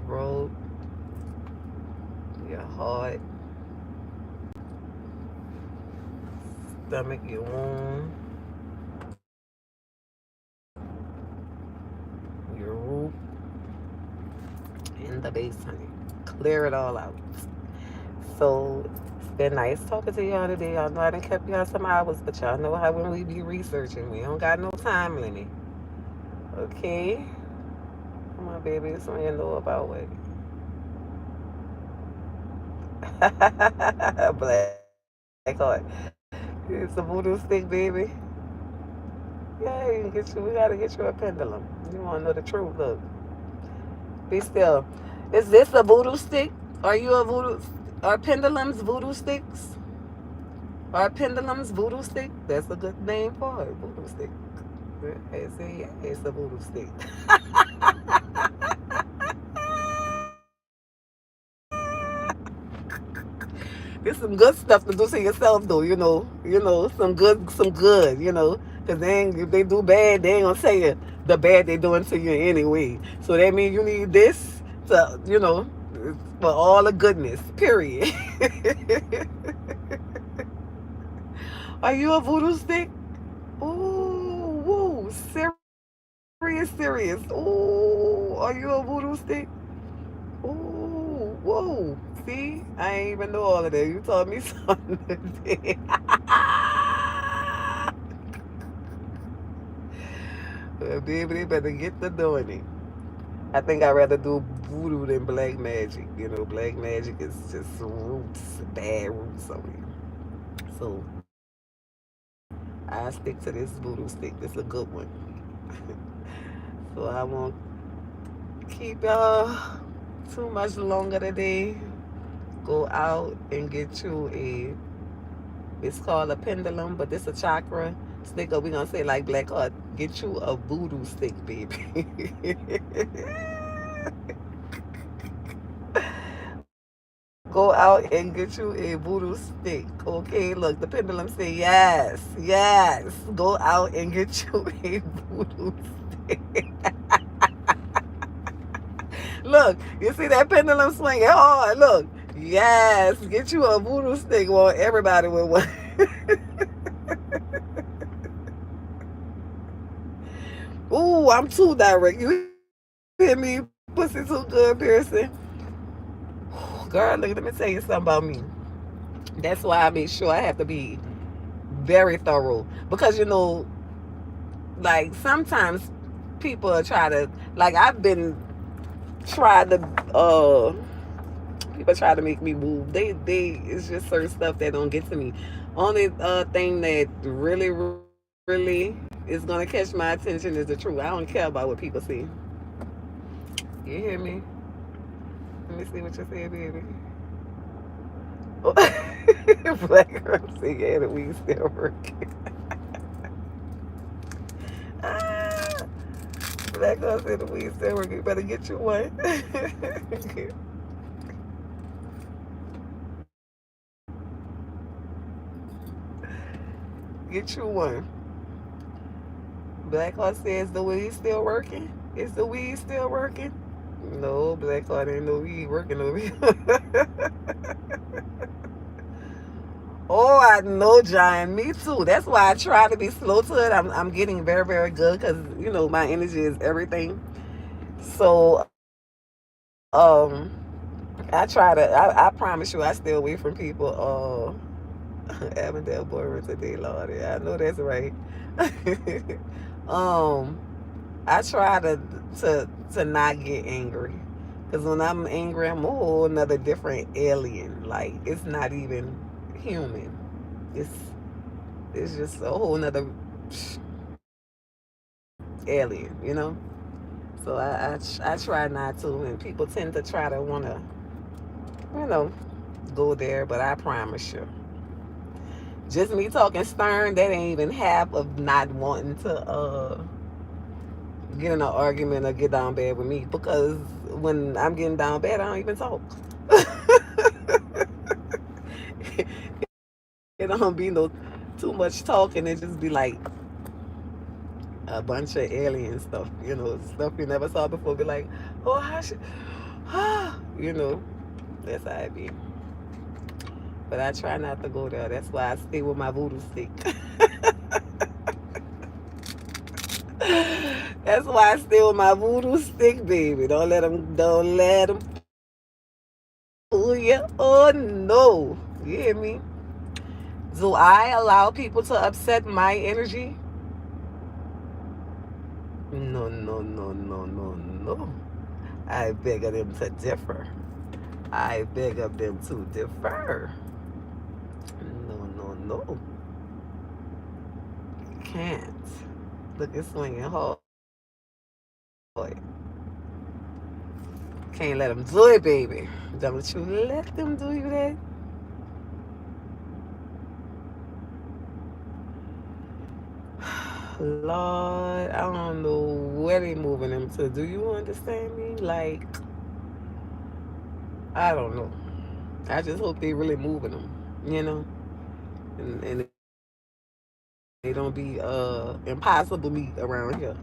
Speaker 1: throat, your heart, stomach, your womb, your root, and the base, honey. Clear it all out. So it's been nice talking to y'all today. Y'all know I done kept y'all some hours, but y'all know how when we be researching, we don't got no time limit. Okay? Come on, baby. So you know about what? Black heart. It's a voodoo stick, baby. Yeah, we gotta get you a pendulum. You wanna know the truth? Look, be still. Is this a voodoo stick? Are you a voodoo? Are pendulums voodoo sticks? Are pendulums voodoo stick? That's a good name for it. Voodoo stick. I say yeah, it's a voodoo stick. There's some good stuff to do to yourself though, some good, because if they do bad, they ain't gonna tell you the bad they doing to you anyway. So that means you need this to, for all the goodness, period. Are you a voodoo stick? Ooh, woo, serious. Ooh, are you a voodoo stick? Ooh, whoa. See, I ain't even know all of that. You taught me something today. Baby, they better get to doing it. I think I'd rather do voodoo than black magic. Black magic is just roots, bad roots on it. So I stick to this voodoo stick. This is a good one. So I won't keep y'all too much longer today. Go out and get you it's called a pendulum, but this a chakra stick, or we gonna say like black heart, get you a voodoo stick, baby. Go out and get you a voodoo stick. Okay, look, the pendulum say yes. Go out and get you a voodoo stick. Look, you see that pendulum swinging hard. Look, yes, get you a voodoo stick. Well, everybody with one. Ooh, I'm too direct. You hear me? Pussy too good, Pearson. Girl, look, let me tell you something about me. That's why I make sure I have to be very thorough. Because, like sometimes people try to, like I've been tried to, people try to make me move. It's just certain stuff that don't get to me. Only thing that really is gonna catch my attention is the truth. I don't care about what people see. You hear me? Let me see what you say, baby. Oh. Black girl say, yeah, the weed still working. Ah, Black girl said the weed still working. You better get you one. Get you one. Blackheart says the weed still working. Is the weed still working? No, Blackheart ain't no weed working over here. Oh, I know, Giant. Me too. That's why I try to be slow to it. I'm getting very, very good because, my energy is everything. So, I promise you, I stay away from people. Avondale boy today, Lord. I know that's right. um, I try to not get angry, because when I'm angry, I'm a whole another different alien. Like it's not even human. It's it's just a whole another alien. So I try not to, and people tend to try to wanna, you know, go there, but I promise you. Just me talking stern, that ain't even half of not wanting to get in an argument or get down bad with me, because when I'm getting down bad, I don't even talk. It don't be no too much talking. It just be like a bunch of alien stuff, stuff you never saw before. Be like, oh, how should, you know, that's how it be. But I try not to go there. That's why I stay with my voodoo stick. That's why I stay with my voodoo stick, baby. Don't let them fool you. Oh no, you hear me? Do I allow people to upset my energy? No, no, no, no, no, no. I beg of them to differ. I beg of them to defer. No, no, no. Can't. Look, it's swinging hard. Can't let them do it, baby. Don't you let them do you that. Lord, I don't know where they moving them to. Do you understand me? Like, I don't know. I just hope they really moving them, you know, and they don't be impossible meat around here.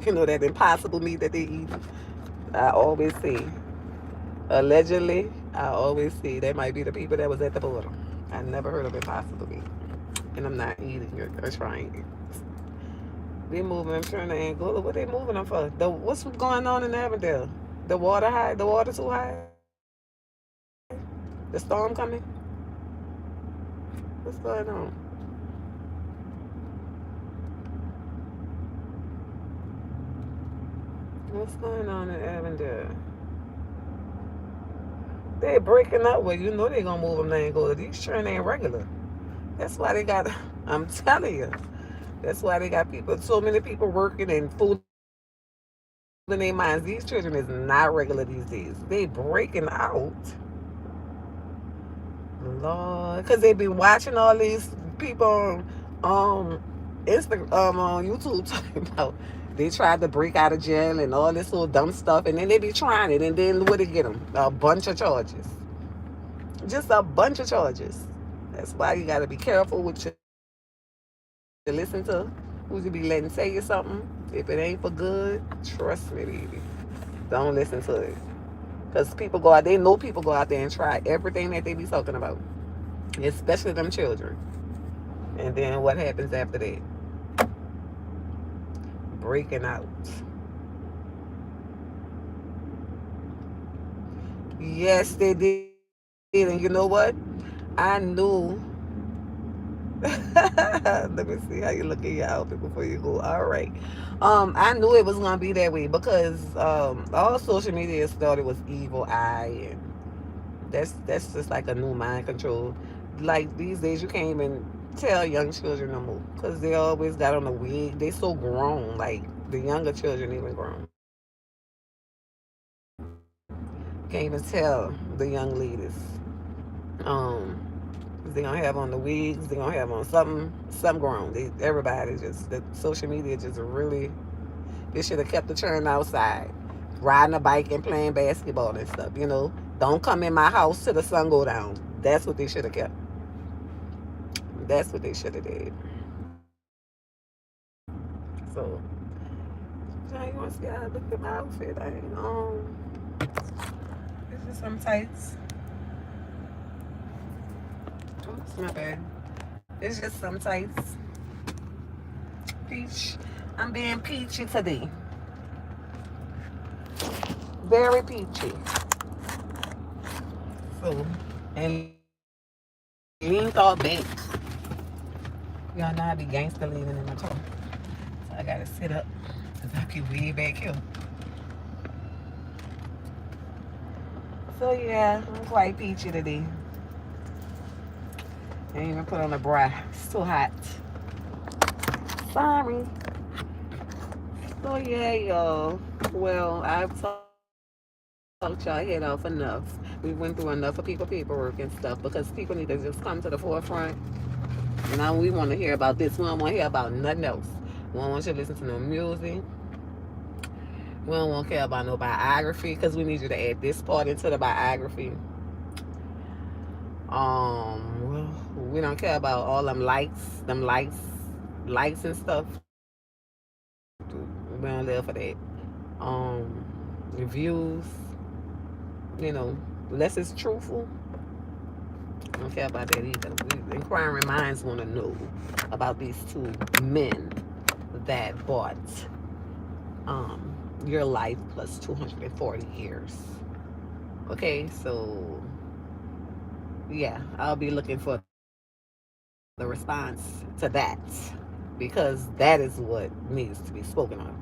Speaker 1: You know that impossible meat that they eat. I always say, allegedly, I always say that might be the people that was at the border. I never heard of impossible meat, and I'm not eating it or trying it. They moving them trying to Angola. What they moving them for? What's going on in Avondale? The water high? The water too high? The storm coming? What's going on? What's going on in Avondale? They breaking up. Well, you know they gonna move them to Angola. These children ain't regular. That's why they got. I'm telling you. That's why they got people. So many people working and food in their minds. These children is not regular these days. They breaking out. Lord, because they be watching all these people Instagram, on YouTube talking about they tried to break out of jail and all this little dumb stuff, and then they be trying it, and then what they get them? A bunch of charges, just a bunch of charges. That's why you got to be careful with you listen to, who you be letting say you something. If it ain't for good, trust me, baby, don't listen to it. Because people go out, they know people go out there and try everything that they be talking about, especially them children. And then what happens after that? Breaking out. Yes, they did. And you know what? I knew. Let me see how you look at your outfit before you go. All right. I knew it was gonna be that way because all social media started was evil eye, and that's just like a new mind control. Like these days, you can't even tell young children no more because they always got on a wig. They so grown, like the younger children even grown. Can't even tell the young ladies. They gonna have on the wigs. They gonna have on something grown. Everybody just the social media just really. They should have kept the children outside, riding a bike and playing basketball and stuff. You know, don't come in my house till the sun go down. That's what they should have kept. That's what they should have did. So, John, you want to see how I look at my outfit? It's just some tights. Oops, my bad. It's just some tights. Peach. I'm being peachy today. Very peachy. So, and leaned all back. Y'all know I be gangster leaning in my car. So I gotta sit up because I be way back here. So yeah, I'm quite peachy today. I ain't even put on a bra. It's too hot. Sorry. So yeah, y'all. Well, I've talked y'all head off enough. We went through enough of people paperwork and stuff because people need to just come to the forefront. Now we want to hear about this. We don't want to hear about nothing else. We don't want you to listen to no music. We don't want to care about no biography because we need you to add this part into the biography. We don't care about all likes and stuff. We don't live for that. Reviews, you know, unless it's truthful. I don't care about that either. Inquiring minds want to know about these two men that bought your life plus 240 years. Okay, so yeah, I'll be looking for the response to that because that is what needs to be spoken of.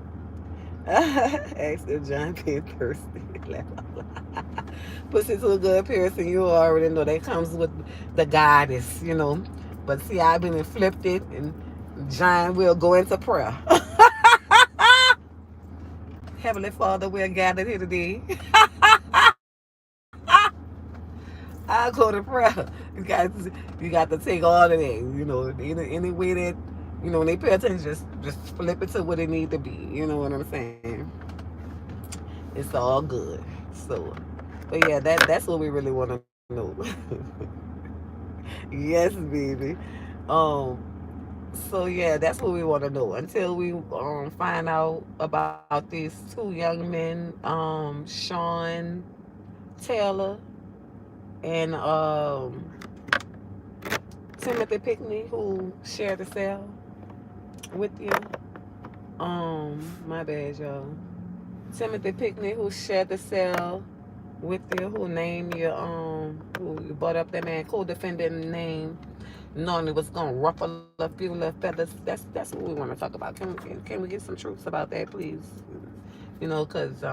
Speaker 1: Ask if John being thirsty. Pussy to a good person, you already know that comes with the goddess, you know. But see, I've been flipped it and John will go into prayer. Heavenly Father, we're gathered here today. I'll go to prayer. You got to take all of that. Any way that when they pay attention, just flip it to what it need to be. You know what I'm saying? It's all good. So, but yeah, that's what we really want to know. Yes, baby. Um. So yeah, that's what we want to know until we find out about these two young men, Sean Taylor and Timothy Pickney, who shared the cell with you. My bad, y'all. Timothy Pickney, who shared the cell with you, who named you, who you brought up that man co-defendant name, knowing it was gonna ruffle a few left feathers. That's what we want to talk about. Can we get some truths about that, please? Cause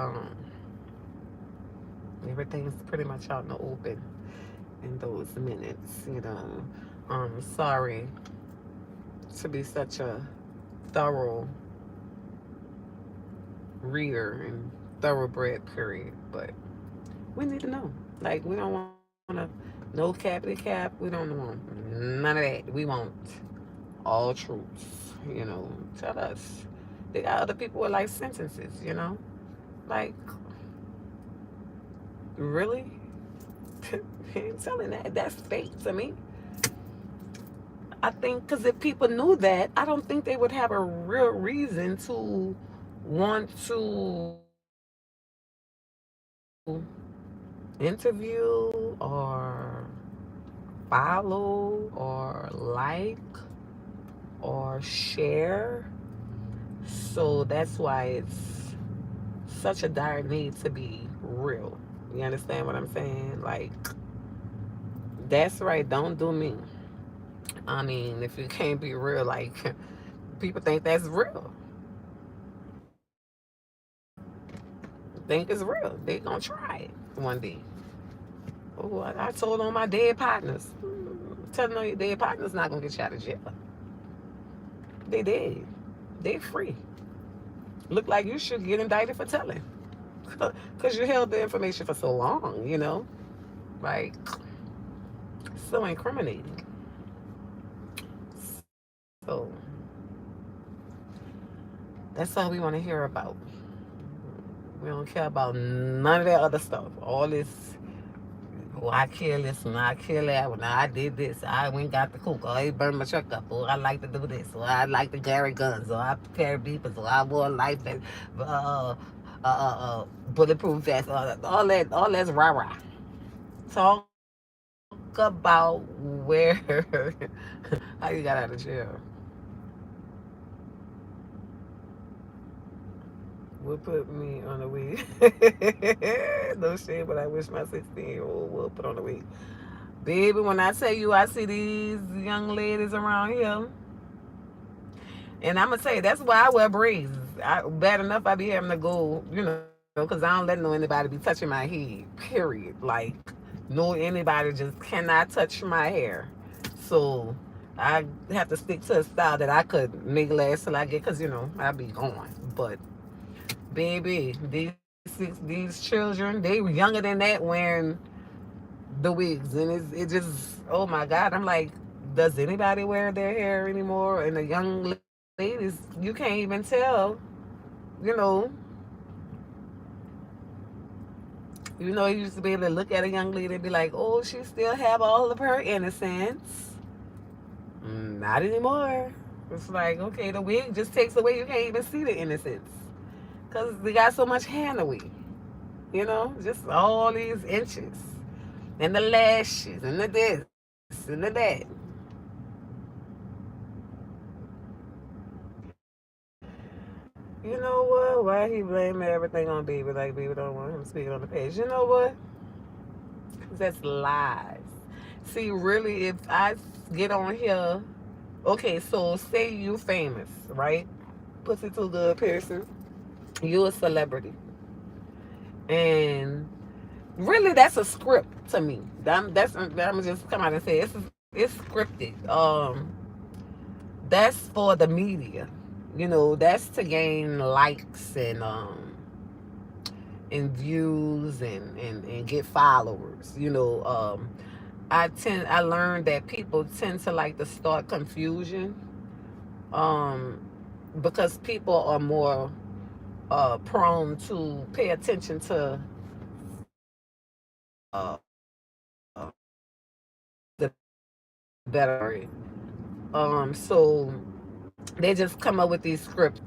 Speaker 1: everything's pretty much out in the open in those minutes. Sorry to be such a thorough reader and thoroughbred period, but we need to know. Like, we don't want to no cappity cap. We don't want none of that. We want all truths. Tell us. They got other people with life sentences. Like, really? Ain't telling that's fake to me. I think because if people knew that, I don't think they would have a real reason to want to interview or follow or like or share. So that's why it's such a dire need to be real. You understand what I'm saying? Like, that's right. Don't do me. I mean, if you can't be real, like, people think that's real. Think it's real. They gonna try it one day. Oh, I told on my dead partners. Telling on your dead partners not gonna get you out of jail. They dead. They free. Look like you should get indicted for telling. Because you held the information for so long. Like, so incriminating. So, that's all we want to hear about. We don't care about none of that other stuff. All this, oh, I kill this one, I kill that one, I did this, I went and got the cook, or I burned my truck up, or I like to do this, or I like to carry guns, or I carry beepers, or I wore a life vest, bulletproof vest, all that's rah-rah. Talk about where, how you got out of jail. Would put me on a wig. No shade, but I wish my 16-year-old would put on a wig. Baby, when I tell you I see these young ladies around here, and I'm going to tell you, that's why I wear braids. Bad enough I be having to go, because I don't let anybody be touching my head, period. Like, no anybody just cannot touch my hair. So, I have to stick to a style that I could make last till I get, because, I be gone. But, baby, these children, they were younger than that wearing the wigs, and it just, oh my God, I'm like, does anybody wear their hair anymore? And the young ladies, you can't even tell, you know you used to be able to look at a young lady and be like, oh, she still have all of her innocence. Not anymore. It's like, okay, the wig just takes away, you can't even see the innocence because they got so much hair in the wig. Just all these inches and the lashes and the this and the that. You know what? Why he blaming everything on Baby? Like, Baby don't want him speaking on the page. You know what? That's lies. See, really, if I get on here, okay, so say you famous, right? Pussy too good person. You a celebrity. And really, that's a script to me. I'm just come out and say it's scripted. that's for the media. That's to gain likes and views and get followers. I learned that people tend to like to start confusion, um, because people are more prone to pay attention to the better. So they just come up with these scripts,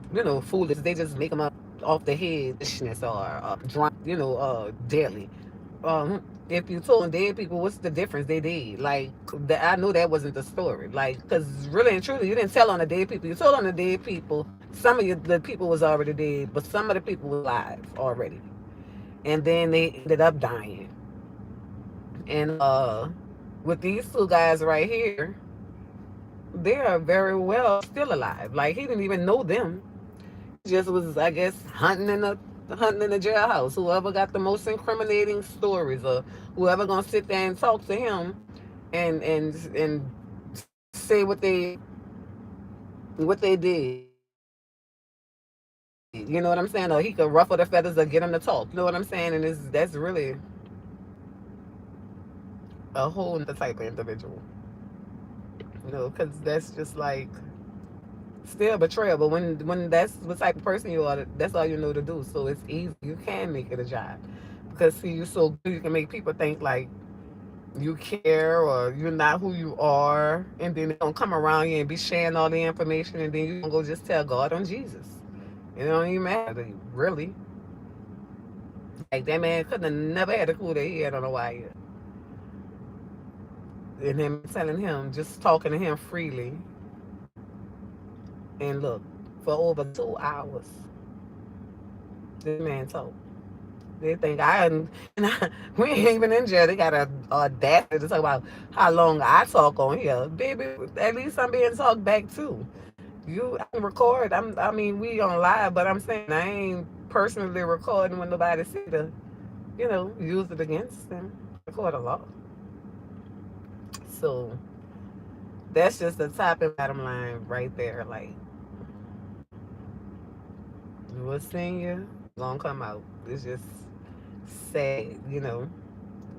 Speaker 1: foolish. They just make them up off the head, or drama, daily. If you told dead people what's the difference they did, like I know that wasn't the story, like because really and truly you didn't tell on the dead people. You told on the dead people. Some of the people was already dead, but some of the people were alive already, and then they ended up dying. And with these two guys right here, they are very well still alive. Like he didn't even know them. He just was, I guess, hunting in the jailhouse. Whoever got the most incriminating stories, or whoever gonna sit there and talk to him, and say what they did. You know what I'm saying? Or he could ruffle the feathers or get him to talk. You know what I'm saying? And that's really a whole nother type of individual. Because that's just like still betrayal. But when that's what type of person you are, that's all you know to do. So it's easy. You can make it a job because see, you so good, you can make people think like you care or you're not who you are, and then they don't come around you and be sharing all the information, and then you gonna go just tell God on Jesus. It don't even matter, really. Like that man couldn't have never had a clue that he had on a wire, and him telling him, just talking to him freely, and look, for over 2 hours, this man talked. They think we ain't even in jail. They got a audacity to talk about how long I talk on here, baby. At least I'm being talked back too. I can record. I mean, we on live, but I'm saying I ain't personally recording when nobody see use it against them. Record a law. So that's just the top and bottom line right there. Like, what's senior gonna come out? It's just sad.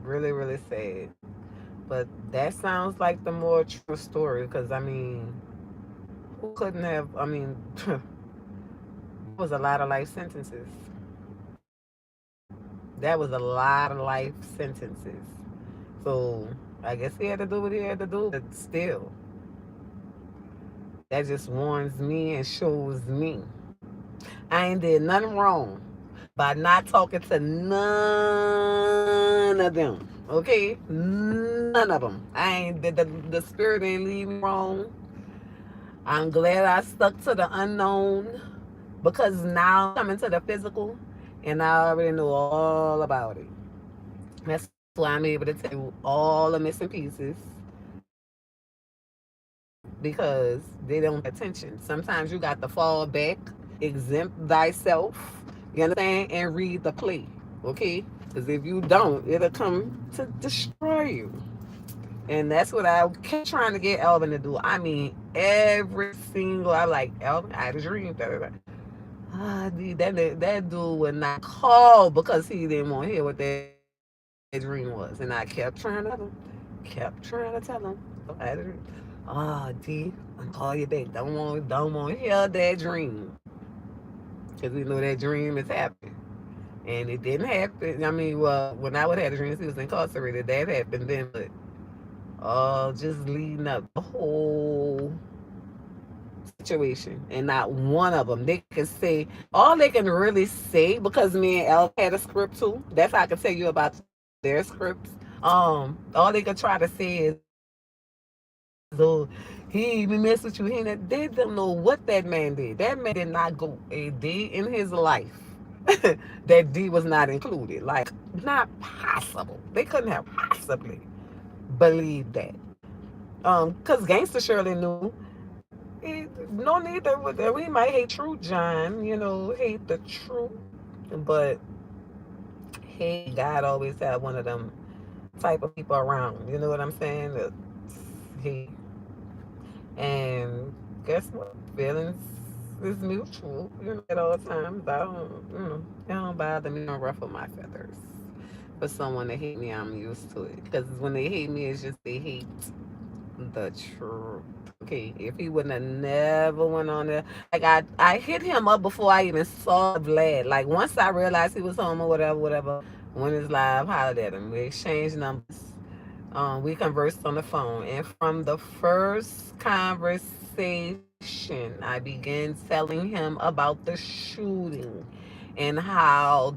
Speaker 1: Really, really sad. But that sounds like the more true story because, I mean, who couldn't have? I mean, there was a lot of life sentences. That was a lot of life sentences. So I guess he had to do what he had to do. But still, that just warns me and shows me I ain't did nothing wrong by not talking to none of them. Okay? None of them. I ain't, the spirit ain't leave me wrong. I'm glad I stuck to the unknown because now I'm coming to the physical and I already know all about it. That's why I'm able to tell you all the missing pieces because they don't pay attention. Sometimes you got to fall back, exempt thyself, you understand, and read the play, okay? Because if you don't, it'll come to destroy you. And that's what I kept trying to get Elvin to do. I mean, every single, I like, Elvin, I had a dream. Da, da, da. Dude, that dude would not call because he didn't want to hear what that dream was. And I kept trying to tell him. Kept trying to tell him. I had a dream. D, I'm call you back. Don't want to hear that dream. Because we know that dream is happening. And it didn't happen. I mean, well, when I would have the dreams, he was incarcerated. That happened then, but just leading up the whole situation, and not one of them they can say all they can really say because me and El had a script too. That's how I can tell you about their scripts. All they could try to say is, "Oh, he even mess with you." They don't know what that man did. That man did not go a day in his life that D was not included. Like, not possible. They couldn't have possibly believed that. Because Gangsta surely knew. No need that we might hate True John, hate the truth, but hey, God always have one of them type of people around. You know what I'm saying? He and guess what? Feelings is mutual, at all times. It don't bother me, don't ruffle my feathers. For someone to hate me, I'm used to it. Because when they hate me, it's just they hate the truth. Okay, if he wouldn't have never went on there, like I hit him up before I even saw Vlad. Like once I realized he was home or whatever, went his live, hollered at him. We exchanged numbers. We conversed on the phone, and from the first conversation, I began telling him about the shooting and how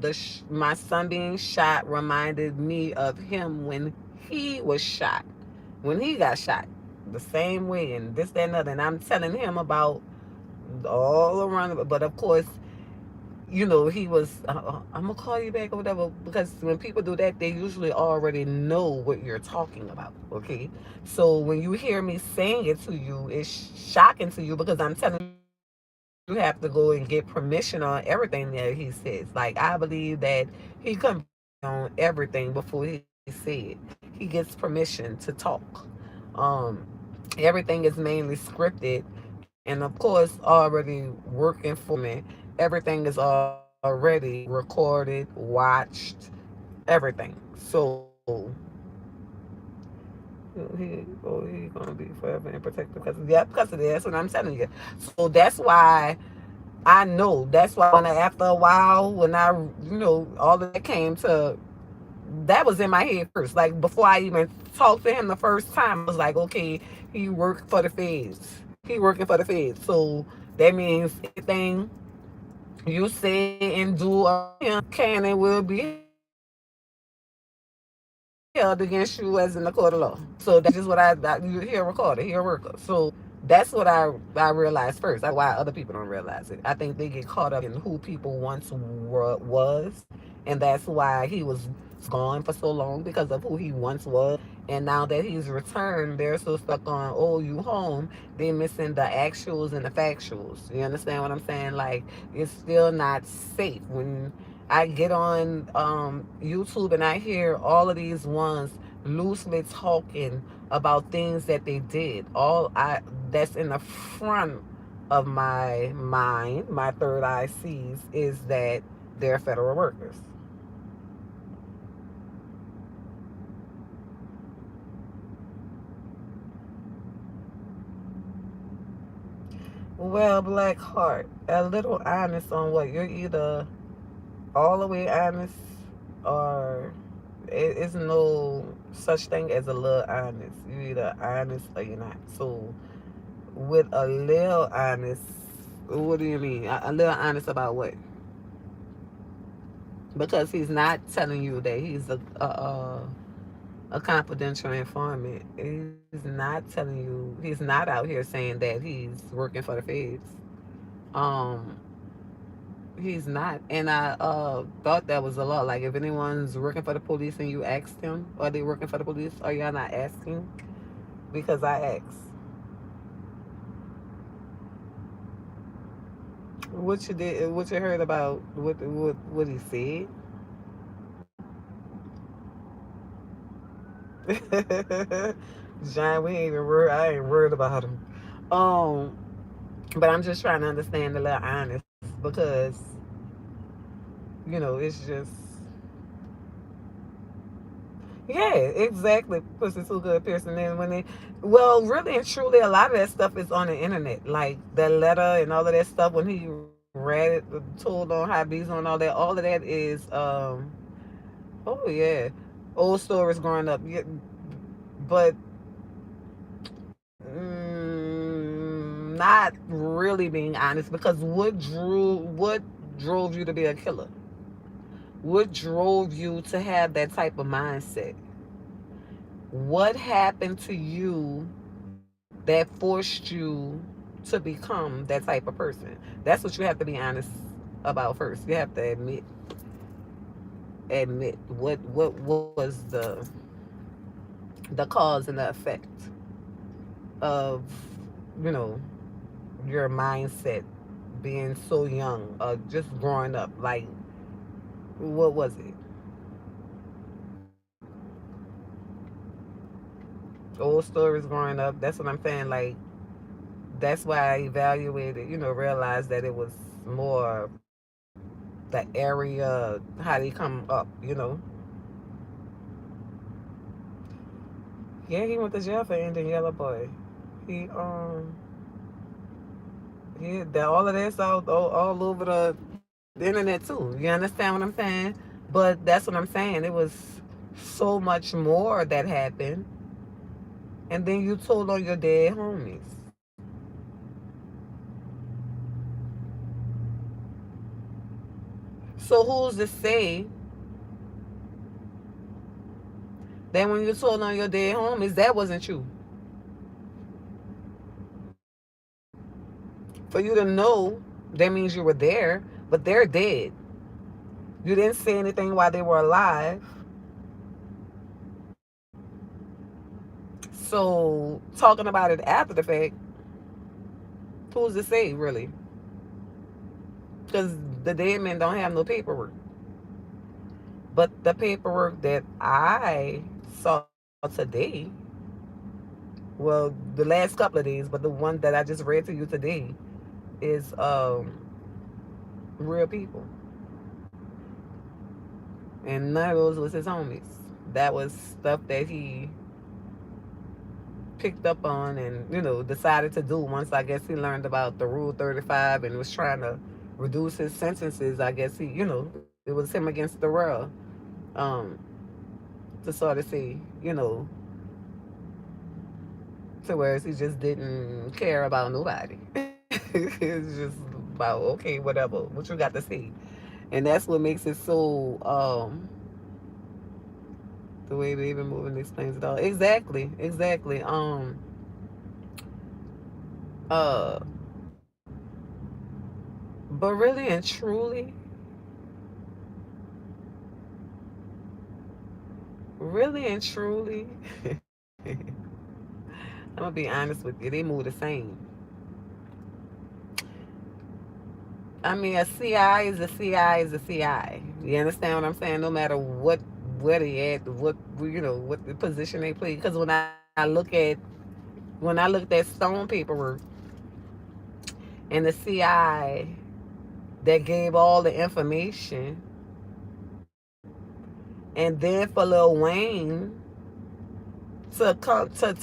Speaker 1: my son being shot reminded me of him when he was shot, when he got shot, the same way, and this, that, and other. And I'm telling him about all around, but of course, he was, I'm gonna call you back or whatever, because when people do that, they usually already know what you're talking about. Okay, so when you hear me saying it to you, it's shocking to you because I'm telling you have to go and get permission on everything that he says. Like I believe that he converses with me on everything before he say it. He gets permission to talk. um Everything is mainly scripted, and of course already working for me. Everything is already recorded, watched, everything. So he's gonna be forever and protected because of that. That's what I'm telling you. So that's why I know. That's why when after a while, when all of that came to, that was in my head first. Like before I even talked to him the first time, I was like, okay, he worked for the feds. He working for the feds. So that means anything you say and do around him can and will be held against you as in the court of law. So that's just what you hear recorded. He a worker. So that's what I realized first. I don't know why other people don't realize it. I think they get caught up in who people once was, and that's why he was gone for so long because of who he once was. And now that he's returned, they're so stuck on, oh, you home, they missing the actuals and the factuals. You understand what I'm saying? Like, it's still not safe. When I get on YouTube and I hear all of these ones loosely talking about things that they did, all I that's in the front of my mind, my third eye sees, is that they're federal workers. Well, Black Heart, a little honest on what you're either all the way honest, or it is no such thing as a little honest. You're either honest or you're not. So with a little honest, what do you mean? A little honest about what? Because he's not telling you that he's a confidential informant. He's not telling you. He's not out here saying that he's working for the feds. Um, he's not. And I thought that was a law. Like if anyone's working for the police and you asked them, are they working for the police? Are y'all not asking? Because I asked. What you did? What you heard about? What he said? John, we ain't even worried. I ain't worried about him. Um, but I'm just trying to understand a little honest because it's just, yeah, exactly. Pussy too good, Pearson. And when they, well, really and truly, a lot of that stuff is on the internet, like that letter and all of that stuff. When he read it, told on how bees on all of that is, oh yeah, old stories growing up. Yeah, but not really being honest, because what drove you to be a killer? What drove you to have that type of mindset? What happened to you that forced you to become that type of person? That's what you have to be honest about first. You have to admit what was the cause and the effect of you know your mindset being so young, just growing up. Like, what was it? Old stories growing up. That's what I'm saying. Like, that's why I evaluated, realized that it was more the area, how they come up. Yeah, he went to jail for ending Yellow Boy. He all of that's all over the internet too. You understand what I'm saying? But that's what I'm saying. It was so much more that happened, and then you told on your dead homies. So who's to say that when you told on your dead homies, that wasn't you? For you to know, that means you were there, but they're dead. You didn't say anything while they were alive. So talking about it after the fact, who's to say really? Because the dead men don't have no paperwork. But the paperwork that I saw today, well, the last couple of days, but the one that I just read to you today is real people, and none of those was his homies. That was stuff that he picked up on and decided to do once I guess he learned about the Rule 35 and was trying to reduce his sentences. I guess it was him against the world. Um, to sort of say, to where he just didn't care about nobody. It's just about okay, whatever. What you got to say, and that's what makes it so. The way they even moving explains it all. Exactly, exactly. Uh, but really and truly, really and truly, I'm gonna be honest with you. They move the same. I mean, a CI is a CI is a CI. You understand what I'm saying? No matter where they at, what the position they play. Because when I looked at Stone paperwork and the CI that gave all the information, and then for Lil Wayne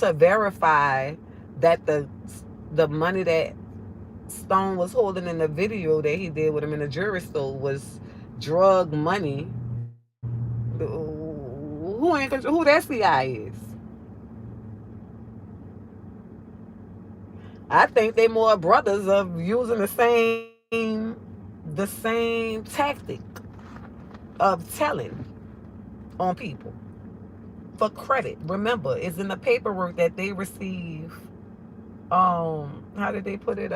Speaker 1: to verify that the money that Stone was holding in the video that he did with him in the jury store was drug money. Who that CI is? I think they more brothers of using the same tactic of telling on people for credit. Remember, it's in the paperwork that they receive. How did they put it?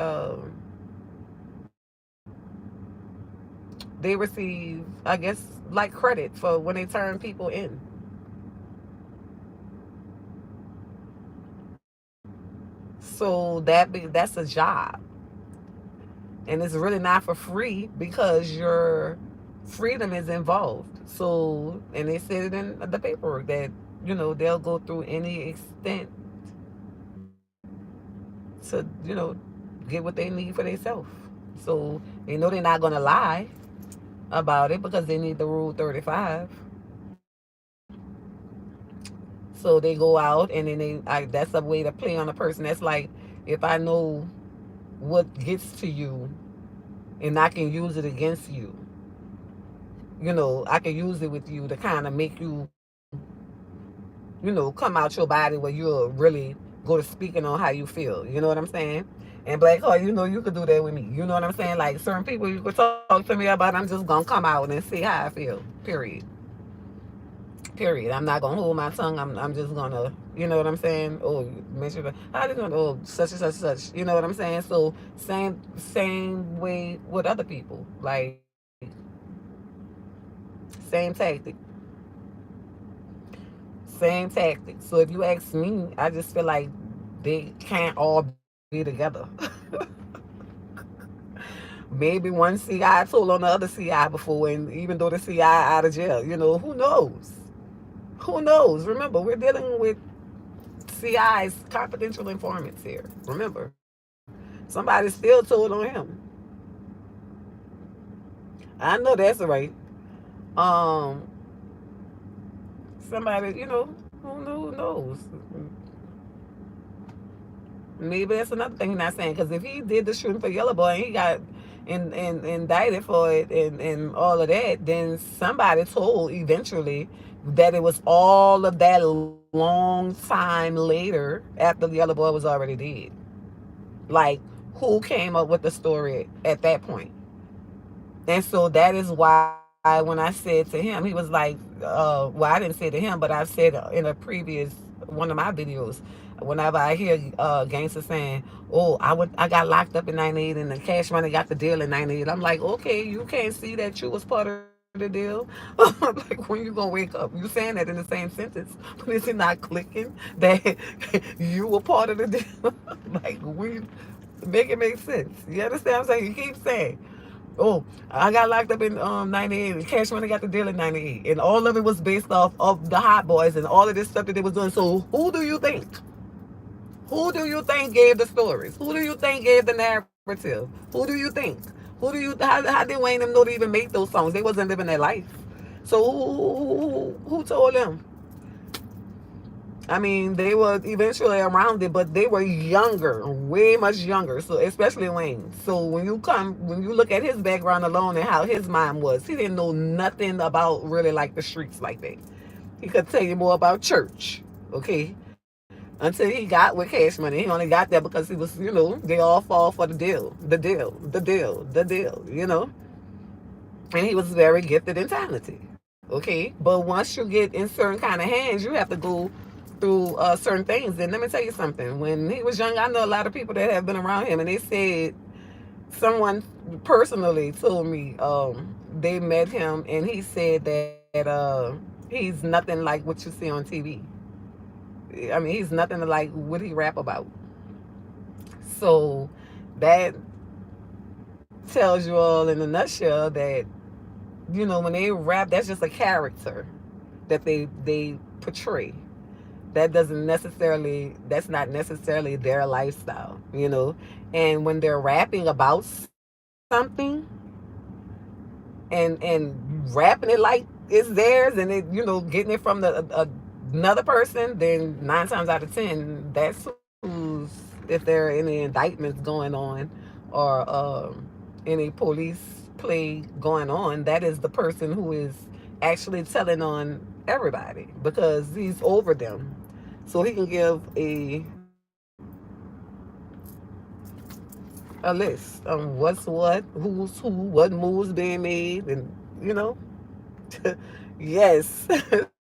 Speaker 1: They receive, I guess, like credit for when they turn people in. So that's a job, and it's really not for free because your freedom is involved. So, and they said it in the paperwork that they'll go through any extent to get what they need for themselves. So they know they're not gonna lie about it because they need the Rule 35. So they go out and then that's a way to play on a person. That's like, if I know what gets to you and I can use it against you, I can use it with you to kind of make you, come out your body where you'll really go to speaking on how you feel. You know what I'm saying? And Black Heart, you could do that with me. You know what I'm saying? Like certain people you could talk to me about, I'm just gonna come out and see how I feel. Period. Period. I'm not gonna hold my tongue. I'm just gonna, you know what I'm saying? Oh, you mentioned how they gonna, oh, such and such and such. You know what I'm saying? So same way with other people. Like same tactic. Same tactic. So if you ask me, I just feel like they can't all be together. Maybe one CI told on the other CI before, and even though the CI out of jail, who knows? Who knows? Remember, we're dealing with CIs, confidential informants here. Remember. Somebody still told on him. I know that's right. Um, somebody, who knows? Maybe that's another thing he's not saying. Because if he did the shooting for Yellow Boy and he got indicted for it and all of that, then somebody told eventually that it was all of that long time later after the Yellow Boy was already dead. Like, who came up with the story at that point? And so that is why when I said to him, he was like, well, I didn't say to him, but I've said in a previous one of my videos, whenever I hear Gangsta saying, "Oh, I got locked up in '98 and the Cash Money got the deal in '98," I'm like, okay, you can't see that you was part of the deal. Like, when you gonna wake up? You saying that in the same sentence, but is it not clicking that you were part of the deal? Like, we make it make sense. You understand what I'm saying? You keep saying, oh, I got locked up in '98 and Cash Money got the deal in '98. And all of it was based off of the Hot Boys and all of this stuff that they was doing. So who do you think? Who do you think gave the stories? Who do you think gave the narrative? Who do you think? How did Wayne them know to even make those songs? They wasn't living their life. So who told them? I mean, they were eventually around it, but they were younger, way much younger. So especially Wayne. So when you look at his background alone and how his mind was, he didn't know nothing about really like the streets like that. He could tell you more about church, okay? Until he got with Cash Money, he only got there because he was, they all fall for the deal. And he was very gifted and talented, okay? But once you get in certain kind of hands, you have to go through certain things. And let me tell you something. When he was young, I know a lot of people that have been around him, and they said someone personally told me they met him, and he said that he's nothing like what you see on TV. I mean, he's nothing like what he rap about. So that tells you all in a nutshell that when they rap, that's just a character that they portray. That's not necessarily their lifestyle. And when they're rapping about something and rapping it like it's theirs, and getting it from another person, then 9 times out of 10, that's who's, if there are any indictments going on, or any police play going on, that is the person who is actually telling on everybody, because he's over them. So he can give a list on what's what, who's who, what moves being made, and you know, yes,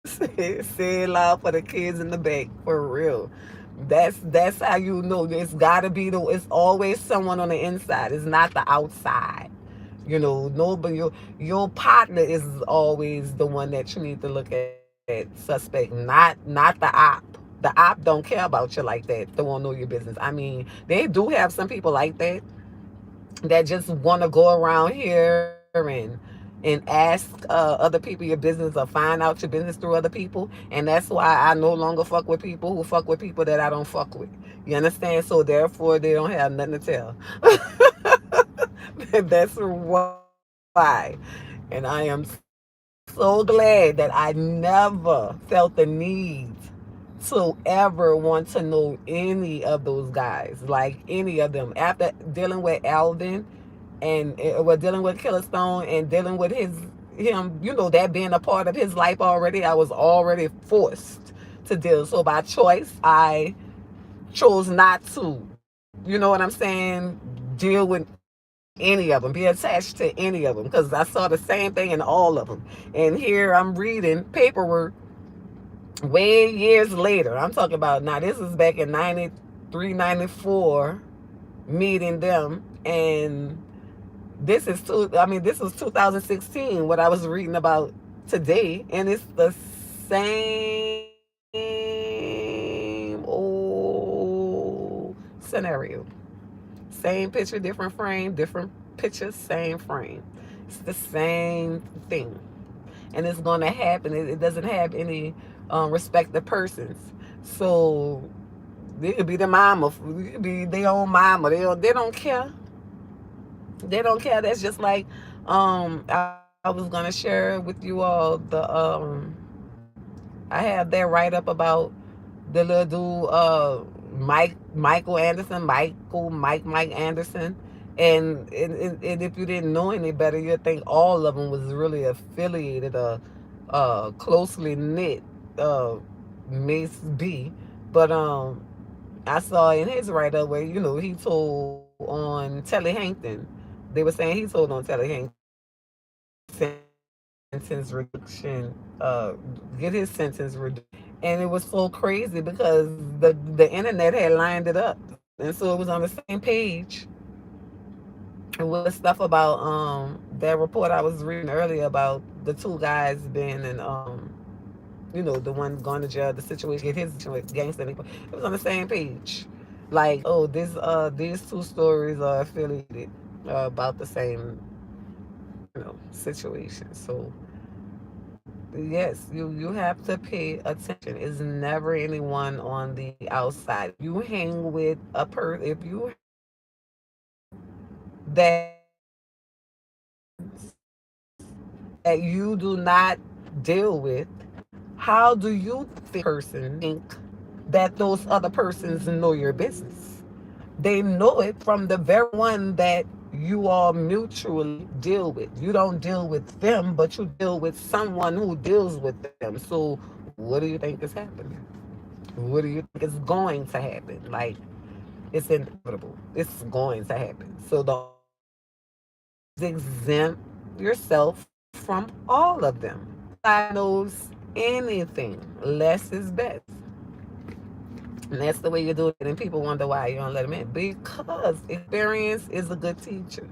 Speaker 1: say it loud for the kids in the back, for real. That's how you know. It's gotta be it's always someone on the inside. It's not the outside. Nobody. Your partner is always the one that you need to look at suspect, not the op. The op don't care about you like that. They won't know your business. I mean, they do have some people like that just want to go around here and ask other people your business, or find out your business through other people. And that's why I no longer fuck with people who fuck with people that I don't fuck with. You understand? So therefore, they don't have nothing to tell. That's why. And I am so glad that I never felt the need to ever want to know any of those guys, like any of them. After dealing with Alvin, and we're dealing with Killer Stone, and dealing with him, that being a part of his life already, I was already forced to deal. So by choice, I chose not to, you know what I'm saying, deal with any of them, be attached to any of them, because I saw the same thing in all of them. And here I'm reading paperwork way years later. I'm talking about, now this is back in 93, 94, meeting them. And this was 2016, what I was reading about today. And it's the same old scenario. Same picture, different frame, different picture, same frame. It's the same thing. And it's going to happen. It doesn't have any respect of persons. So They could be the mama. It could be their own mama. They don't care. They don't care. That's just like I was gonna share with you all I have that write up about the little dude Michael Anderson, Mike Anderson. And if you didn't know any better, you'd think all of them was really affiliated or closely knit Mace B. But I saw in his write up where he told on Telly Hankton. They were saying he told on Telly Hankton sentence reduction, get his sentence reduced. And it was so crazy because the internet had lined it up, and so it was on the same page with stuff about that report I was reading earlier about the two guys being in the one going to jail, the situation, get his with Gangsta. It was on the same page. Like, oh, these two stories are affiliated about the same, situation. So yes, you have to pay attention. It's never anyone on the outside. If you hang with a person, if you that that you do not deal with, how do you person think that those other persons know your business? They know it from the very one that you all mutually deal with. You don't deal with them, but you deal with someone who deals with them. So what do you think is happening? What do you think is going to happen? Like, it's inevitable. It's going to happen. So the only thing you can do is exempt yourself from all of them. Nobody knows anything. Less is best. And that's the way you do it. And people wonder why you don't let them in. Because experience is a good teacher.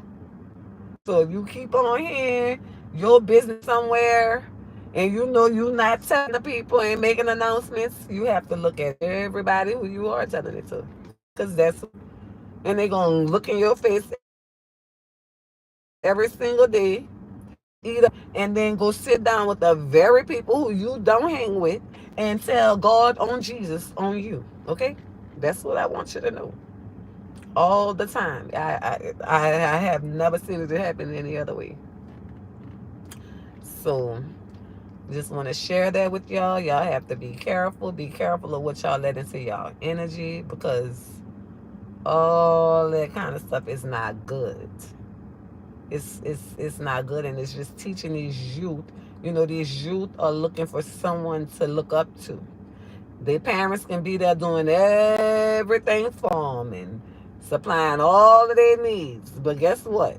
Speaker 1: So if you keep on hearing your business somewhere and you're not telling the people and making announcements, you have to look at everybody who you are telling it to. Because and they're going to look in your face every single day, and then go sit down with the very people who you don't hang with and tell God on Jesus on you. Okay? That's what I want you to know. All the time. I have never seen it happen any other way. So just want to share that with y'all. Y'all have to be careful. Be careful of what y'all let into y'all energy, because all that kind of stuff is not good. It's not good, and it's just teaching these youth. These youth are looking for someone to look up to. Their parents can be there doing everything for them and supplying all of their needs. But guess what?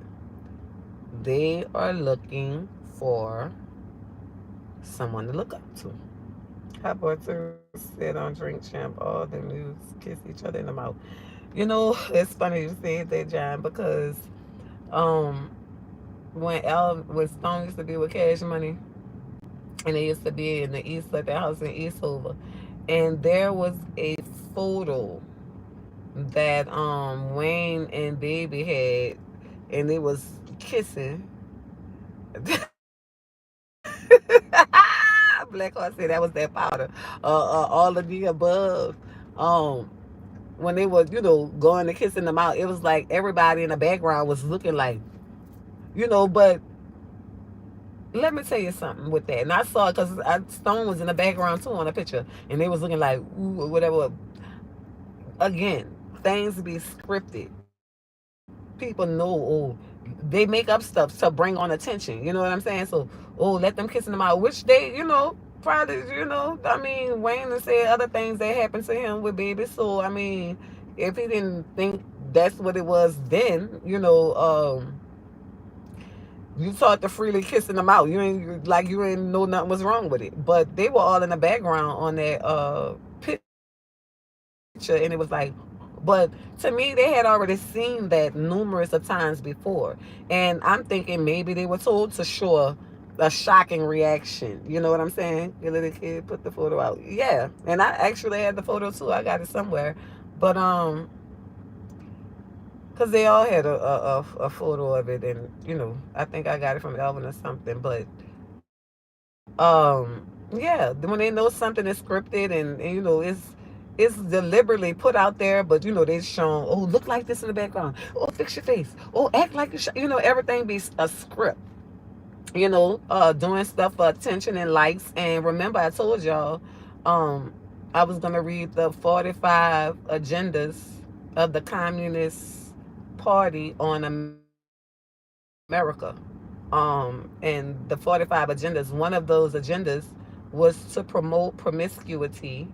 Speaker 1: They are looking for someone to look up to. Cooperator said on Drink Champ, all the news kiss each other in the mouth. It's funny you said that, John, because um, when Stone used to be with Cash Money, and they used to be in the East, at their house in Eastover, and there was a photo that Wayne and Baby had, and they was kissing. Black Heart said that was that powder. All of the above. Um, when they were, going to kissing them out, it was like everybody in the background was looking like, but let me tell you something with that. And I saw it because Stone was in the background too on a picture, and they was looking like, ooh, or whatever. Again, things be scripted. People know, oh, they make up stuff to bring on attention. You know what I'm saying? So, oh, let them kissing them out, which they, probably, I mean, Wayne has said other things that happened to him with Baby. So, I mean, if he didn't think that's what it was then, you taught to freely kissing them out. You ain't know nothing was wrong with it. But they were all in the background on that picture, and it was like, but to me, they had already seen that numerous of times before. And I'm thinking maybe they were told to show a shocking reaction. You know what I'm saying? Your little kid put the photo out. Yeah. And I actually had the photo too. I got it somewhere. But because they all had a photo of it, and I think I got it from Elvin or something. But yeah, when they know something is scripted, and it's it's deliberately put out there, but they shown, oh, look like this in the background. Oh, fix your face. Oh, act like everything be a script. Doing stuff for attention and likes. And remember, I told y'all, um, I was gonna read the 45 agendas of the Communist Party on America. And the 45 agendas, one of those agendas was to promote promiscuity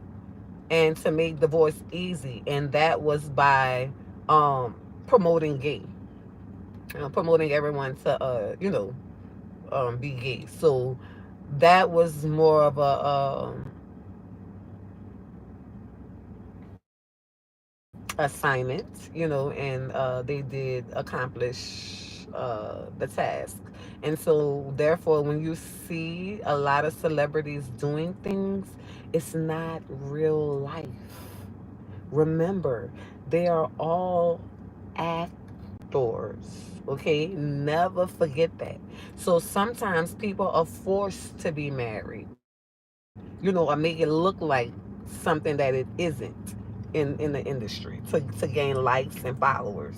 Speaker 1: and to make divorce easy, and that was by promoting gay, promoting everyone to be gay. So that was more of a assignment, and they did accomplish the task. And so, therefore, when you see a lot of celebrities doing things, it's not real life. Remember, they are all actors. Okay, never forget that. So sometimes people are forced to be married, or make it look like something that it isn't in the industry to gain likes and followers.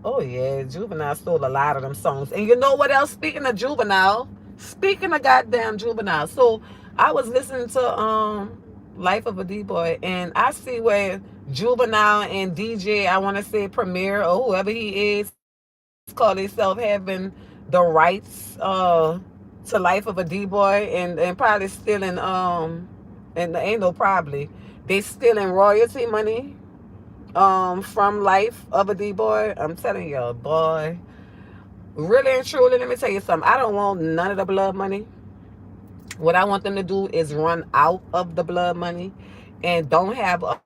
Speaker 1: Oh yeah, Juvenile stole a lot of them songs. And you know what else? Speaking of goddamn Juvenile. So I was listening to Life of a D Boy, and I see where Juvenile and DJ, I want to say Premier or whoever he is, call himself having the rights to Life of a D Boy, and probably stealing and ain't no probably, they stealing royalty money from Life of a D Boy. I'm telling y'all, boy. Really and truly, let me tell you something. I don't want none of the blood money. What I want them to do is run out of the blood money and don't have a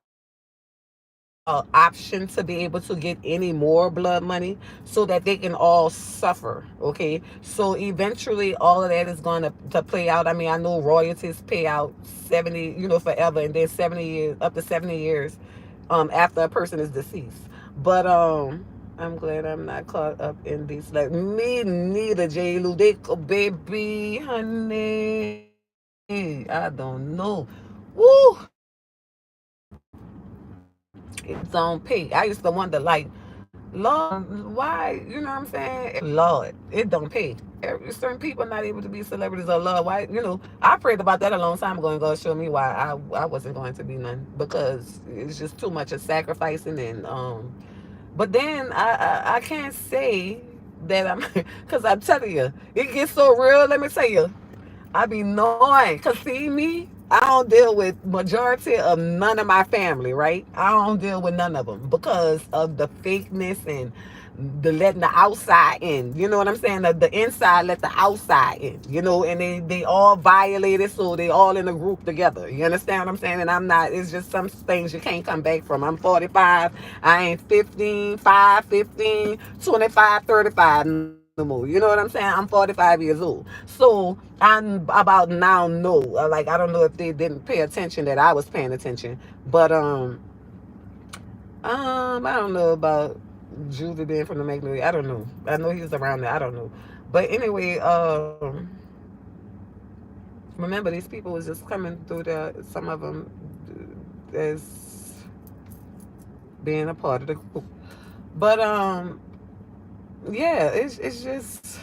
Speaker 1: option to be able to get any more blood money, so that they can all suffer. Okay, so eventually all of that is going to play out. I mean, I know royalties pay out 70, forever, and then 70 years, up to 70 years after a person is deceased. But I'm glad I'm not caught up in these. Like me neither, J. Lou. They go, baby, honey. I don't know. Woo! It's on pay. I used to wonder, like, Lord, why? You know what I'm saying? Lord, it don't pay. Certain people not able to be celebrities or love. Why? I prayed about that a long time ago, and God showed me why I wasn't going to be none, because it's just too much of sacrificing. And but then I can't say that I'm because I'm telling you, it gets so real. Let me tell you, I be knowing, cause see me, I don't deal with majority of none of my family, right? I don't deal with none of them because of the fakeness and the letting the outside in. You know what I'm saying? The inside let the outside in. And they all violated, so they all in a group together. You understand what I'm saying? And I'm not. It's just some things you can't come back from. I'm 45. I ain't 15, 5, 15, 25, 35 no more. You know what I'm saying? I'm 45 years old. So I'm about now know. Like, I don't know if they didn't pay attention that I was paying attention. But I don't know about Juvie being from the Magnolia. I don't know. I know he was around there. I don't know. But anyway, remember, these people was just coming through there. Some of them as being a part of the group. But yeah, it's just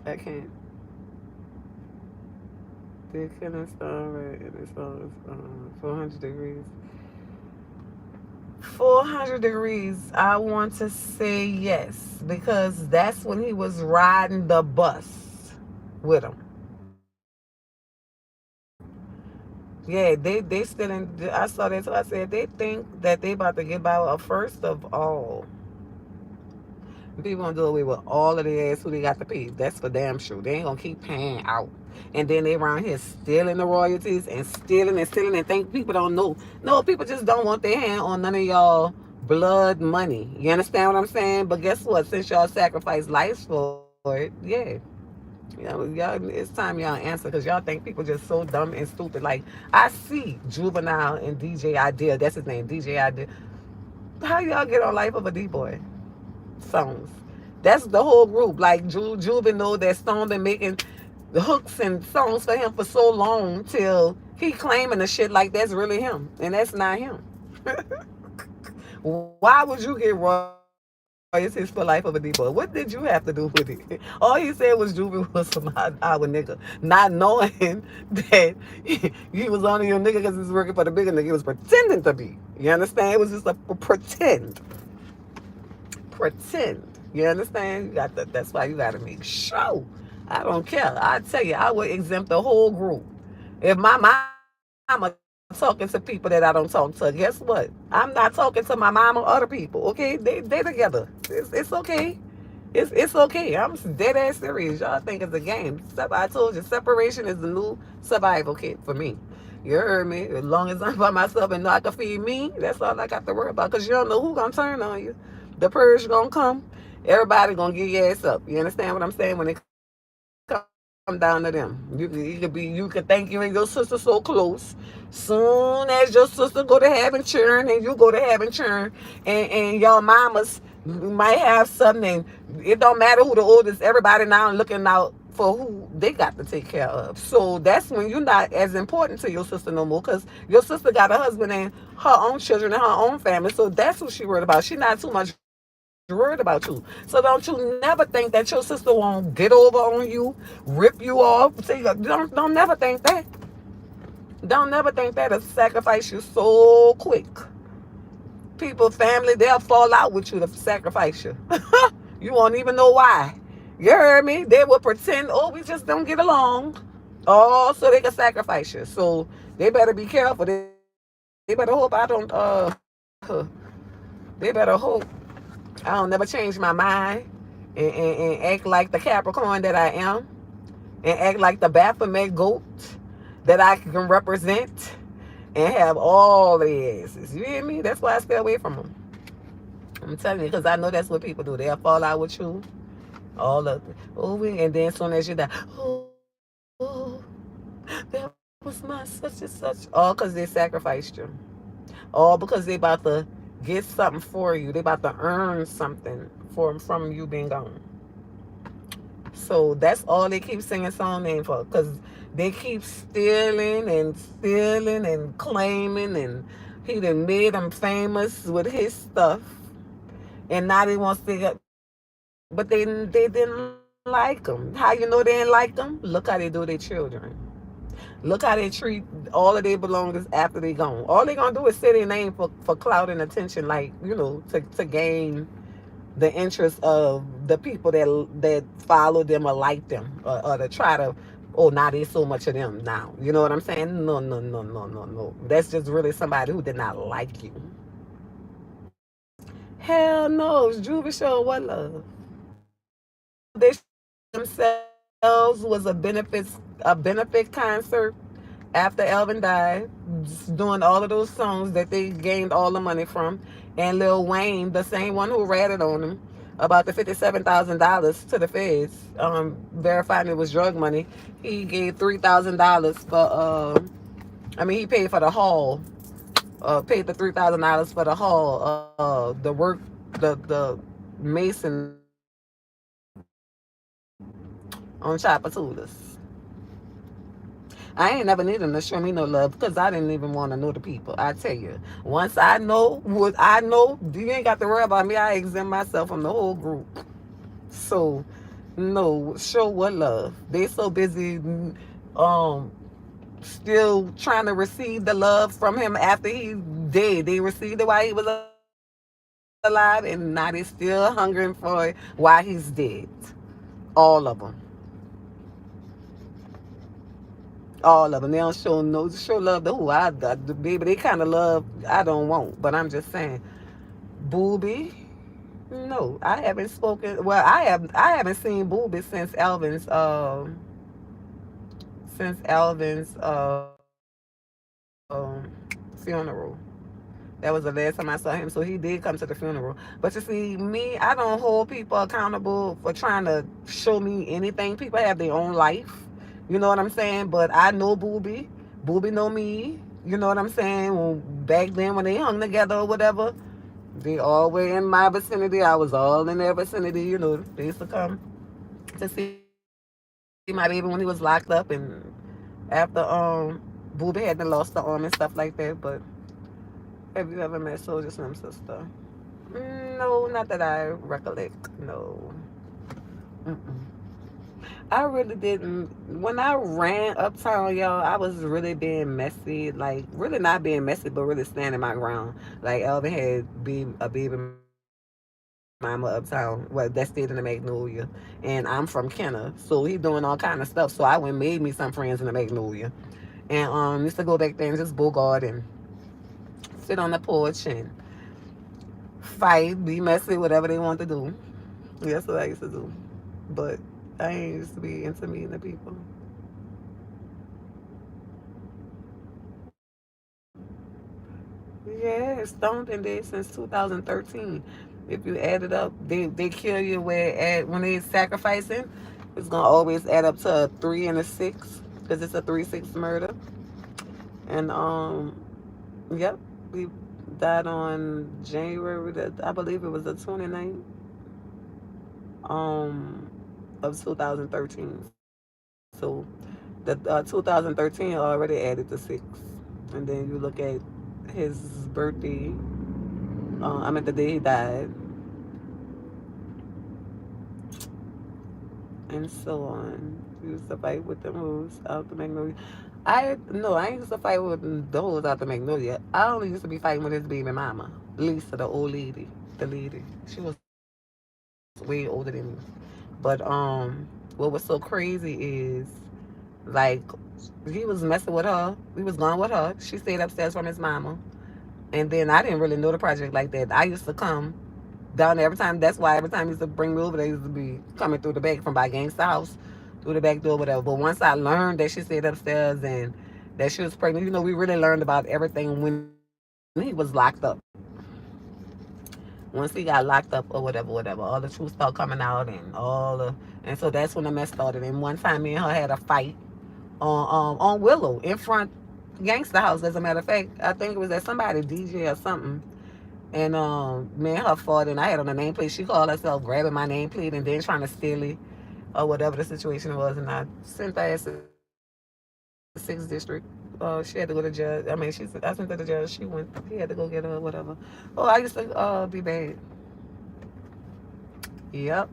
Speaker 1: I can't. They're killing star right, and it's all 400 degrees. 400 degrees. I want to say yes, because that's when he was riding the bus with him. Yeah, they still in. I saw that, so I said they think that they about to get by. First of all, people gonna do away with all of the ass who they got to pay. That's for damn sure. They ain't gonna keep paying out. And then they around here stealing the royalties and stealing and think people don't know. No, people just don't want their hand on none of y'all blood money. You understand what I'm saying? But guess what? Since y'all sacrifice lives for it, yeah. Y'all, it's time y'all answer, because y'all think people just so dumb and stupid. Like, I see Juvenile and DJ Idea. That's his name, DJ Idea. How y'all get on Life of a D-Boy songs? That's the whole group. Like, Juvenile, that Stone been making the hooks and songs for him for so long till he claiming the shit like that's really him, and that's not him. Why would you get royalties for Life of a D boy? What did you have to do with it? All he said was Juvie was our nigga, not knowing that he was only your nigga because he was working for the bigger nigga. He was pretending to be. You understand? It was just a pretend. Pretend. You understand? You got that's why you got to make sure. I don't care. I tell you, I would exempt the whole group. If my mama talking to people that I don't talk to, guess what? I'm not talking to my mama or other people. Okay, they together. It's okay. It's okay. I'm dead ass serious. Y'all think it's a game. I told you, separation is the new survival kit for me. You heard me? As long as I'm by myself and know I can feed me, that's all I got to worry about. Because you don't know who gonna turn on you. The purge gonna come. Everybody gonna get your ass up. You understand what I'm saying? When it come down to them, you can think you and your sister so close. Soon as your sister go to heaven churn and you go to heaven churn, and your mamas might have something. And it don't matter who the oldest. Everybody now looking out for who they got to take care of. So that's when you're not as important to your sister no more, because your sister got a husband and her own children and her own family. So that's what she worried about. She not too much worried about you. So don't you never think that your sister won't get over on you, rip you off. See, don't never think that. Don't never think that. It'll sacrifice you so quick. People, family, they'll fall out with you to sacrifice you. You won't even know why. You heard me? They will pretend, oh, we just don't get along. Oh, so they can sacrifice you. So they better be careful. They better hope I don't, they better hope I don't never change my mind and act like the Capricorn that I am, and act like the Baphomet goat that I can represent and have all the asses. You hear me? That's why I stay away from them. I'm telling you, because I know that's what people do. They'll fall out with you. All of it. Oh, and then as soon as you die, oh, that was my such and such. All because they sacrificed you. All because they about to get something for you. They about to earn something from you being gone. So that's all they keep singing song name for, because they keep stealing and claiming, and he done made them famous with his stuff, and now they want to get, but they didn't like them. How you know they didn't like them? Look how they do their children. Look how they treat all of their belongings after they gone. All they gonna do is say their name for clout and attention, like, to gain the interest of the people that follow them or like them, or to try to, oh, now there's so much of them now. You know what I'm saying? No, no, no, no, no, no. That's just really somebody who did not like you. Hell no, Juvie showed what love. They themselves was a benefit concert after Elvin died, doing all of those songs that they gained all the money from. And Lil Wayne, the same one who ratted on him about the $57,000 to the feds, verifying it was drug money, he gave $3,000 for, he paid for the hall, paid the $3,000 for the hall, the work, the mason on Chapatulas. I ain't never needed them to show me no love, because I didn't even want to know the people. I tell you, once I know what I know, you ain't got to worry about me. I exempt myself from the whole group. So, no, show what love. They so busy, still trying to receive the love from him after he dead. They received it while he was alive, and now they still hungering for it while he's dead. All of them. All of them. They don't show love to who baby. They kind of love I don't want. But I'm just saying, Booby. No, I haven't spoken. Well, I haven't seen Booby since Alvin's funeral. That was the last time I saw him. So he did come to the funeral. But you see, me, I don't hold people accountable for trying to show me anything. People have their own life. You know what I'm saying? But I know Booby. Booby know me. You know what I'm saying? Back then when they hung together or whatever, they all were in my vicinity. I was all in their vicinity. They used to come to see me. my baby when he was locked up, and after Booby had lost the arm and stuff like that. But have you ever met Soldier Slim's sister? No, not that I recollect. No. Mm-mm. I really didn't. When I ran uptown, y'all, I was really being messy. Like, really not being messy, but really standing my ground. Like, Elvin had a baby mama uptown, well, that stayed in the Magnolia. And I'm from Kenner. So he doing all kind of stuff. So I went and made me some friends in the Magnolia. And used to go back there and just bogart and sit on the porch and fight, be messy, whatever they want to do. That's what I used to do. But I ain't used to be into meeting the people. Yeah, Stone been dead since 2013. If you add it up, they kill you where when they sacrificing, it's gonna always add up to a 3 and a 6 because it's a 3-6 murder. And yep, we died on January. I believe it was the 29th um of 2013. So the 2013 already added the 6, and then you look at his birthday. I mean the day he died, and so on. He used to fight with the moves out the Magnolia. I used to fight with the hoes out the Magnolia. I only used to be fighting with his baby mama, Lisa, the old lady, the lady. She was way older than me. But what was so crazy is like he was messing with her. We was going with her. She stayed upstairs from his mama. And then I didn't really know the project like that. I used to come down there every time. That's why every time he used to bring me over, they used to be coming through the back from by Gangsta house, through the back door, whatever. But once I learned that she stayed upstairs and that she was pregnant, we really learned about everything when he was locked up. Once he got locked up or whatever, all the truth started coming out and so that's when the mess started. And one time me and her had a fight on Willow in front Gangsta house. As a matter of fact, I think it was at somebody DJ or something. And me and her fought, and I had on a nameplate. She called herself grabbing my nameplate and then trying to steal it or whatever the situation was. And I sent her ass to 6th district. She had to go to jail. I sent her to jail. He had to go get her, whatever. Oh, I used to be bad. Yep.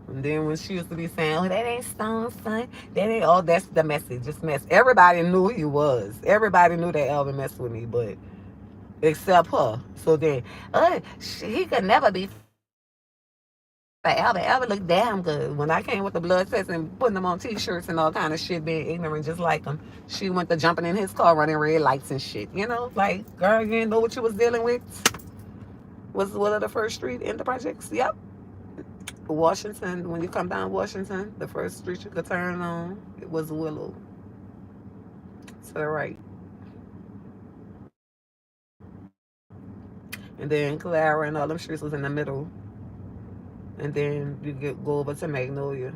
Speaker 1: And then when she used to be saying, "Oh, that ain't Stone, son. That ain't." Oh, that's the message. Just mess. Everybody knew he was. Everybody knew that Alvin messed with me, but except her. So then, he could never be for Alvin. Alvin looked damn good. When I came with the blood test and putting them on T-shirts and all kind of shit, being ignorant just like him, she went to jumping in his car, running red lights and shit. Like, girl, you didn't know what you was dealing with. Was one of the first street in the projects. Yep. Washington, when you come down Washington, the first street you could turn on, it was Willow to the right. And then Clara and all them streets was in the middle. And then go over to Magnolia.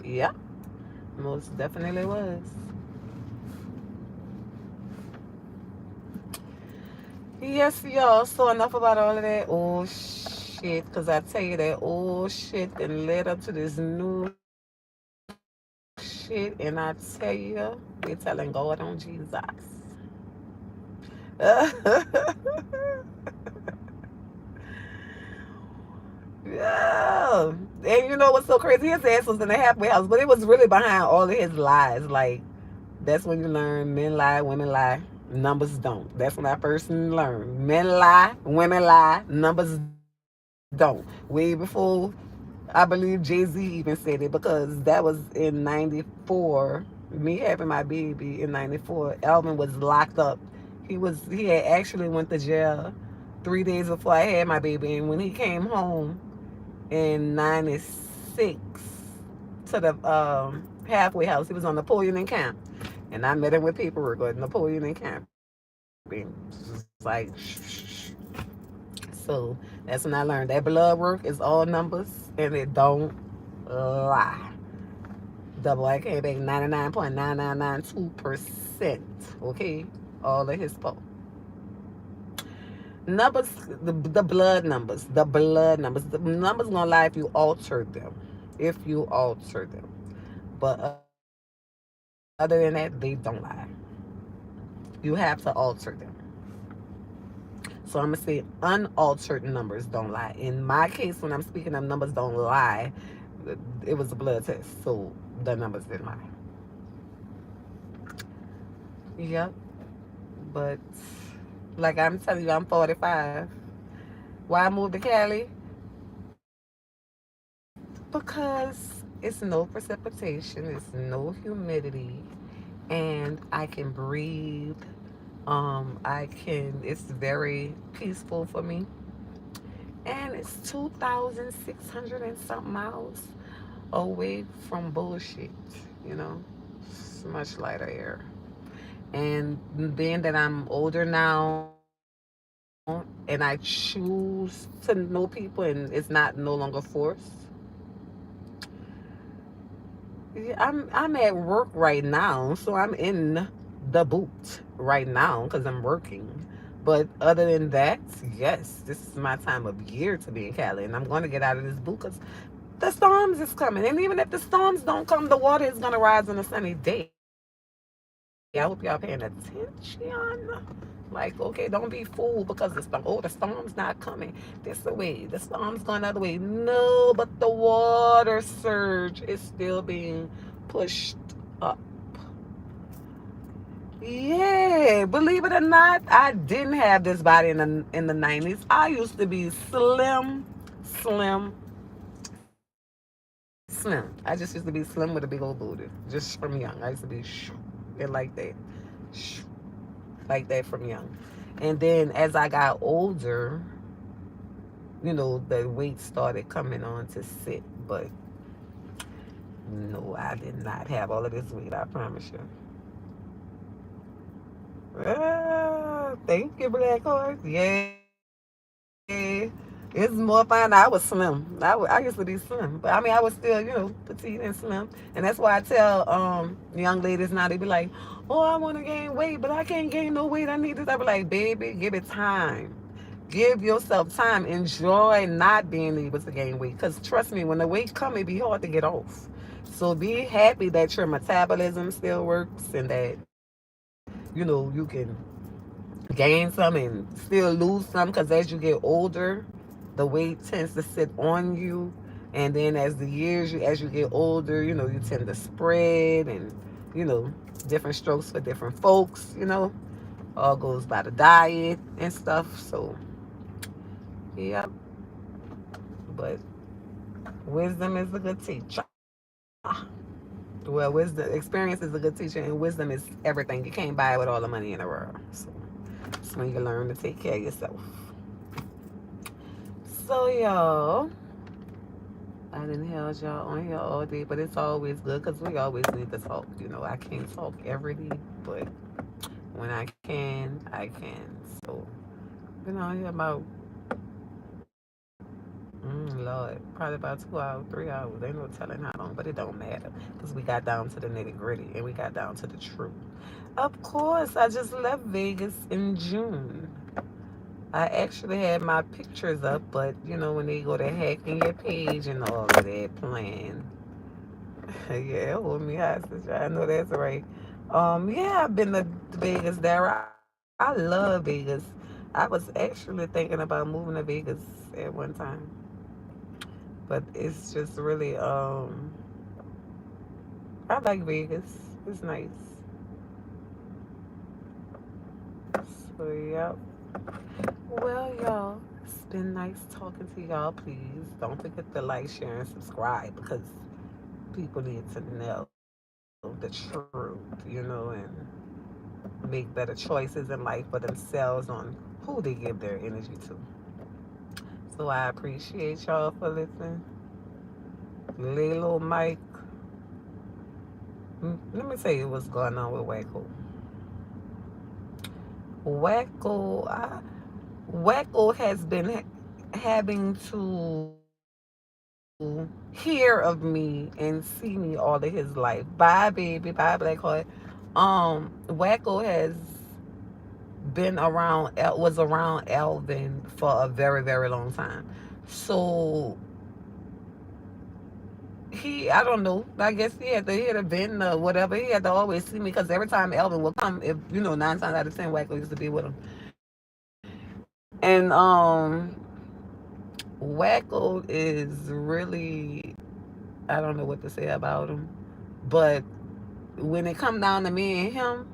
Speaker 1: Yeah, most definitely was. Yes, y'all. So enough about all of that old shit. Because I tell you that old shit and led up to this new shit. And I tell you, we're telling God on Jesus. Yeah. And you know what's so crazy? His ass was in the halfway house, but it was really behind all of his lies. Like, that's when you learn men lie, women lie, numbers don't. That's when I first learned. Men lie, women lie, numbers don't. Way before I believe Jay-Z even said it, because that was in 94. Me having my baby in 94. Alvin was locked up. He had actually went to jail 3 days before I had my baby. And when he came home in 96 to the halfway house, he was on Napoleon and Camp. And I met him with paperwork on Napoleon and Camping. Just like, so that's when I learned that blood work is all numbers and it don't lie. Double I came back 99.9992%. Okay? All of his fault. Numbers, the blood numbers, the blood numbers. The numbers gonna lie if you alter them. If you alter them. But other than that, they don't lie. You have to alter them. So I'm gonna say unaltered numbers don't lie. In my case, when I'm speaking of numbers don't lie, it was a blood test, so the numbers didn't lie. Yep. But like I'm telling you, I'm 45. Why I moved to Cali? Because it's no precipitation, it's no humidity, and I can breathe. It's very peaceful for me. And it's 2,600 and something miles away from bullshit, you know? It's much lighter air. And being that I'm older now and I choose to know people and it's not no longer forced, yeah, I'm at work right now, so I'm in the boot right now because I'm working. But other than that, yes, this is my time of year to be in Cali, and I'm going to get out of this boot because the storms is coming. And even if the storms don't come, the water is going to rise on a sunny day. I hope y'all paying attention. Like, okay, don't be fooled because the storm's not coming this way, the storm's going the other way. No, but the water surge is still being pushed up. Yeah, believe it or not, I didn't have this body in the 90s. I used to be slim, slim, slim. I just used to be slim with a big old booty, just from young. I used to be and like that, shoo, like that from young. And then as I got older, the weight started coming on to sit. But no, I did not have all of this weight. I promise you. Thank you, Black Horse. Yeah. It's more fun. I was slim. I used to be slim. But I mean, I was still, petite and slim. And that's why I tell young ladies now, they be like, oh, I want to gain weight, but I can't gain no weight. I need this. I be like, baby, give it time. Give yourself time. Enjoy not being able to gain weight. Because trust me, when the weight come, it be hard to get off. So be happy that your metabolism still works and that, you can gain some and still lose some because as you get older, the weight tends to sit on you. And then as you get older, you tend to spread and, you know, different strokes for different folks, all goes by the diet and stuff. So, yeah, but wisdom is a good teacher. Well, experience is a good teacher, and wisdom is everything. You can't buy it with all the money in the world. So, that's when you learn to take care of yourself. So, y'all, I didn't held y'all on here all day, but it's always good because we always need to talk. I can't talk every day, but when I can, I can. So, been on here about, Lord, probably about 2 hours, 3 hours. Ain't no telling how long, but it don't matter because we got down to the nitty gritty and we got down to the truth. Of course, I just left Vegas in June. I actually had my pictures up, but when they go to hacking your page and all of that plan, yeah, hold me hostage. I know that's right. Yeah, I've been to Vegas, Dara. I love Vegas. I was actually thinking about moving to Vegas at one time, but it's just really, I like Vegas. It's nice. So, yep. Well, y'all, it's been nice talking to y'all. Please don't forget to like, share, and subscribe because people need to know the truth, and make better choices in life for themselves on who they give their energy to. So I appreciate y'all for listening. Lilo Mike, let me tell you what's going on with Wacko. Wacko, Wacko has been having to hear of me and see me all of his life. Bye, baby. Bye, Black Heart. Wacko has been around, was around Elvin for a very, very long time. So I don't know. I guess he had to been whatever. He had to always see me because every time Elvin would come, if 9 times out of 10, Wacko used to be with him. And Wacko is really, I don't know what to say about him, but when it come down to me and him,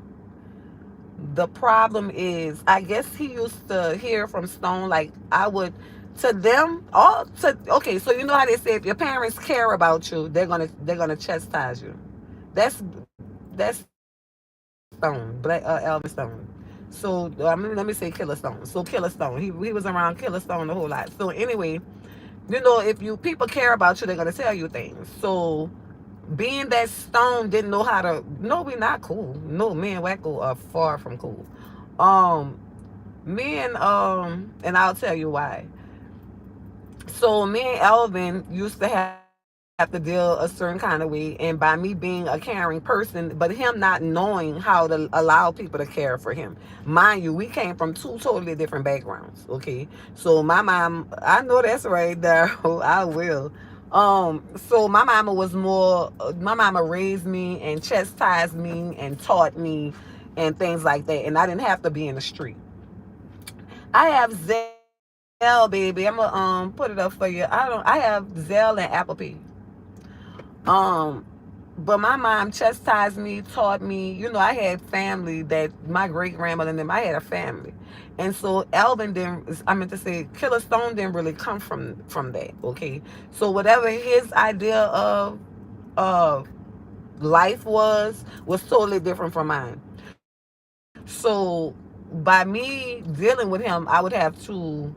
Speaker 1: the problem is, I guess he used to hear from Stone like I would to them all to okay, so you know how they say if your parents care about you, they're gonna chastise you. That's Stone, Black Elvis Stone. So let me say Killer Stone. So Killer Stone, he was around Killer Stone the whole lot. So anyway, if you people care about you, they're gonna tell you things. So being that Stone didn't know how to, no, we not cool. No, me and Wacko are far from cool. Um, and I'll tell you why. So me and Elvin used to have to deal a certain kind of way, and by me being a caring person, but him not knowing how to allow people to care for him. Mind you, we came from two totally different backgrounds. Okay, so my mom, I know that's right there. I will. So my mama was more. My mama raised me and chastised me and taught me and things like that, and I didn't have to be in the street. I have Zelle, baby. I'm gonna put it up for you. I have Zelle and Apple Pay. Um, but my mom chastised me, taught me. I had family that my great grandmother and them. I had a family, and so Elvin didn't. I meant to say, Killer Stone didn't really come from that. Okay, so whatever his idea of life was totally different from mine. So by me dealing with him, I would have to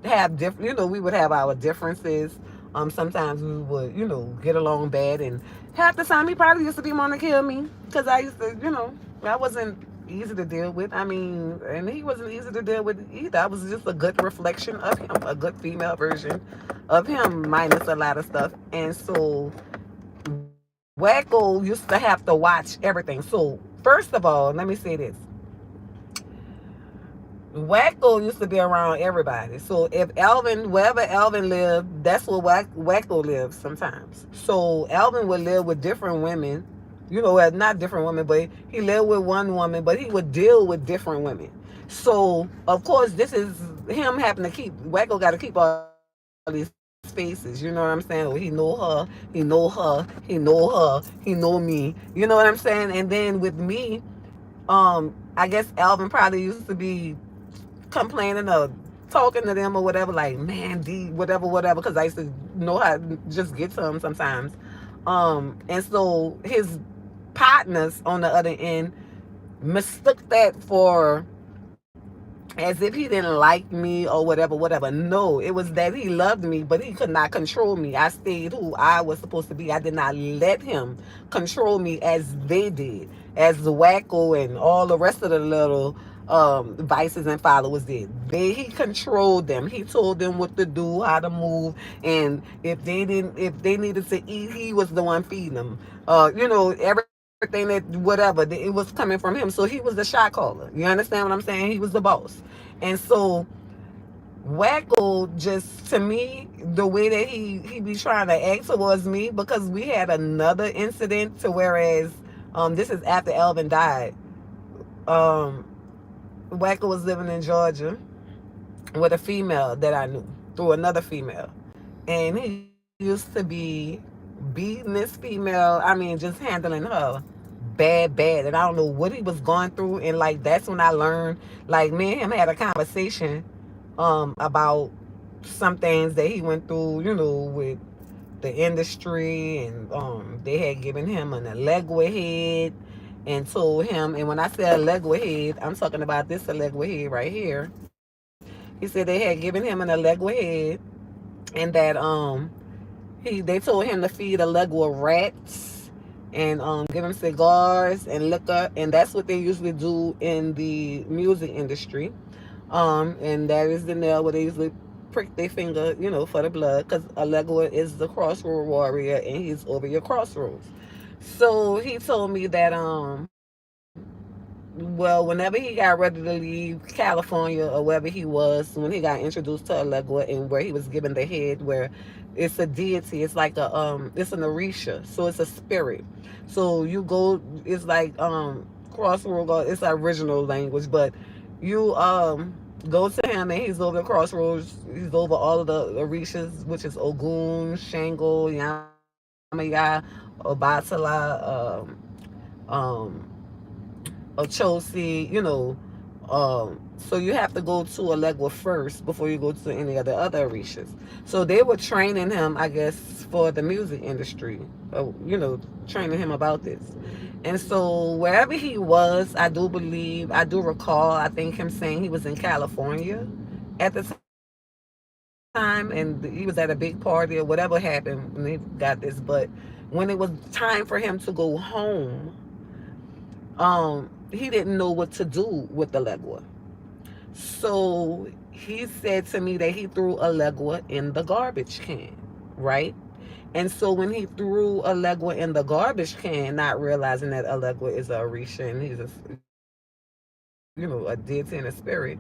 Speaker 1: have different. We would have our differences. Sometimes we would, get along bad, and half the time he probably used to be wanting to kill me because I used to, I wasn't easy to deal with. I mean, and he wasn't easy to deal with either. I was just a good reflection of him, a good female version of him, minus a lot of stuff. And so Wacko used to have to watch everything. So first of all, let me say this. Wacko used to be around everybody. So if Elvin, wherever Elvin lived, that's where Wacko lived sometimes. So Elvin would live with different women, not different women, but he lived with one woman, but he would deal with different women. So of course, this is him having to keep, Wacko got to keep all these faces, you know what I'm saying? He know her, he know her, he know her, he know me, you know what I'm saying? And then with me, I guess Elvin probably used to be complaining or talking to them or whatever, like, man, D, whatever, whatever, because I used to know how to just get to him sometimes. And so his partners on the other end mistook that for as if he didn't like me or whatever, whatever. No, it was that he loved me, but he could not control me. I stayed who I was supposed to be. I did not let him control me as they did, as the Wacko and all the rest of the little vices and followers did. He controlled them. He told them what to do, how to move, and if they needed to eat, he was the one feeding them. Everything that whatever, it was coming from him. So he was the shot caller. You understand what I'm saying? He was the boss. And so Wacko, just to me, the way that he be trying to act towards me, because we had another incident to whereas this is after Elvin died. um Wacko was living in Georgia with a female that I knew through another female, and he used to be beating this female. I mean, just handling her bad, and I don't know what he was going through. And like that's when I learned, like me and him had a conversation about some things that he went through, with the industry, and they had given him an Allegua head and told him, and when I say Allegua head, I'm talking about this Allegua head right here. He said they had given him an Allegua head, and that they told him to feed Allegua rats and give him cigars and liquor, and that's what they usually do in the music industry. And that is the nail where they usually prick their finger, for the blood, because Allegua is the crossroad warrior, and he's over your crossroads. So he told me that Well, whenever he got ready to leave California or wherever he was, when he got introduced to Allegua and where he was given the head, where it's a deity, it's like a it's an Orisha, so it's a spirit. So you go, it's like crossroad. It's our original language, but you go to him and he's over the crossroads. He's over all of the Orishas, which is Ogun, Shango, Yamaya, Obatala, um Ochosi, so you have to go to Alegua first before you go to any of the other Orishas. So they were training him, I guess, for the music industry, training him about this. And so wherever he was, I do recall, I think him saying he was in California at the time, and he was at a big party or whatever happened when they got this. But when it was time for him to go home, he didn't know what to do with the legua. So he said to me that he threw a legua in the garbage can, right? And so when he threw a legua in the garbage can, not realizing that a legua is a orisha and he's a deity and a spirit,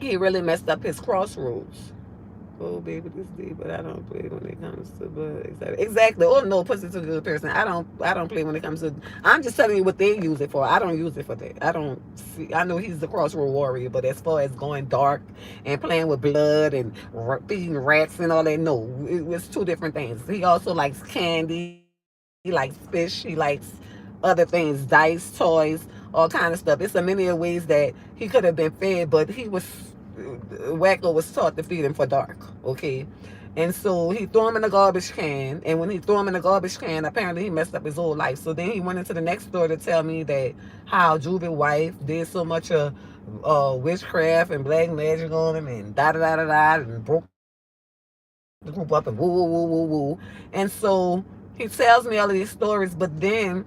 Speaker 1: he really messed up his crossroads. Oh, baby, this deep, but I don't play when it comes to but exactly. Oh no, pussy to a good person. I don't play when it comes to. I'm just telling you what they use it for. I don't use it for that. I don't see. I know he's the crossroad warrior, but as far as going dark and playing with blood and feeding rats and all that, no, it's two different things. He also likes candy. He likes fish. He likes other things, dice, toys, all kind of stuff. It's a many of ways that he could have been fed, but Wacko was taught to feed him for dark, okay? And so he threw him in the garbage can, and when he threw him in the garbage can, apparently he messed up his whole life. So then he went into the next store to tell me that how Juvie wife did so much of witchcraft and black magic on him and da da da da da and broke the group up and woo woo woo woo woo. And so he tells me all of these stories, but then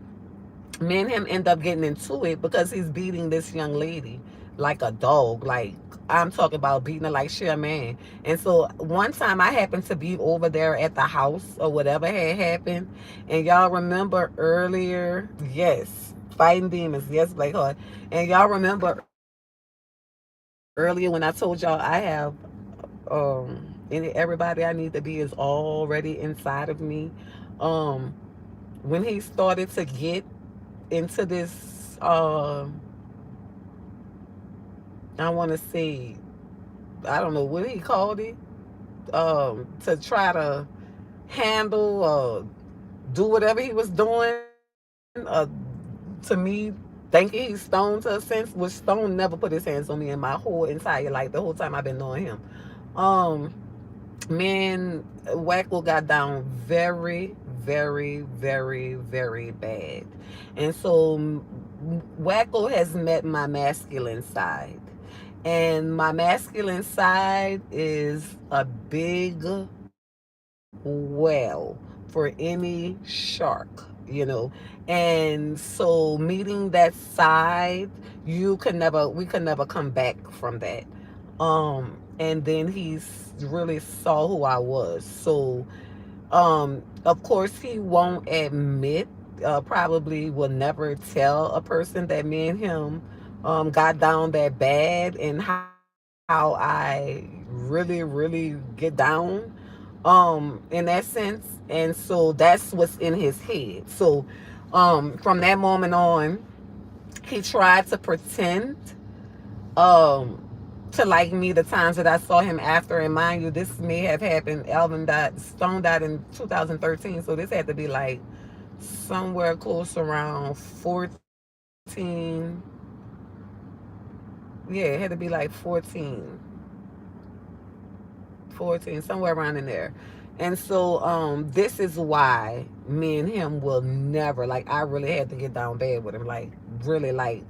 Speaker 1: me and him end up getting into it because he's beating this young lady like a dog. Like, I'm talking about beating her like she a man. And so one time I happened to be over there at the house or whatever had happened. And y'all remember earlier, yes, fighting demons, yes, Blake Hart. And y'all remember earlier when I told y'all I have everybody I need to be is already inside of me. Um, when he started to get into this I want to say, I don't know what he called it, to try to handle or do whatever he was doing, to me thinking he's stoned to a sense, which Stone never put his hands on me in my whole entire life, the whole time I've been knowing him. um Man, Wacko got down very, very, very, very bad. And so Wacko has met my masculine side. And my masculine side is a big well for any shark. And so meeting that side, we could never come back from that. And then really saw who I was. So of course he won't admit, probably will never tell a person that me and him got down that bad and how I really, really get down in that sense. And so that's what's in his head. So from that moment on, he tried to pretend um to like me the times that I saw him after. And mind you, this may have happened. Stone died in 2013, so this had to be like somewhere close around 14. Yeah, it had to be like 14, somewhere around in there. And so this is why me and him will never, like, I really had to get down bad with him, like really, like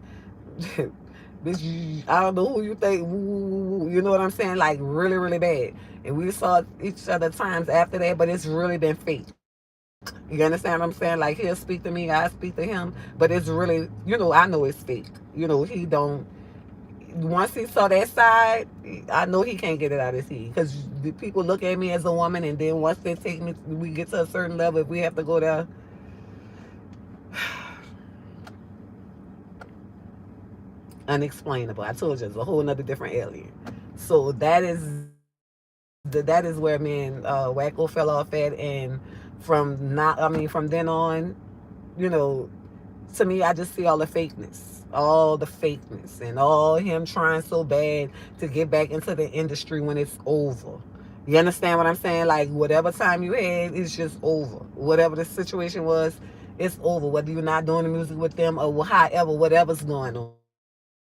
Speaker 1: bitch, I don't know who you think, you know what I'm saying, like really, really bad. And we saw each other times after that, but it's really been fake. You understand what I'm saying? Like, he'll speak to me, I speak to him, but it's really, I know it's fake. He don't. Once he saw that side, I know he can't get it out of his head, because people look at me as a woman, and then once they take me, we get to a certain level, if we have to go there. unexplainable. I told you it's a whole nother different alien. So that is where me and Wacko fell off at, and from then on, you know, to me, I just see all the fakeness, and all him trying so bad to get back into the industry when it's over. You understand what I'm saying? Like, whatever time you had, it's just over. Whatever the situation was, it's over. Whether you're not doing the music with them or however, whatever's going on,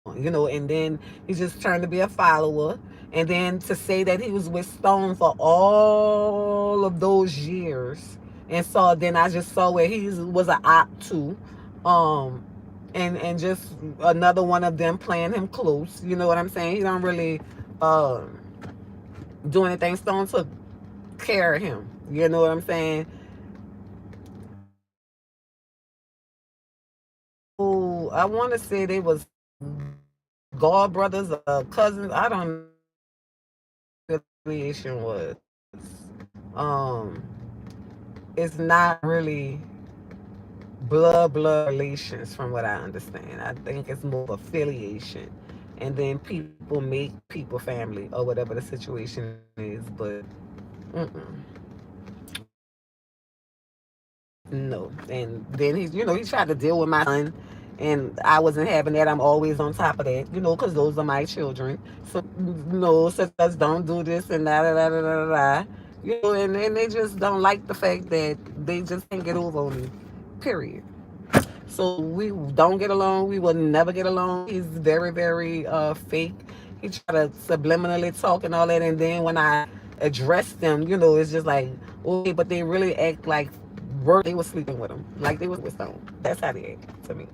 Speaker 1: and then he just turned to be a follower. And then to say that he was with Stone for all of those years, then I just saw where he was an op too, um, and just another one of them playing him close. You know what I'm saying? He don't really do anything. Stone took care of him. You know what I'm saying? Oh, I want to say they was god brothers or cousins. I don't know what the affiliation was. Um, it's not really blood relations from what I understand. I think it's more of affiliation, and then people make people family or whatever the situation is. But mm-mm, no. And then he tried to deal with my son, and I wasn't having that. I'm always on top of that, because those are my children. So no, sisters don't do this and da da da da da da. And they just don't like the fact that they just can't get over on me. Period. So we don't get along. We will never get along. He's very, very fake. He try to subliminally talk and all that, and then when I address them, it's just like, okay, but they really act like they were sleeping with him, like they was with Stone. That's how they act to me.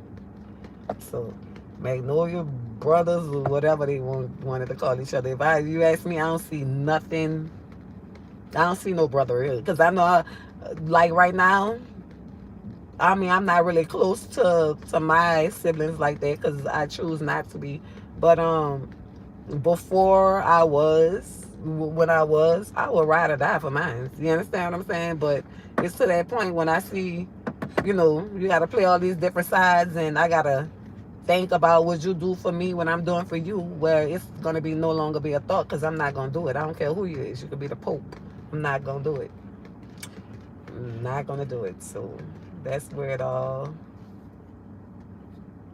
Speaker 1: So Magnolia brothers or whatever they wanted to call each other. If you ask me, I don't see nothing. I don't see no brotherhood because I know, like right now, I mean, I'm not really close to my siblings like that because I choose not to be. But before I would ride or die for mine. You understand what I'm saying? But it's to that point when I see, you got to play all these different sides, and I gotta think about what you do for me when I'm doing for you. Where it's gonna be no longer be a thought because I'm not gonna do it. I don't care who you is. You could be the Pope. I'm not gonna do it. I'm not gonna do it. So that's where it all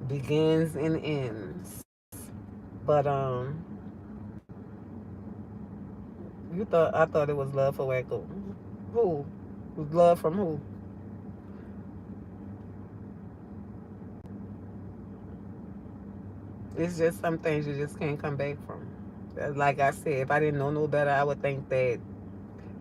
Speaker 1: begins and ends. But I thought it was love for Wacko. Who? Was love from who? It's just some things you just can't come back from. Like I said, if I didn't know no better, I would think that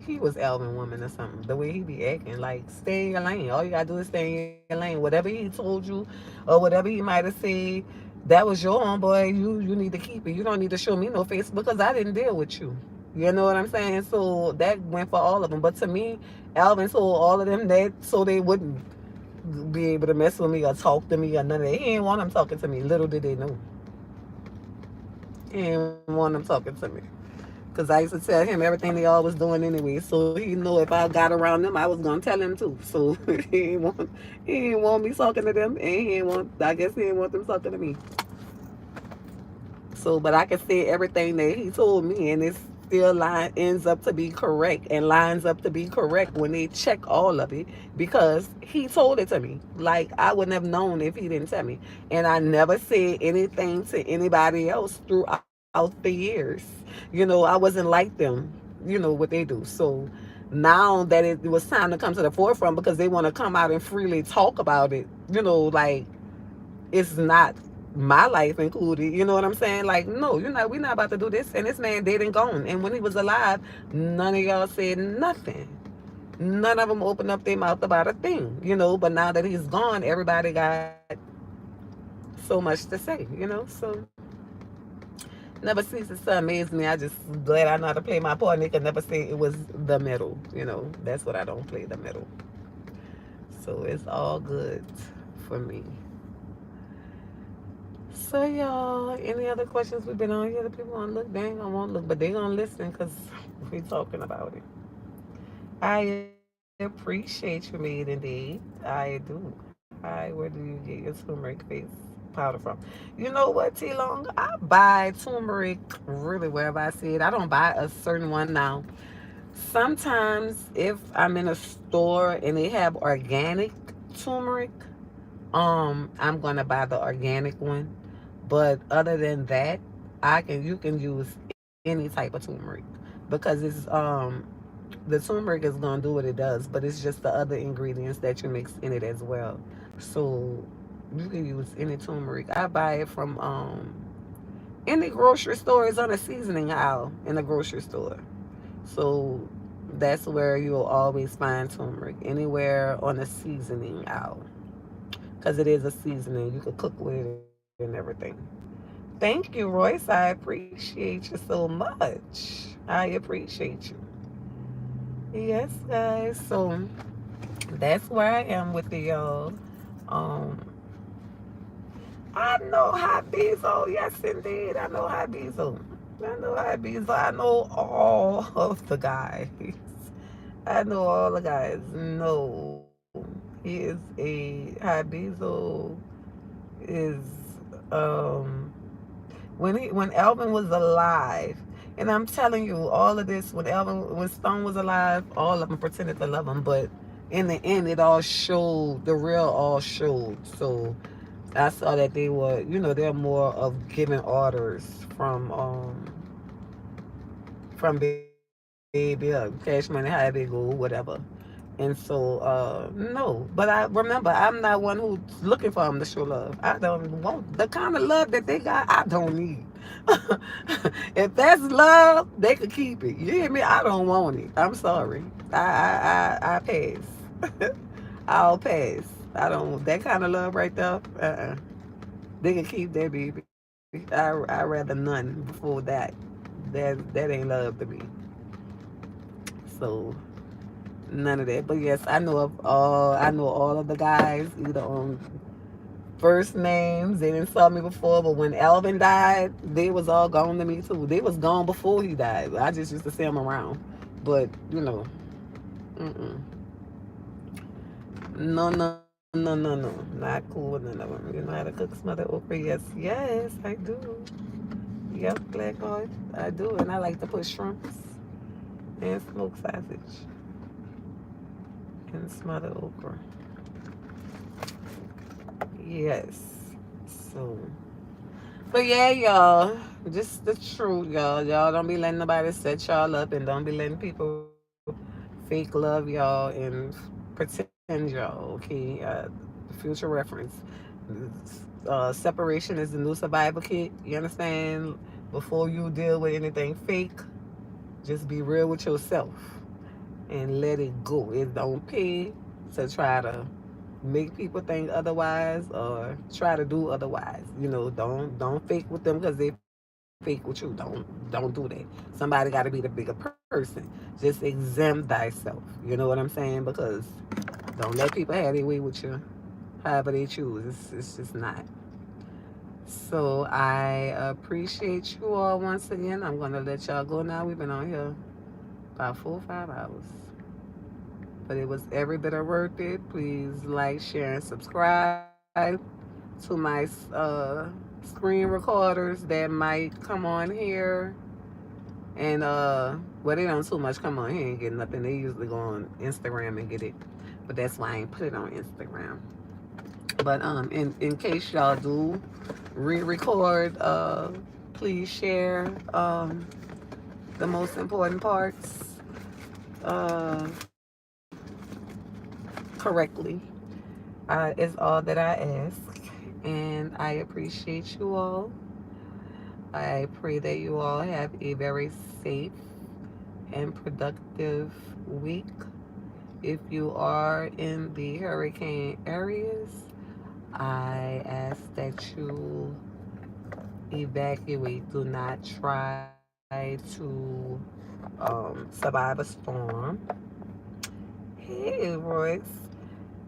Speaker 1: he was Alvin woman or something. The way he be acting, like stay in your lane. All you gotta do is stay in your lane. Whatever he told you, or whatever he might have said, that was your homeboy. You need to keep it. You don't need to show me no face because I didn't deal with you. You know what I'm saying? So that went for all of them. But to me, Alvin told all of them that so they wouldn't be able to mess with me or talk to me or none of that. He didn't want them talking to me. Little did they know. He didn't want them talking to me. Because I used to tell him everything they all was doing anyway. So he knew if I got around them, I was going to tell him too. So he didn't want me talking to them. And I guess he didn't want them talking to me. So, but I can say everything that he told me, and it still ends up to be correct and lines up to be correct when they check all of it because he told it to me. Like, I wouldn't have known if he didn't tell me. And I never said anything to anybody else throughout the years. I wasn't like them, what they do. So now that it was time to come to the forefront because they want to come out and freely talk about it, like it's not my life included. You know what I'm saying? Like, no, we're not about to do this. And this man dead and gone. And when he was alive, none of y'all said nothing. None of them opened up their mouth about a thing, But now that he's gone, everybody got so much to say. So never ceases to amaze me. I just glad I know how to play my part. And they can never say it was the middle. That's what I don't play, the middle. So it's all good for me. So y'all, any other questions? We've been on here. The people want to look. They ain't gonna want to look, but they gonna listen because we talking about it. I appreciate you, made indeed. I do. Where do you get your turmeric face powder from. You know what, T Long? I buy turmeric really wherever I see it. I don't buy a certain one now. Sometimes if I'm in a store and they have organic turmeric, I'm gonna buy the organic one. But other than that, you can use any type of turmeric because the turmeric is gonna do what it does, but it's just the other ingredients that you mix in it as well. So you can use any turmeric. I buy it from any grocery store is on a seasoning aisle in the grocery store. So that's where you'll always find turmeric, anywhere on a seasoning aisle. Because it is a seasoning. You can cook with it and everything. Thank you, Royce. I appreciate you so much. I appreciate you. Yes, guys. So that's where I am with the y'all. Um, I know Habizo. Yes, indeed. I know Habizo. I know Habizo. I know all of the guys. I know all the guys. No, he is Habizo is um when Elvin was alive. And I'm telling you, all of this when Stone was alive, all of them pretended to love him, but in the end, it all showed. The real all showed. So I saw that they were, they're more of giving orders from baby, cash money, how they go, whatever. And so, no. But I remember, I'm not one who's looking for them to show love. I don't want the kind of love that they got. I don't need. If that's love, they could keep it. You hear me? I don't want it. I'm sorry. I pass. I'll pass. I don't want that kind of love right there. They can keep that, baby. I rather none before that. That ain't love to me. So none of that. But yes, I know all of the guys either on first names. They didn't saw me before, but when Alvin died, they was all gone to me too. They was gone before he died. I just used to see them around. But mm-mm. No. Not cool with none of them. You know how to cook smothered okra? Yes, I do. Yep, black oil. I do, and I like to put shrimps and smoked sausage and smothered okra. Yes. So, but yeah, y'all, just the truth, y'all. Y'all don't be letting nobody set y'all up, and don't be letting people fake love y'all and pretend y'all. Okay, future reference. Separation is the new survival kit. You understand? Before you deal with anything fake, just be real with yourself and let it go. It don't pay to try to make people think otherwise or try to do otherwise. Don't fake with them because they fake with you. Don't do that. Somebody got to be the bigger person. Just exempt thyself. You know what I'm saying? Because don't let people have their way with you however they choose. It's just not. So I appreciate you all once again. I'm gonna let y'all go now. We've been on here about 4 or 5 hours. But it was every bit of worth it. Please like, share, and subscribe to my screen recorders that might come on here. And well, they don't too much come on here and get nothing. They usually go on Instagram and get it. But that's why I ain't put it on Instagram. But in case y'all do re-record, please share the most important parts correctly. Is all that I ask. And I appreciate you all. I pray that you all have a very safe and productive week. If you are in the hurricane areas, I ask that you evacuate. Do not try to survive a storm. Hey, Royce.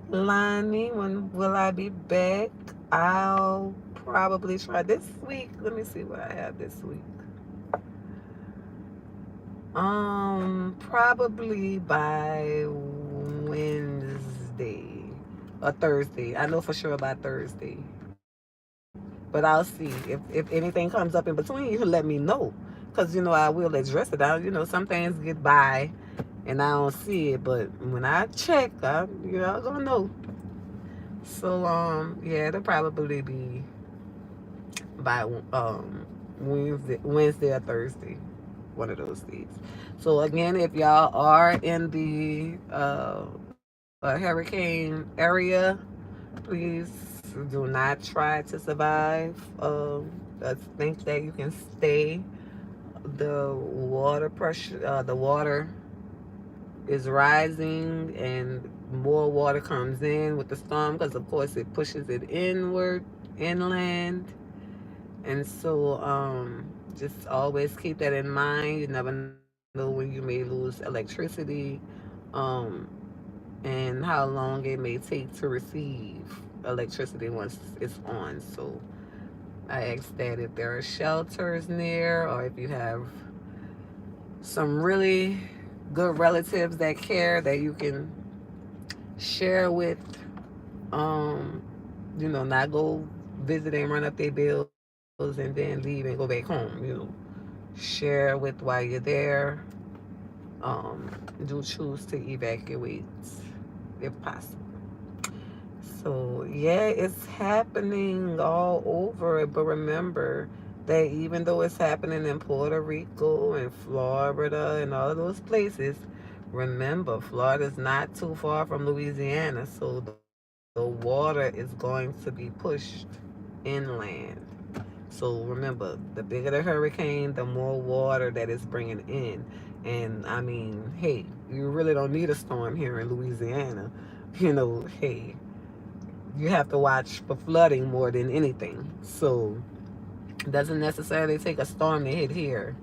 Speaker 1: Lonnie, when will I be back? I'll probably try this week. Let me see what I have this week. Probably by Wednesday or Thursday. I know for sure by Thursday. But I'll see if anything comes up in between. You can let me know, because I will address it. Some things get by, and I don't see it. But when I check, y'all gonna know. So yeah, it'll probably be by Wednesday or Thursday, one of those days. So again, if y'all are in the hurricane area, please do not try to survive. Think that you can stay. The water pressure, the water is rising, and more water comes in with the storm, because of course it pushes it inland. And so just always keep that in mind. You never know when you may lose electricity, um, and how long it may take to receive electricity once it's on. So I ask that if there are shelters near, or if you have some really good relatives that care, that you can share with, um, not go visit and run up their bills and then leave and go back home. Share with while you're there. Do choose to evacuate if possible. So yeah, it's happening all over. But remember that even though it's happening in Puerto Rico and Florida and all of those places, remember Florida's not too far from Louisiana, so the water is going to be pushed inland. So remember, the bigger the hurricane, the more water that it's bringing in. And I mean, hey, you really don't need a storm here in Louisiana. Hey, you have to watch for flooding more than anything. So it doesn't necessarily take a storm to hit here,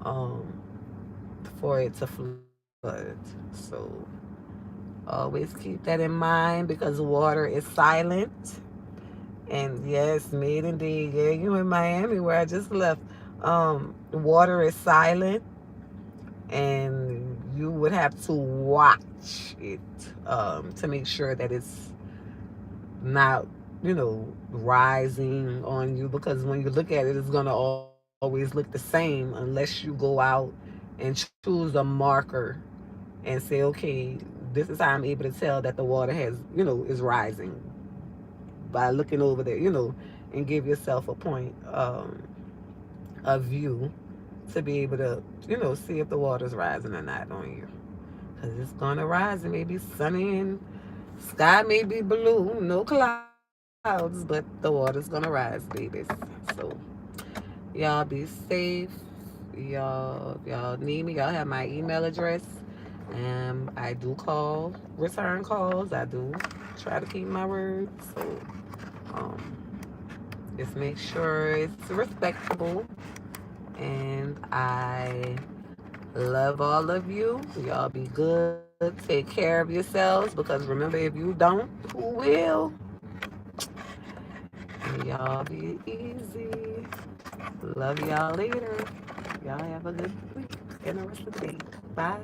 Speaker 1: um, for it to flood. So always keep that in mind, because water is silent. And yes, made indeed. Yeah, you in Miami where I just left. Water is silent, and you would have to watch it, to make sure that it's not, rising on you. Because when you look at it, it's gonna always look the same unless you go out and choose a marker and say, okay, this is how I'm able to tell that the water is rising, by looking over there, and give yourself a point of view to be able to, see if the water's rising or not on you. Because it's going to rise. It may be sunny and sky may be blue, no clouds, but the water's going to rise, babies. So y'all be safe. Y'all need me. Y'all have my email address. I do return calls. I do try to keep my word. So um, just make sure it's respectable. And I love all of you. Y'all be good. Take care of yourselves, because remember, if you don't, who will? And y'all be easy. Love y'all later. Y'all have a good week and the rest of the day. Bye.